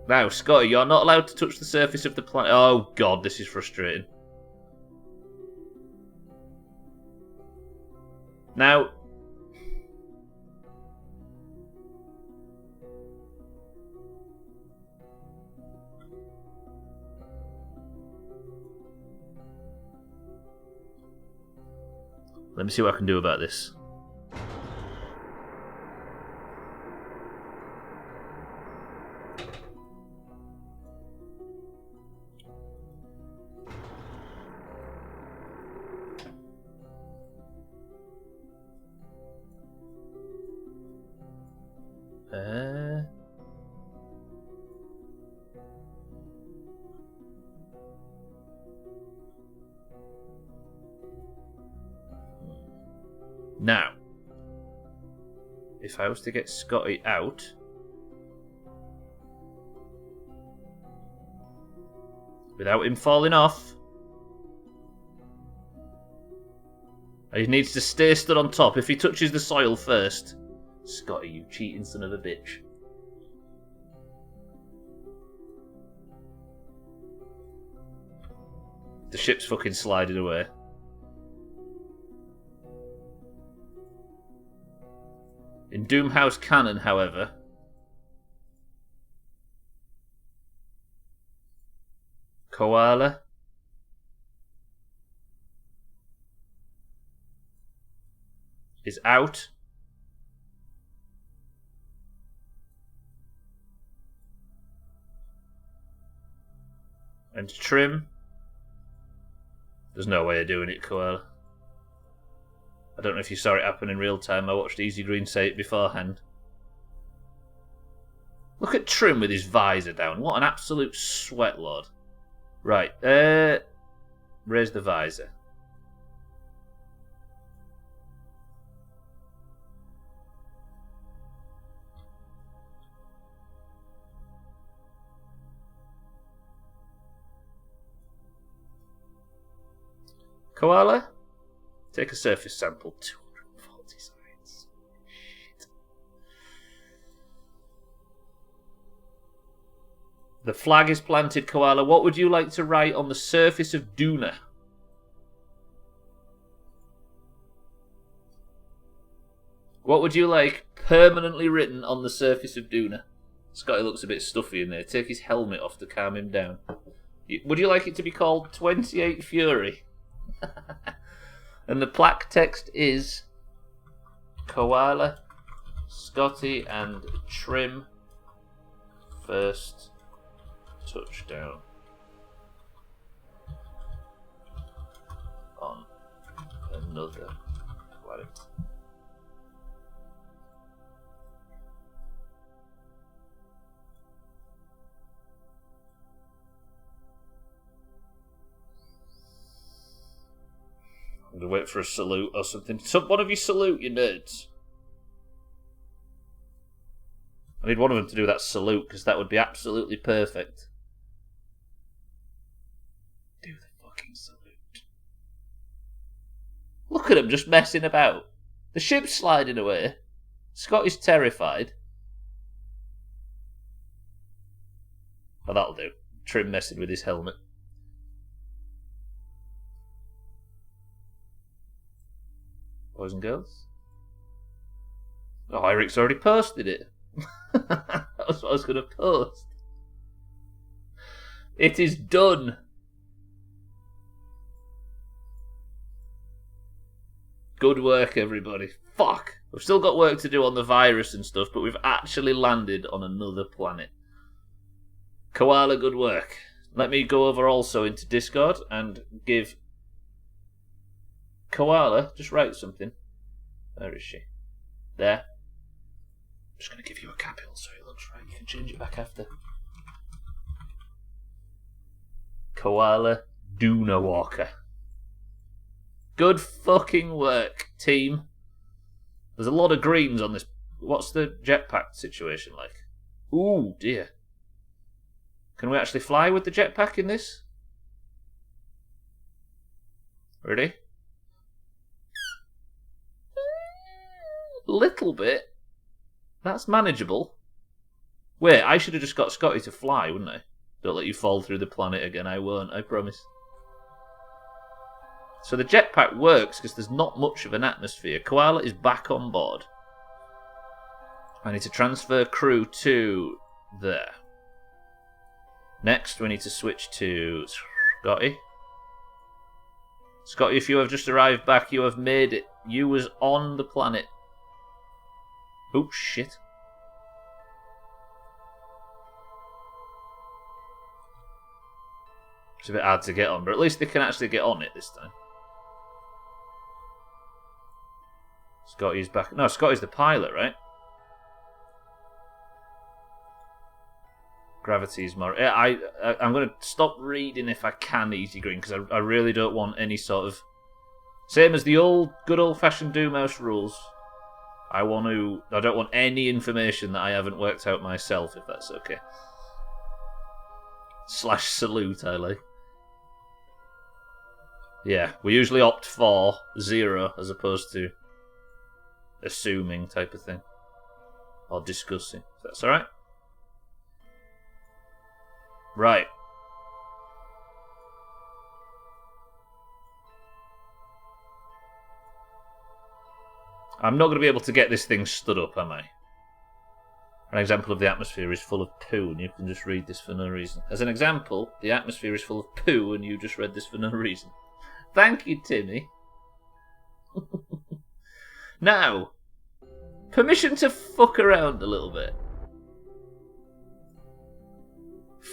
Now, Scotty, you're not allowed to touch the surface of the planet. Oh god, this is frustrating. Now, let me see what I can do about this. Now, if I was to get Scotty out, without him falling off, he needs to stay stood on top. If he touches the soil first, Scotty, you cheating son of a bitch. The ship's fucking sliding away. In Doomhaus canon, however, Koala is out. And Trim, there's no way of doing it, Koala. I don't know if you saw it happen in real time. I watched Easy Green say it beforehand. Look at Trim with his visor down. What an absolute sweatlord. Right, raise the visor. Koala, take a surface sample. 240 science. Shit. The flag is planted, Koala. What would you like to write on the surface of Duna? What would you like permanently written on the surface of Duna? Scotty looks a bit stuffy in there. Take his helmet off to calm him down. Would you like it to be called 28 Fury? And the plaque text is Koala, Scotty and Trim first touchdown on another planet. I'm going to wait for a salute or something. One of you salute, you nerds. I need one of them to do that salute, because that would be absolutely perfect. Do the fucking salute. Look at him just messing about. The ship's sliding away. Scotty's terrified. Oh, that'll do. Trim messing with his helmet. Boys and girls. Oh, Eric's already posted it. That was what I was going to post. It is done. Good work, everybody. Fuck. We've still got work to do on the virus and stuff, but we've actually landed on another planet. Koala, good work. Let me go over also into Discord and give Koala, just write something. Where is she? There. I'm just going to give you a capital so it looks right. You can change it back after. Koala Duna Walker. Good fucking work, team. There's a lot of greens on this. What's the jetpack situation like? Ooh, dear. Can we actually fly with the jetpack in this? Ready? Little bit. That's manageable. Wait, I should have just got Scotty to fly, wouldn't I? Don't let you fall through the planet again. I won't, I promise. So the jetpack works because there's not much of an atmosphere. Koala is back on board. I need to transfer crew to there. Next, we need to switch to Scotty. Scotty, if you have just arrived back, you have made it. You was on the planet. Oh, shit. It's a bit hard to get on, but at least they can actually get on it this time. Scotty's back. No, Scotty's the pilot, right? Gravity's more... I'm going to stop reading if I can, Easy Green, because I really don't want any sort of... Same as the good old-fashioned Doomhaus rules. I don't want any information that I haven't worked out myself, if that's okay. / salute, I like. Yeah, we usually opt for 0 as opposed to assuming type of thing. Or discussing. If that's alright? Right. I'm not going to be able to get this thing stood up, am I? An example of the atmosphere is full of poo, and you can just read this for no reason. As an example, the atmosphere is full of poo, and you just read this for no reason. Thank you, Timmy. Now, permission to fuck around a little bit.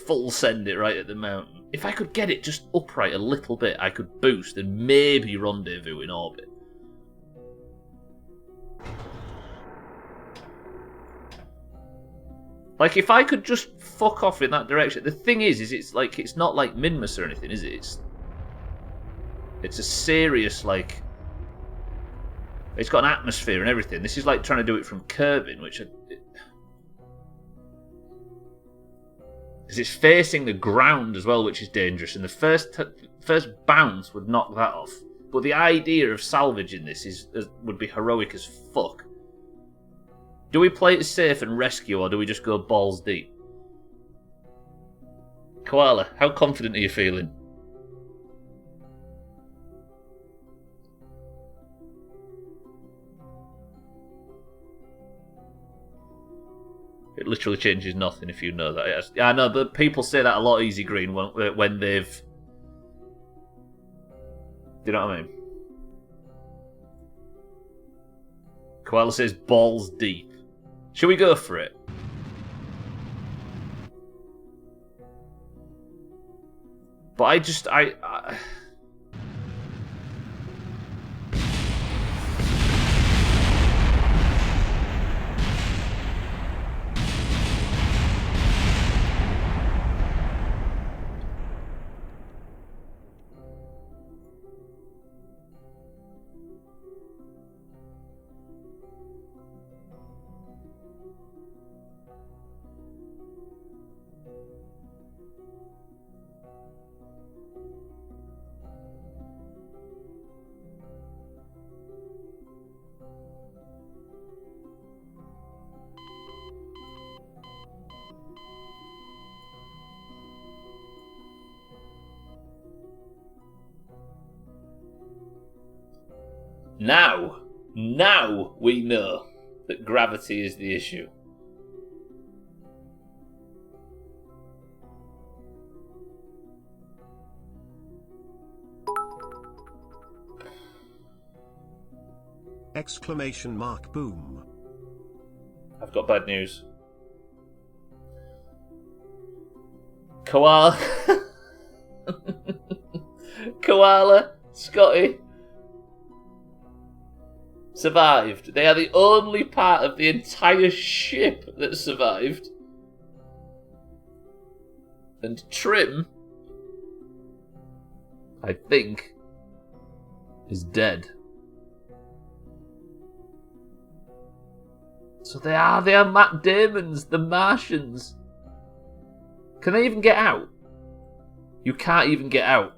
Full send it right at the mountain. If I could get it just upright a little bit, I could boost and maybe rendezvous in orbit. Like, if I could just fuck off in that direction. The thing is it's not like Minmus or anything, is it? It's a serious, like... It's got an atmosphere and everything. This is like trying to do it from Kerbal, which... Because it's facing the ground as well, which is dangerous. And the first bounce would knock that off. But the idea of salvaging this would be heroic as fuck. Do we play it safe and rescue, or do we just go balls deep? Koala, how confident are you feeling? It literally changes nothing if you know that. Yeah, I know, but people say that a lot, Easy Green, when they've... Do you know what I mean? Koala says balls deep. Shall we go for it? But I Now we know that gravity is the issue. Exclamation mark boom. I've got bad news. Koala. Koala, Scotty, survived. They are the only part of the entire ship that survived. And Trim, I think, is dead. So they are Matt Damon's, the Martians. Can they even get out? You can't even get out.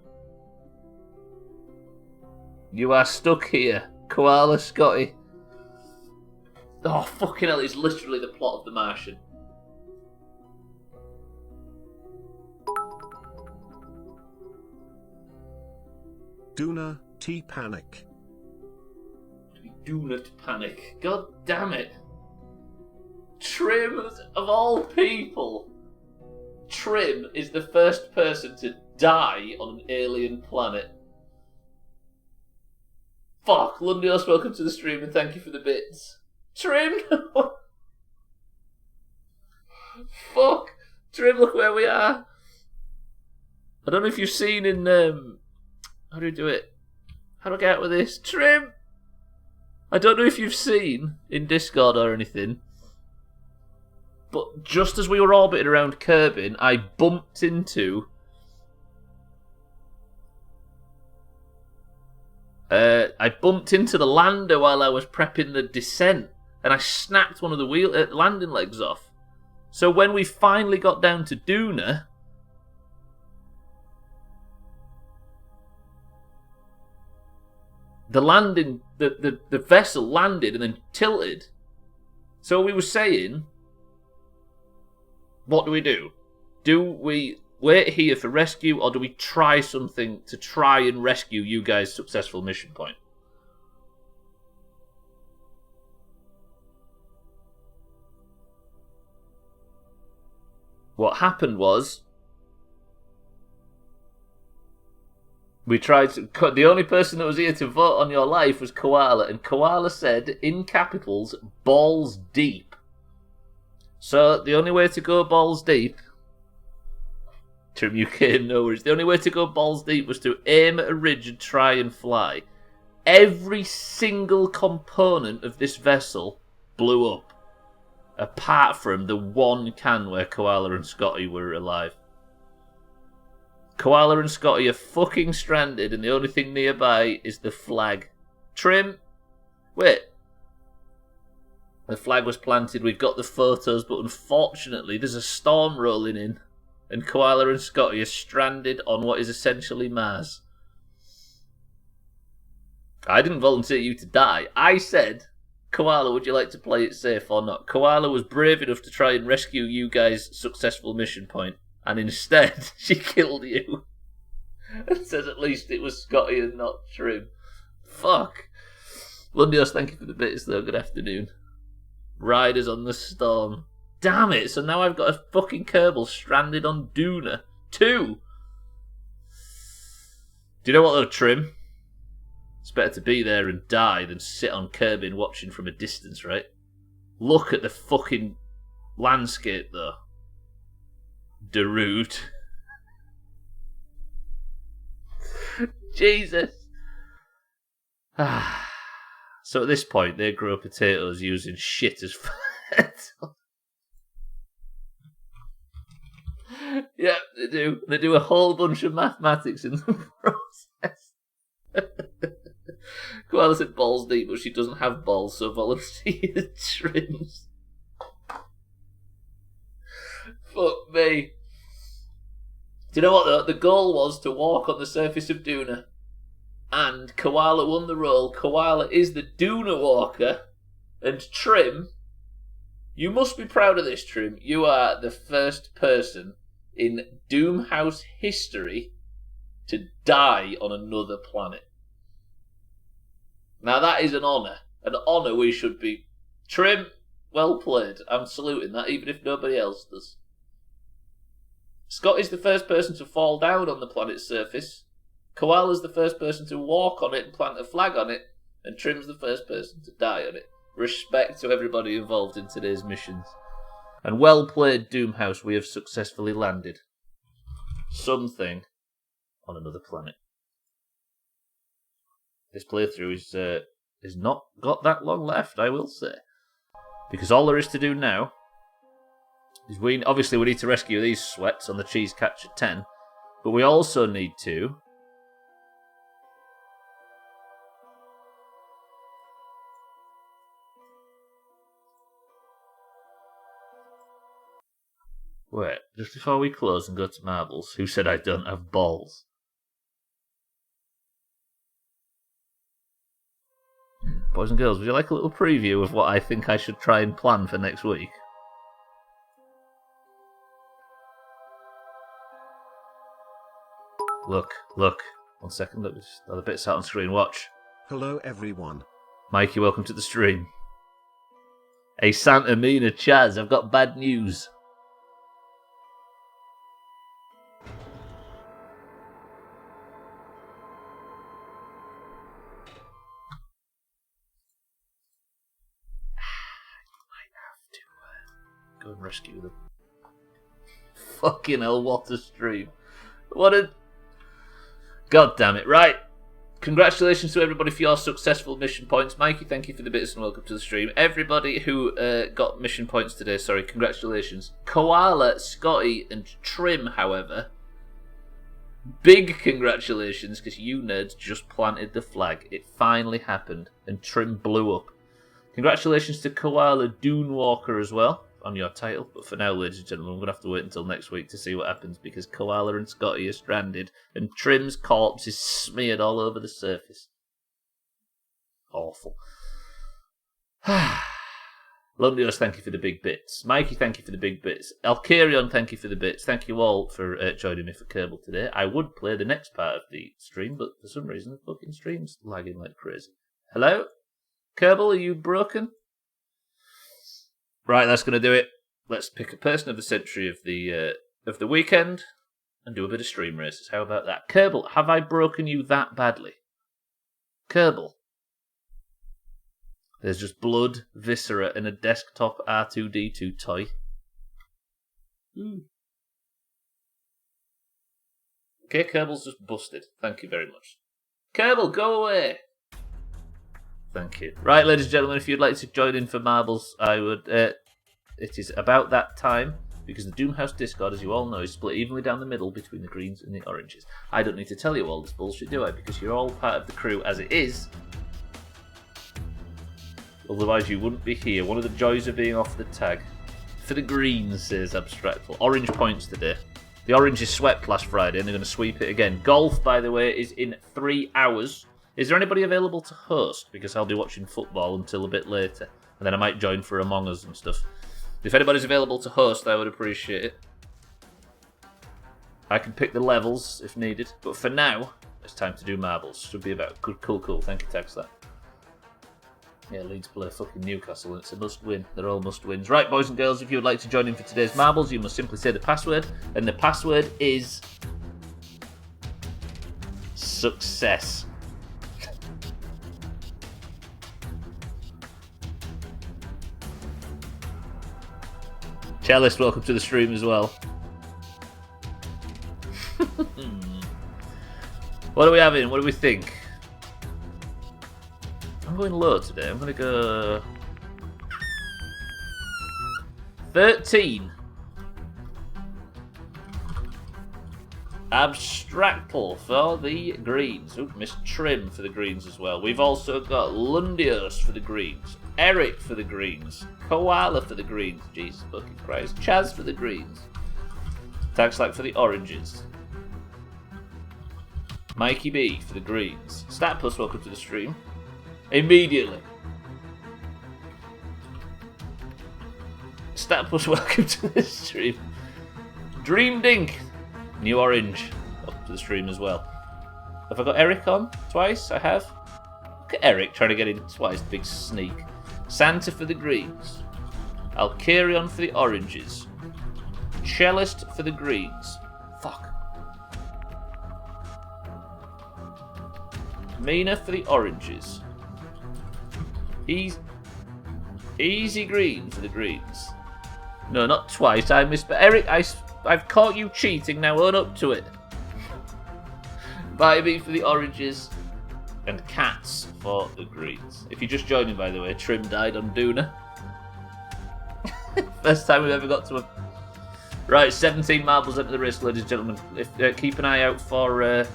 You are stuck here, Koala Scotty. Oh, fucking hell, it's literally the plot of The Martian. Doona, T-Panic. Do not panic. God damn it. Trim, of all people, Trim is the first person to die on an alien planet. Fuck, Lundios, welcome to the stream and thank you for the bits. Trim! Fuck! Trim, look where we are. I don't know if you've seen in, how do we do it? How do I get out with this? Trim! I don't know if you've seen in Discord or anything, but just as we were orbiting around Kerbin, I bumped into the lander while I was prepping the descent, and I snapped one of the landing legs off. So when we finally got down to Doona, the vessel landed and then tilted. So we were saying, what do we do? Do we wait here for rescue, or do we try something to try and rescue you guys' successful mission point? What happened was, we tried to... The only person that was here to vote on your life was Koala, and Koala said, in capitals, balls deep. So, the only way to go balls deep... Trim UK, no worries. The only way to go balls deep was to aim at a ridge and try and fly. Every single component of this vessel blew up. Apart from the one can where Koala and Scotty were alive. Koala and Scotty are fucking stranded, and the only thing nearby is the flag. Trim, wait. The flag was planted, we've got the photos, but unfortunately there's a storm rolling in, and Koala and Scotty are stranded on what is essentially Mars. I didn't volunteer you to die. I said, Koala, would you like to play it safe or not? Koala was brave enough to try and rescue you guys' successful mission point. And instead, she killed you. And says at least it was Scotty and not Trim. Fuck. Lundios, thank you for the bits though. Good afternoon. Riders on the storm. Damn it, so now I've got a fucking Kerbal stranded on Doona. 2. Do you know what though, Trim? It's better to be there and die than sit on Kerbin watching from a distance, right? Look at the fucking landscape though. Darude. Jesus. So at this point, they grow potatoes using shit as fertilizer. Yeah, they do. They do a whole bunch of mathematics in the process. Koala said balls deep, but she doesn't have balls, so volunteer trims. Fuck me. Do you know what though? The goal was to walk on the surface of Doona. And Koala won the role. Koala is the Doona walker. And Trim, you must be proud of this, Trim. You are the first person in Doomhaus history to die on another planet. Now that is an honour. An honour we should be... Trim, well played. I'm saluting that, even if nobody else does. Scott is the first person to fall down on the planet's surface. Koala's the first person to walk on it and plant a flag on it. And Trim's the first person to die on it. Respect to everybody involved in today's missions. And well played, Doomhaus, we have successfully landed something on another planet. This playthrough is not got that long left, I will say. Because all there is to do now is we need to rescue these sweats on the cheese catcher 10, but we also need to wait, just before we close and go to marbles, who said I don't have balls? Boys and girls, would you like a little preview of what I think I should try and plan for next week? Look. 1 second, look, there's another bit sat on screen, watch. Hello everyone. Mikey, welcome to the stream. Hey Santa Mina Chaz, I've got bad news. Go and rescue them. Fucking hell, what a stream. What a... God damn it. Right. Congratulations to everybody for your successful mission points. Mikey, thank you for the bits and welcome to the stream. Everybody who got mission points today, congratulations. Koala, Scotty and Trim, however, big congratulations, because you nerds just planted the flag. It finally happened, and Trim blew up. Congratulations to Koala Doonwalker as well on your title, but for now, ladies and gentlemen, we're going to have to wait until next week to see what happens, because Koala and Scotty are stranded, and Trim's corpse is smeared all over the surface. Awful. Lundios, thank you for the big bits. Mikey, thank you for the big bits. Alkarion, thank you for the bits. Thank you all for joining me for Kerbal today. I would play the next part of the stream, but for some reason the fucking stream's lagging like crazy. Hello? Kerbal, are you broken? Right, that's going to do it. Let's pick a person of the century of the weekend and do a bit of stream races. How about that? Kerbal, have I broken you that badly? Kerbal. There's just blood, viscera, and a desktop R2-D2 toy. Okay, Kerbal's just busted. Thank you very much. Kerbal, go away! Thank you. Right, ladies and gentlemen, if you'd like to join in for marbles, I would... it is about that time, because the Doomhaus Discord, as you all know, is split evenly down the middle between the greens and the oranges. I don't need to tell you all this bullshit, do I? Because you're all part of the crew as it is. Otherwise you wouldn't be here. One of the joys of being off the tag. For the greens, says Abstractful. Orange points today. The orange is swept last Friday and they're going to sweep it again. Golf, by the way, is in 3 hours. Is there anybody available to host? Because I'll be watching football until a bit later. And then I might join for Among Us and stuff. If anybody's available to host, I would appreciate it. I can pick the levels if needed. But for now, it's time to do marbles. Should be about. Good, cool. Thank you, Tax that. Yeah, Leeds play fucking Newcastle and it's a must win. They're all must wins. Right, boys and girls, if you would like to join in for today's marbles, you must simply say the password. And the password is... success. Cellist, welcome to the stream as well. What are we having? What do we think? I'm going low today. I'm going to go 13. Abstractful for the greens. Oop, missed Trim for the greens as well. We've also got Lundios for the greens. Eric for the greens. Koala for the greens. Jesus fucking Christ. Chaz for the greens. Taxlack for the oranges. Mikey B for the greens. Statplus, welcome to the stream. Immediately. Statplus, welcome to the stream. Dream Dink. New Orange. Welcome to the stream as well. Have I got Eric on twice? I have. Look at Eric trying to get in twice. Big sneak. Santa for the greens. Alkarion for the oranges. Cellist for the greens. Fuck. Mina for the oranges. Easy green for the greens. No, not twice. I missed. But Eric, I've caught you cheating. Now own up to it. Bybee for the oranges. And cats for the greens. If you're just joining, by the way, Trim died on Doona. First time we've ever got to a... Right, 17 marbles into the race, ladies and gentlemen. Keep an eye out for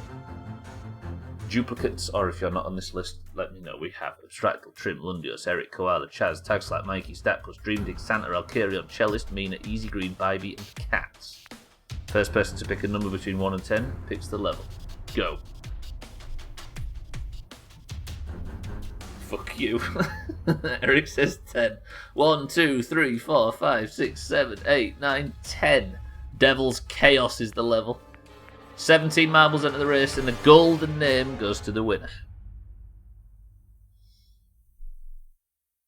duplicates, or if you're not on this list, let me know. We have Abstractal, Trim, Lundios, Eric, Koala, Chaz, Tagslap, Mikey, Statpuss, Dreamdig, Santa, Alkarion, Cellist, Mina, Easy Green, Bybee, and Cats. First person to pick a number between 1 and 10 picks the level. Go. Fuck you. Eric says 10. 1, 2, 3, 4, 5, 6, 7, 8, 9, 10. Devil's Chaos is the level. 17 marbles into the race, and the golden name goes to the winner.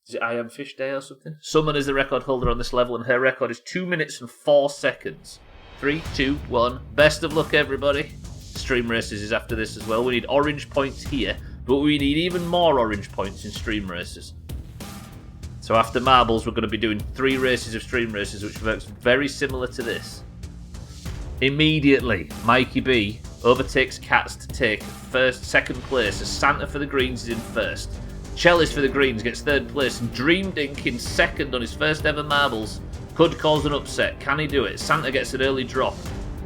Is it I Am Fish Day or something? Summon is the record holder on this level, and her record is 2 minutes and 4 seconds. 3, 2, 1. Best of luck, everybody. Stream races is after this as well. We need orange points here, but we need even more orange points in stream races. So after marbles, we're going to be doing 3 races of stream races, which works very similar to this. Immediately, Mikey B overtakes Cats to take second place, as Santa for the greens is in first. Chellis for the greens gets third place, and Dreamdink in second on his first ever marbles could cause an upset. Can he do it? Santa gets an early drop,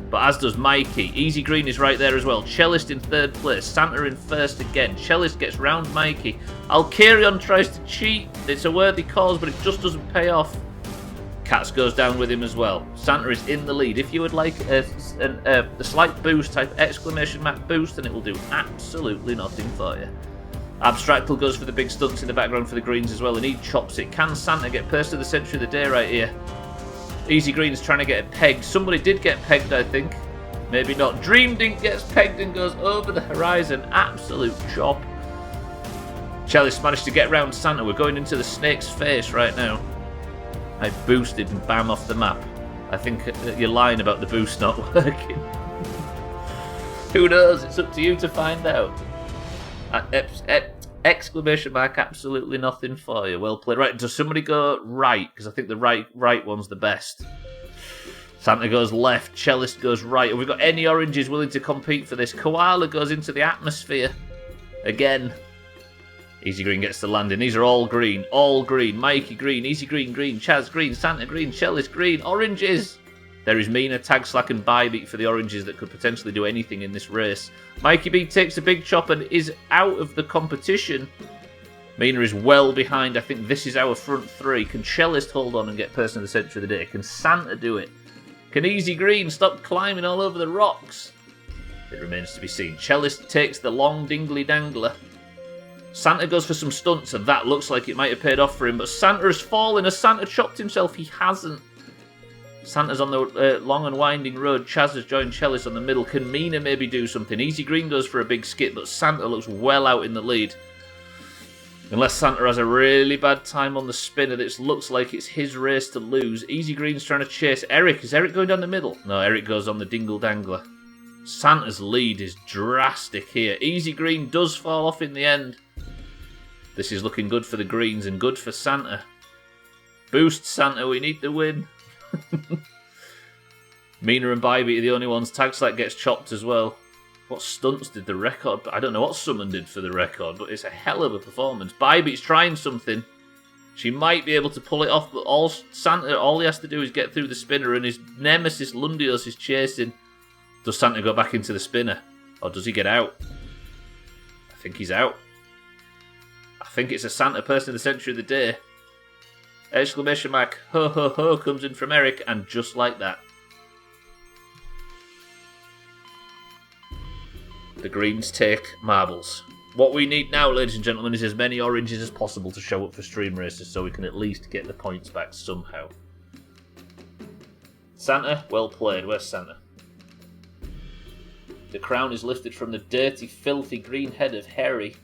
but as does Mikey. Easy Green is right there as well. Cellist in third place, Santa in first again. Cellist gets round Mikey. Alkarion tries to cheat. It's a worthy cause, but it just doesn't pay off. Cats goes down with him as well. Santa is in the lead. If you would like a slight boost, type exclamation mark boost, and it will do absolutely nothing for you. Abstractal goes for the big stunts in the background for the greens as well, and he chops it. Can Santa get person of the century of the day right here? Easy Green's trying to get it pegged. Somebody did get pegged, I think. Maybe not. Dreamdink gets pegged and goes over the horizon. Absolute chop. Chalice managed to get round Santa. We're going into the snake's face right now. I boosted and bam off the map. I think you're lying about the boost not working. Who knows? It's up to you to find out. Exclamation mark, absolutely nothing for you. Well played. Right, does somebody go right? Because I think the right one's the best. Santa goes left, Cellist goes right. Have we got any oranges willing to compete for this? Koala goes into the atmosphere. Again. Easy Green gets the landing. These are all green. All green. Mikey green. Easy Green green. Chaz green. Santa green. Cellist green. Oranges. There is Mina, Tagslack and Bybee for the oranges that could potentially do anything in this race. Mikey B takes a big chop and is out of the competition. Mina is well behind. I think this is our front 3. Can Cellist hold on and get person of the century of the day? Can Santa do it? Can Easy Green stop climbing all over the rocks? It remains to be seen. Cellist takes the long dingly dangler. Santa goes for some stunts, and that looks like it might have paid off for him, but Santa has fallen. Has Santa chopped himself? He hasn't. Santa's on the long and winding road. Chaz has joined Cellist on the middle. Can Mina maybe do something? Easy Green goes for a big skip, but Santa looks well out in the lead. Unless Santa has a really bad time on the spinner, this looks like it's his race to lose. Easy Green's trying to chase Eric. Is Eric going down the middle? No, Eric goes on the dingle dangler. Santa's lead is drastic here. Easy Green does fall off in the end. This is looking good for the greens and good for Santa. Boost, Santa, we need the win. Mina and Bybee are the only ones. Tagslack gets chopped as well. What stunts did the record? I don't know what Summon did for the record, but it's a hell of a performance. Bybee's trying something. She might be able to pull it off, but all he has to do is get through the spinner, and his nemesis Lundios is chasing. Does Santa go back into the spinner? Or does he get out? I think he's out. I think it's a Santa person of the century of the day. Exclamation mark, ho ho ho, comes in from Eric, and just like that. The greens take marbles. What we need now, ladies and gentlemen, is as many oranges as possible to show up for stream races so we can at least get the points back somehow. Santa, well played. Where's Santa? The crown is lifted from the dirty, filthy green head of Harry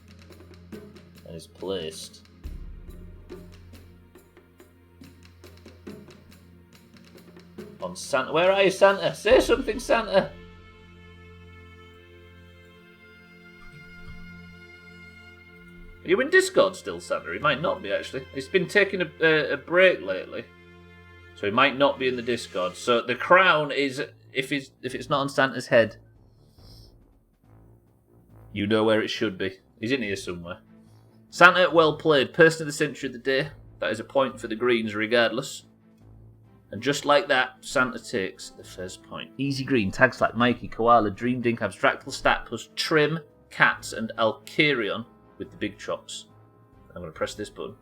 and is placed on Santa. Where are you, Santa? Say something, Santa! Are you in Discord still, Santa? He might not be, actually. He's been taking a break lately. So he might not be in the Discord. So the crown is, if it's not on Santa's head, you know where it should be. He's in here somewhere. Santa, well played. Person of the century of the day. That is a point for the Greens regardless. And just like that, Santa takes the first point. Easy Green, tags like Mikey, Koala, Dream Dink, Abstractal, Statplus, Trim, Cats, and Alkarion with the big chops. I'm going to press this button.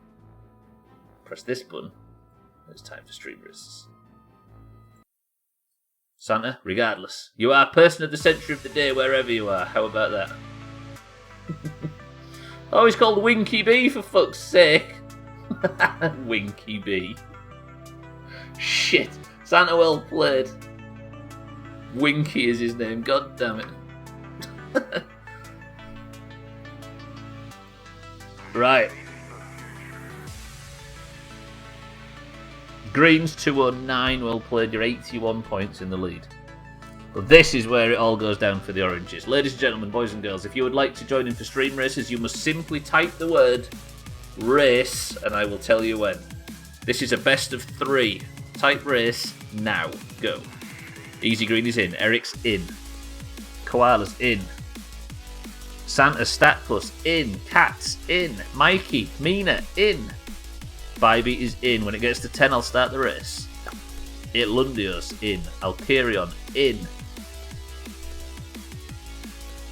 Press this button. It's time for stream risks. Santa, regardless, you are person of the century of the day wherever you are. How about that? Oh, he's called Winky Bee, for fuck's sake. Winky Bee. Shit. Santa, well played. Winky is his name. God damn it. Right. Greens 209. Well played. You're 81 points in the lead. But this is where it all goes down for the oranges. Ladies and gentlemen, boys and girls, if you would like to join in for stream races, you must simply type the word race and I will tell you when. This is a best of 3. Type race now. Go. Easy Green is in. Eric's in. Koala's in. Santa Stat Plus in. Cat's in. Mikey, Mina in. Bybee is in. When it gets to 10, I'll start the race. Lundios in. Alkarion in.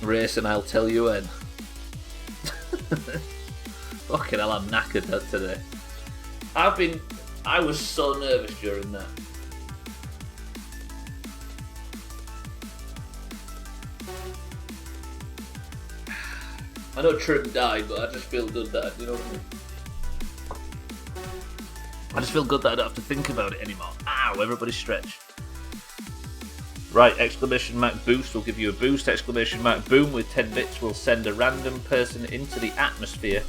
Race and I'll tell you when. Fucking hell, I'm knackered that today. I was so nervous during that. I know Trim died, but I just feel good that, you know what I mean? I just feel good that I don't have to think about it anymore. Ow, everybody stretch. Right, exclamation mark boost will give you a boost. Exclamation mark boom with 10 bits will send a random person into the atmosphere.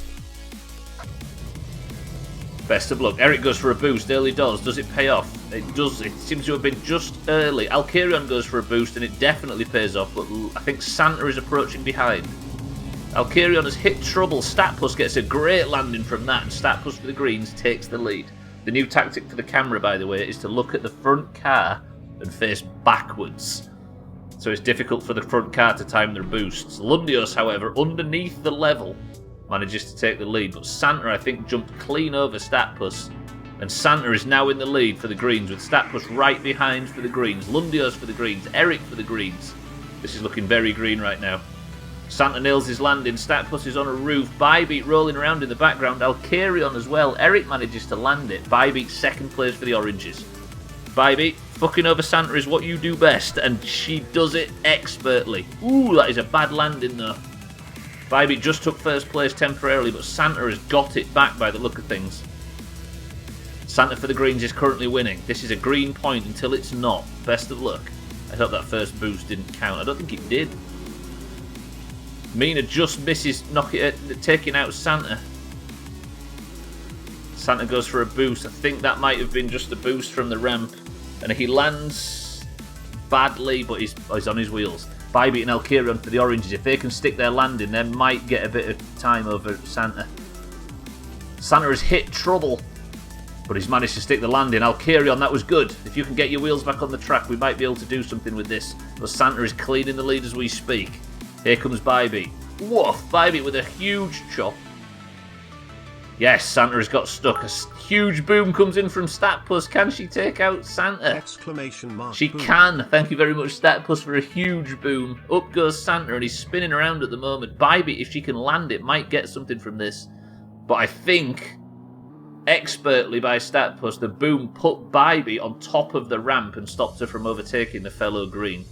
Best of luck. Eric goes for a boost. Early doors. Does it pay off? It does. It seems to have been just early. Alkarion goes for a boost and it definitely pays off, but I think Santa is approaching behind. Alkarion has hit trouble. Statplus gets a great landing from that, and Statplus for the Greens takes the lead. The new tactic for the camera, by the way, is to look at the front car and face backwards. So it's difficult for the front car to time their boosts. Lundios, however, underneath the level, manages to take the lead, but Santa, I think, jumped clean over Statplus, and Santa is now in the lead for the Greens, with Statplus right behind for the Greens, Lundios for the Greens, Eric for the Greens. This is looking very green right now. Santa nails his landing, Statplus is on a roof, Bybee rolling around in the background, Alkarion as well, Eric manages to land it, Bybee second place for the oranges. Bybee, fucking over Santa is what you do best, and she does it expertly. Ooh, that is a bad landing though. Bybee just took first place temporarily, but Santa has got it back by the look of things. Santa for the Greens is currently winning. This is a green point until it's not. Best of luck. I hope that first boost didn't count. I don't think it did. Mina just misses taking out Santa. Santa goes for a boost. I think that might have been just a boost from the ramp. And he lands badly, but he's on his wheels. Bybee and Alkarion for the oranges. If they can stick their landing, they might get a bit of time over Santa. Santa has hit trouble, but he's managed to stick the landing. Alkarion, that was good. If you can get your wheels back on the track, we might be able to do something with this. But Santa is cleaning the lead as we speak. Here comes Bybee. Woof! Bybee with a huge chop. Yes, Santa has got stuck. A huge boom comes in from Statplus. Can she take out Santa? Exclamation mark. She boom. can. Thank you very much, Statplus, for a huge boom. Up goes Santa, and he's spinning around at the moment. Bybee, if she can land it, might get something from this. But I think, expertly by Statplus, the boom put Bybee on top of the ramp and stopped her from overtaking the fellow green.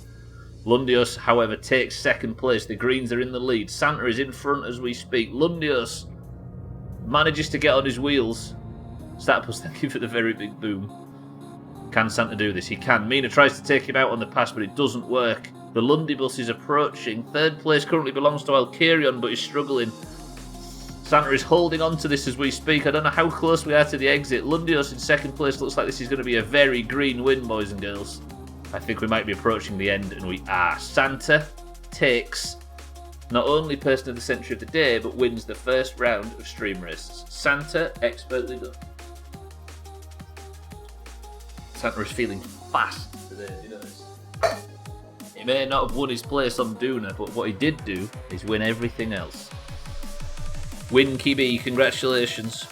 Lundios, however, takes second place. The Greens are in the lead. Santa is in front as we speak. Lundios manages to get on his wheels. Statplus, thank you for the very big boom. Can Santa do this? He can. Mina tries to take him out on the pass, but it doesn't work. The Lundibus is approaching. Third place currently belongs to Alkarion, but he's struggling. Santa is holding on to this as we speak. I don't know how close we are to the exit. Lundios in second place. Looks like this is going to be a very green win, boys and girls. I think we might be approaching the end, and we are. Santa takes Not only person of the century of the day, but wins the first round of stream races. Santa, expertly done. Santa is feeling fast today, you know this. He may not have won his place on Duna, but what he did do is win everything else. Win Kibi, congratulations.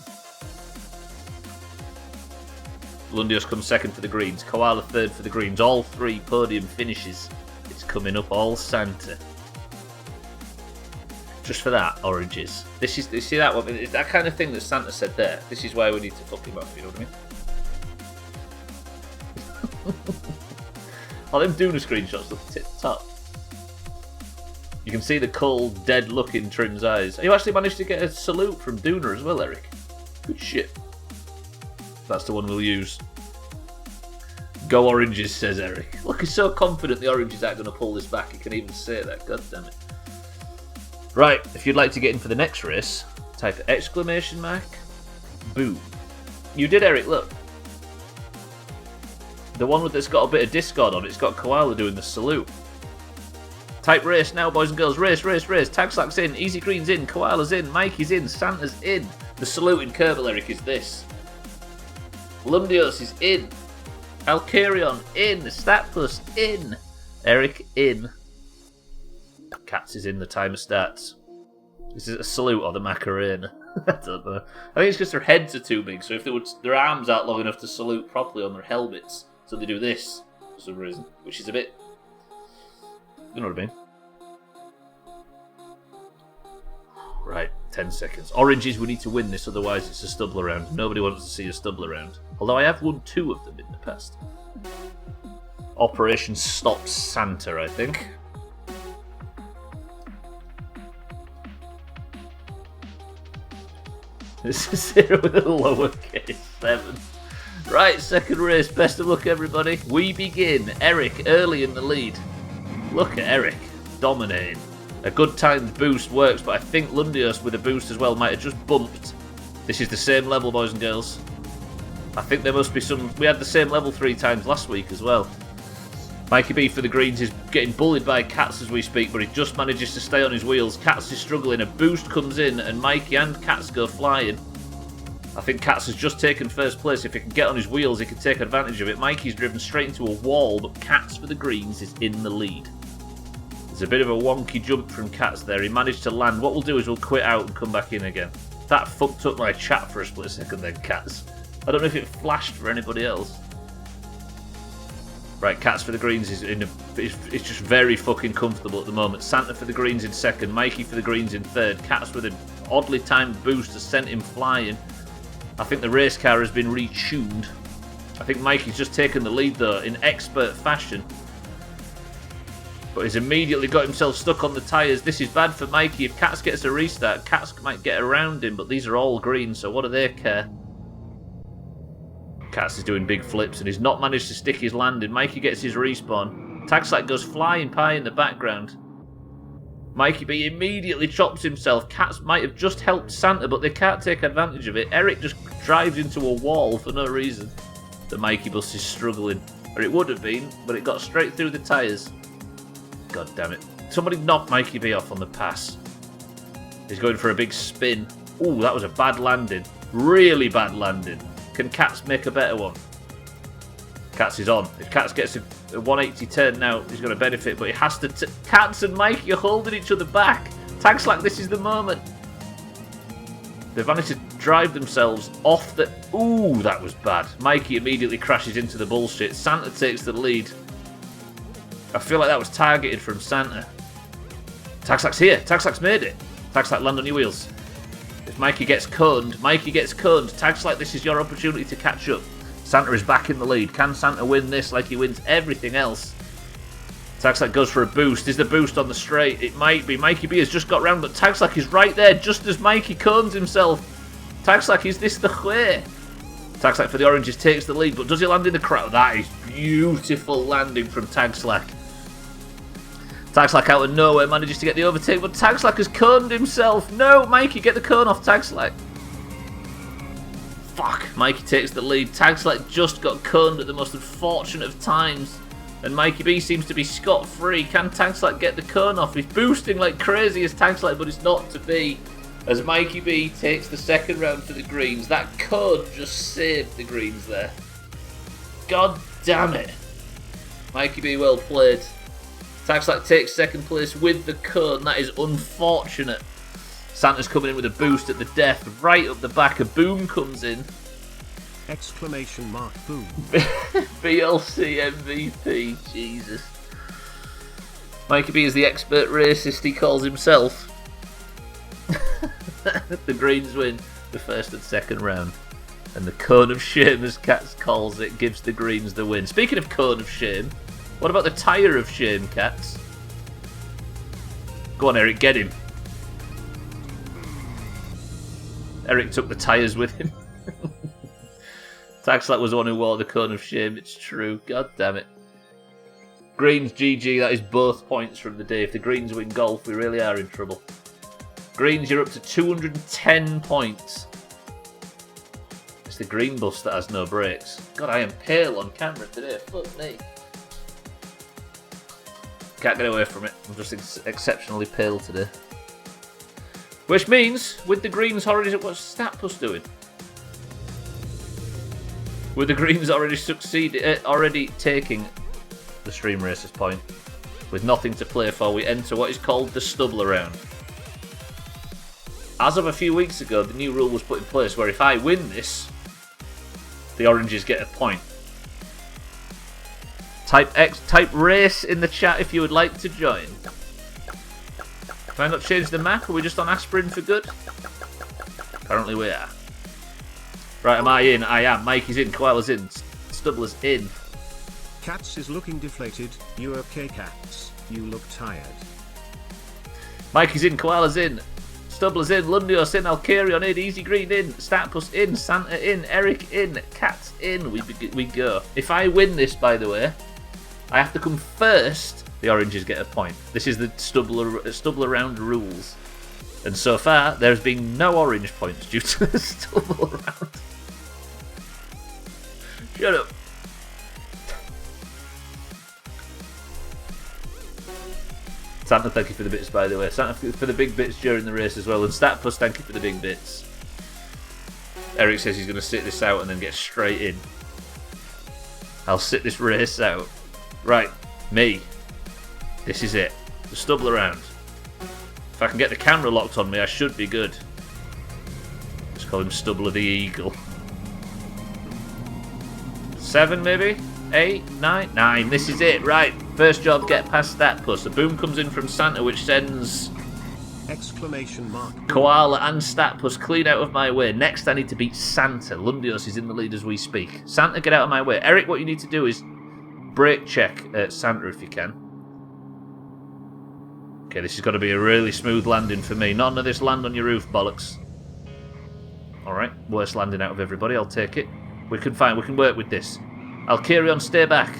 Lundios comes second for the Greens, Koala third for the Greens. All three podium finishes. It's coming up all Santa. Just for that, oranges. This is, you see that one? It's that kind of thing that Santa said there. This is why we need to fuck him up, you know what I mean? Oh, them Duna screenshots look tip top. You can see the cold, dead look in Trim's eyes. You actually managed to get a salute from Duna as well, Eric. Good shit. That's the one we'll use. Go oranges, says Eric. Look, he's so confident the oranges aren't going to pull this back, he can even say that. God damn it. Right, if you'd like to get in for the next race, type exclamation mark, boom. You did, Eric, look. The one that's got a bit of Discord on it's got Koala doing the salute. Type race now, boys and girls. Race, race, race. Tagslack's in, Easy Green's in, Koala's in, Mikey's in, Santa's in. The salute in Kerbal, Eric, is this. Lundios is in. Alcarion in. Statplus in. Eric in. Cats is in, the timer starts. Is it a salute or the Macarena? I don't know. I think it's because their heads are too big, so if their arms aren't long enough to salute properly on their helmets, so they do this for some reason, which is a bit... You know what I mean? Right, 10 seconds. Oranges, we need to win this, otherwise it's a Stubbler round. Nobody wants to see a Stubbler round. Although I have won 2 of them in the past. Operation Stop Santa, I think. This is 0 with a lowercase 7. Right, second race. Best of luck, everybody. We begin. Eric early in the lead. Look at Eric dominating. A good timed boost works, but I think Lundios with a boost as well might have just bumped. This is the same level, boys and girls. I think there must be some... We had the same level 3 times last week as well. Mikey B for the Greens is getting bullied by Cats as we speak, but he just manages to stay on his wheels. Cats is struggling, a boost comes in, and Mikey and Cats go flying. I think Cats has just taken first place. If he can get on his wheels, he can take advantage of it. Mikey's driven straight into a wall, but Cats for the Greens is in the lead. There's a bit of a wonky jump from Cats there. He managed to land. What we'll do is we'll quit out and come back in again. That fucked up my chat for a split second then, Cats. I don't know if it flashed for anybody else. Right, Cats for the Greens is it's just very fucking comfortable at the moment. Santa for the Greens in second, Mikey for the Greens in third. Cats with an oddly timed boost has sent him flying. I think the race car has been retuned. I think Mikey's just taken the lead though in expert fashion. But he's immediately got himself stuck on the tyres. This is bad for Mikey. If Cats gets a restart, Cats might get around him, but these are all green, so what do they care? Cats is doing big flips and he's not managed to stick his landing. Mikey gets his respawn. Tagslack goes flying pie in the background. Mikey B immediately chops himself. Cats might have just helped Santa, but they can't take advantage of it. Eric just drives into a wall for no reason. The Mikey bus is struggling. Or it would have been, but it got straight through the tyres. God damn it. Somebody knocked Mikey B off on the pass. He's going for a big spin. Ooh, that was a bad landing. Really bad landing. Can Cats make a better one? Cats is on. If Cats gets a 180 turn now, he's going to benefit, but he has to... Cats and Mikey are holding each other back. Tagslack, this is the moment. They've managed to drive themselves off the... Ooh, that was bad. Mikey immediately crashes into the bullshit. Santa takes the lead. I feel like that was targeted from Santa. Tagslack's here. Tagslack's made it. Tagslack, land on your wheels. If Mikey gets coned, Mikey gets coned. Tagslack, this is your opportunity to catch up. Santa is back in the lead. Can Santa win this like he wins everything else? Tagslack goes for a boost. Is the boost on the straight? It might be. Mikey B has just got round, but Tagslack is right there just as Mikey cones himself. Tagslack, is this the way? Tagslack for the oranges takes the lead, but does he land in the crowd? That is beautiful landing from Tagslack. Tagslack out of nowhere manages to get the overtake, but Tagslack has coned himself. No, Mikey, get the cone off Tagslack. Fuck, Mikey takes the lead. Tagslack just got coned at the most unfortunate of times. And Mikey B seems to be scot-free. Can Tankslide get the cone off? He's boosting like crazy as Tankslide, but it's not to be. As Mikey B takes the second round for the greens. That cone just saved the greens there. God damn it. Mikey B, well played. Tankslide takes second place with the cone. That is unfortunate. Santa's coming in with a boost at the death. Right up the back, a boom comes in. Exclamation mark boom. BLC MVP, Jesus. Mikey B is the expert racist he calls himself. The greens win the first and second round. And the cone of shame, as Cats calls it, gives the greens the win. Speaking of cone of shame, what about the tyre of shame, Cats? Go on, Eric, get him. Eric took the tyres with him. Taxlat was the one who wore the cone of shame, it's true. God damn it. Greens GG, that is both points from the day. If the Greens win golf, we really are in trouble. Greens, you're up to 210 points. It's the green bus that has no brakes. God, I am pale on camera today, fuck me. Can't get away from it, I'm just exceptionally pale today. Which means, with the Greens already, what's Statpus doing? With the Greens already taking the Stream Racers point, with nothing to play for, we enter what is called the Stubbler round. As of a few weeks ago, the new rule was put in place where if I win this, the Oranges get a point. Type race in the chat if you would like to join. Have I not changed the map? Are we just on aspirin for good? Apparently we are. Right, am I in? I am. Mikey's in, Koala's in, Stubbler's in. Cats is looking deflated. You okay, Cats? You look tired. Mikey's in, Koala's in, Stubbler's in, Lundios in, Alcarion in, Easy Green in, Statpus in, Santa in, Eric in, Cats in. We go. If I win this, by the way, I have to come first. The Oranges get a point. This is the Stubbler round rules. And so far, there's been no orange points due to the Stubbler round. Shut up. Santa, thank you for the bits, by the way. Santa for the big bits during the race as well. And Statpus, thank you for the big bits. Eric says he's going to sit this out and then get straight in. I'll sit this race out. Right, me. This is it. The Stubbler round. If I can get the camera locked on me, I should be good. Let's call him Stubbler the Eagle. 7 maybe? 8, 9? 9. This is it. Right. First job, get past Statpus. A boom comes in from Santa, which sends... Exclamation mark. Koala and Statpus clean out of my way. Next, I need to beat Santa. Lundios is in the lead as we speak. Santa, get out of my way. Eric, what you need to do is brake check Santa if you can. Okay, this has got to be a really smooth landing for me. None of this land on your roof, bollocks. Alright, worst landing out of everybody. I'll take it. We can work with this. Alcarion, stay back.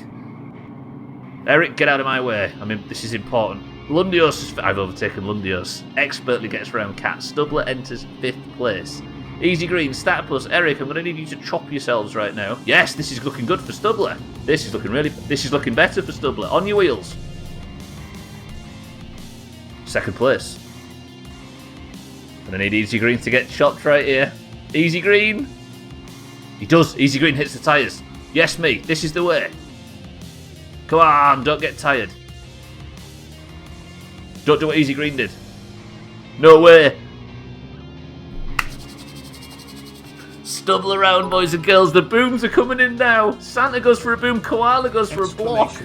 Eric, get out of my way. I mean, this is important. Lundios, I've overtaken Lundios. Expertly gets around Cat. Stubbler enters 5th place. Easy Green, Statpus, Eric, I'm going to need you to chop yourselves right now. Yes, this is looking good for Stubbler. This is looking better for Stubbler. On your wheels. 2nd place. And I need Easy Green to get chopped right here. Easy Green. He does. Easy Green hits the tyres. Yes, me. This is the way. Come on, don't get tired. Don't do what Easy Green did. No way. Stubbler round, boys and girls. The booms are coming in now. Santa goes for a boom. Koala goes for a block.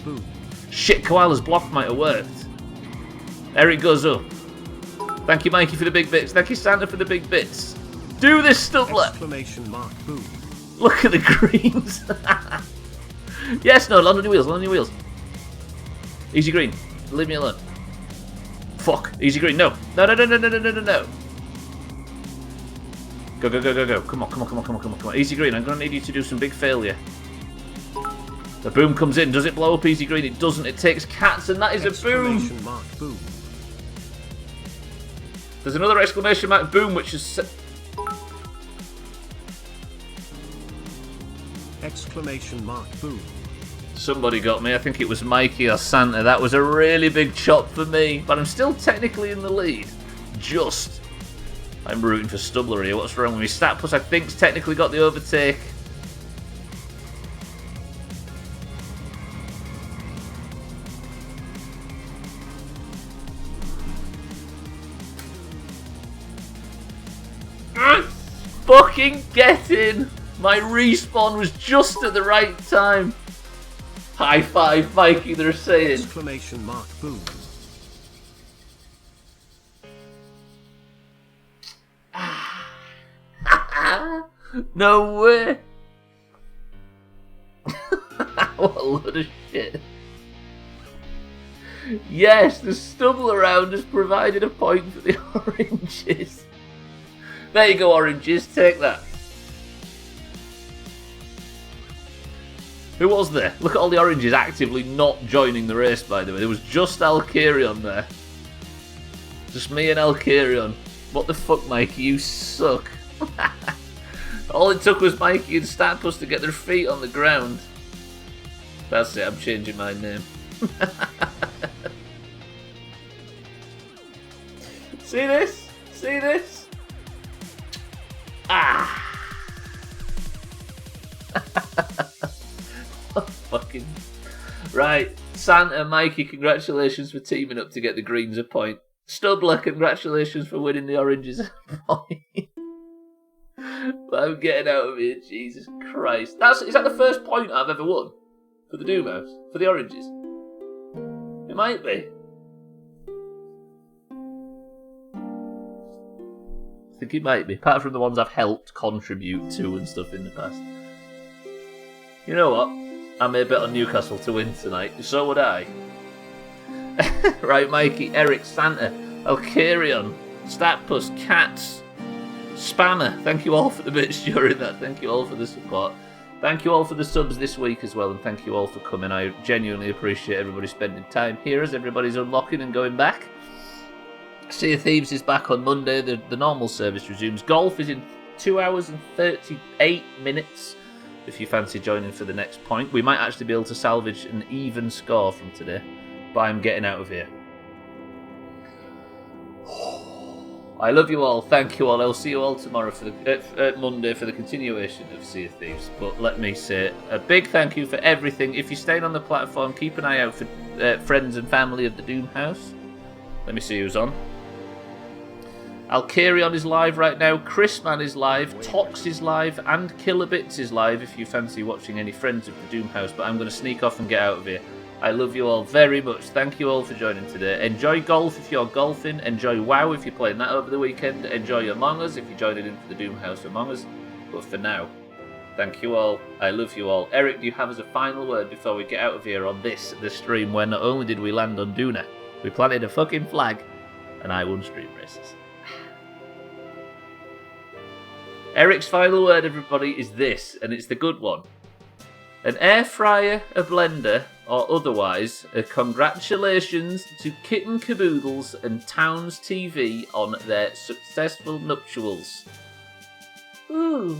Boom. Shit, Koala's block might have worked. Eric goes up. Thank you, Mikey, for the big bits. Thank you, Santa, for the big bits. Do this, Stubbler. Exclamation mark. Boom. Look at the greens. Yes, no, land on your wheels, land on your wheels. Easy Green, leave me alone. Fuck, Easy Green, no. No. Go. Come on. Easy Green, I'm going to need you to do some big failure. The boom comes in. Does it blow up Easy Green? It doesn't. It takes Cats, and that is a boom. Mark, boom. There's another exclamation mark boom, which is... Exclamation mark boom. Somebody got me. I think it was Mikey or Santa. That was a really big chop for me. But I'm still technically in the lead. Just. I'm rooting for Stubbler here. What's wrong with me? Statplus, I think's technically got the overtake. Fucking get in! My respawn was just at the right time. High five, Mikey, they're saying. Exclamation mark, boom. No way! What a load of shit. Yes, the Stubbler round has provided a point for the oranges. There you go, oranges, take that. Who was there? Look at all the oranges actively not joining the race, by the way. There was just Alkarion there. Just me and Alkarion. What the fuck, Mikey? You suck. All it took was Mikey and Statplus to get their feet on the ground. That's it, I'm changing my name. See this? See this? Ah! Fucking right, Santa, Mikey, congratulations for teaming up to get the greens a point. Stubbler, congratulations for winning the oranges a point. But I'm getting out of here, Jesus Christ. Is that the first point I've ever won for the Doomhaus, for the oranges? It might be. I think it might be, apart from the ones I've helped contribute to and stuff in the past. You know what? I may bet on Newcastle to win tonight. So would I. Right, Mikey, Eric, Santa, Alkarion, Statpus, Cats, Spammer. Thank you all for the bits during that. Thank you all for the support. Thank you all for the subs this week as well, and thank you all for coming. I genuinely appreciate everybody spending time here as everybody's unlocking and going back. Sea of Thieves is back on Monday. The normal service resumes. Golf is in 2 hours and 38 minutes. If you fancy joining for the next point, we might actually be able to salvage an even score from today, but I'm getting out of here. I love you all, thank you all. I'll see you all tomorrow for the Monday for the continuation of Sea of Thieves. But let me say a big thank you for everything. If you're staying on the platform, keep an eye out for friends and family of the Doomhaus. Let me see who's on. Alkarion is live right now, Chrisman is live, Tox is live, and Kilobits is live if you fancy watching any friends of the Doomhaus, but I'm going to sneak off and get out of here. I love you all very much. Thank you all for joining today. Enjoy golf if you're golfing, enjoy WoW if you're playing that over the weekend, enjoy Among Us if you're joining in for the Doomhaus Among Us, but for now, thank you all. I love you all. Eric, do you have as a final word before we get out of here on the stream where not only did we land on Duna, we planted a fucking flag, and I won stream races. Eric's final word, everybody, is this, and it's the good one. An air fryer, a blender, or otherwise, a congratulations to Kitten Caboodles and Towns TV on their successful nuptials. Ooh.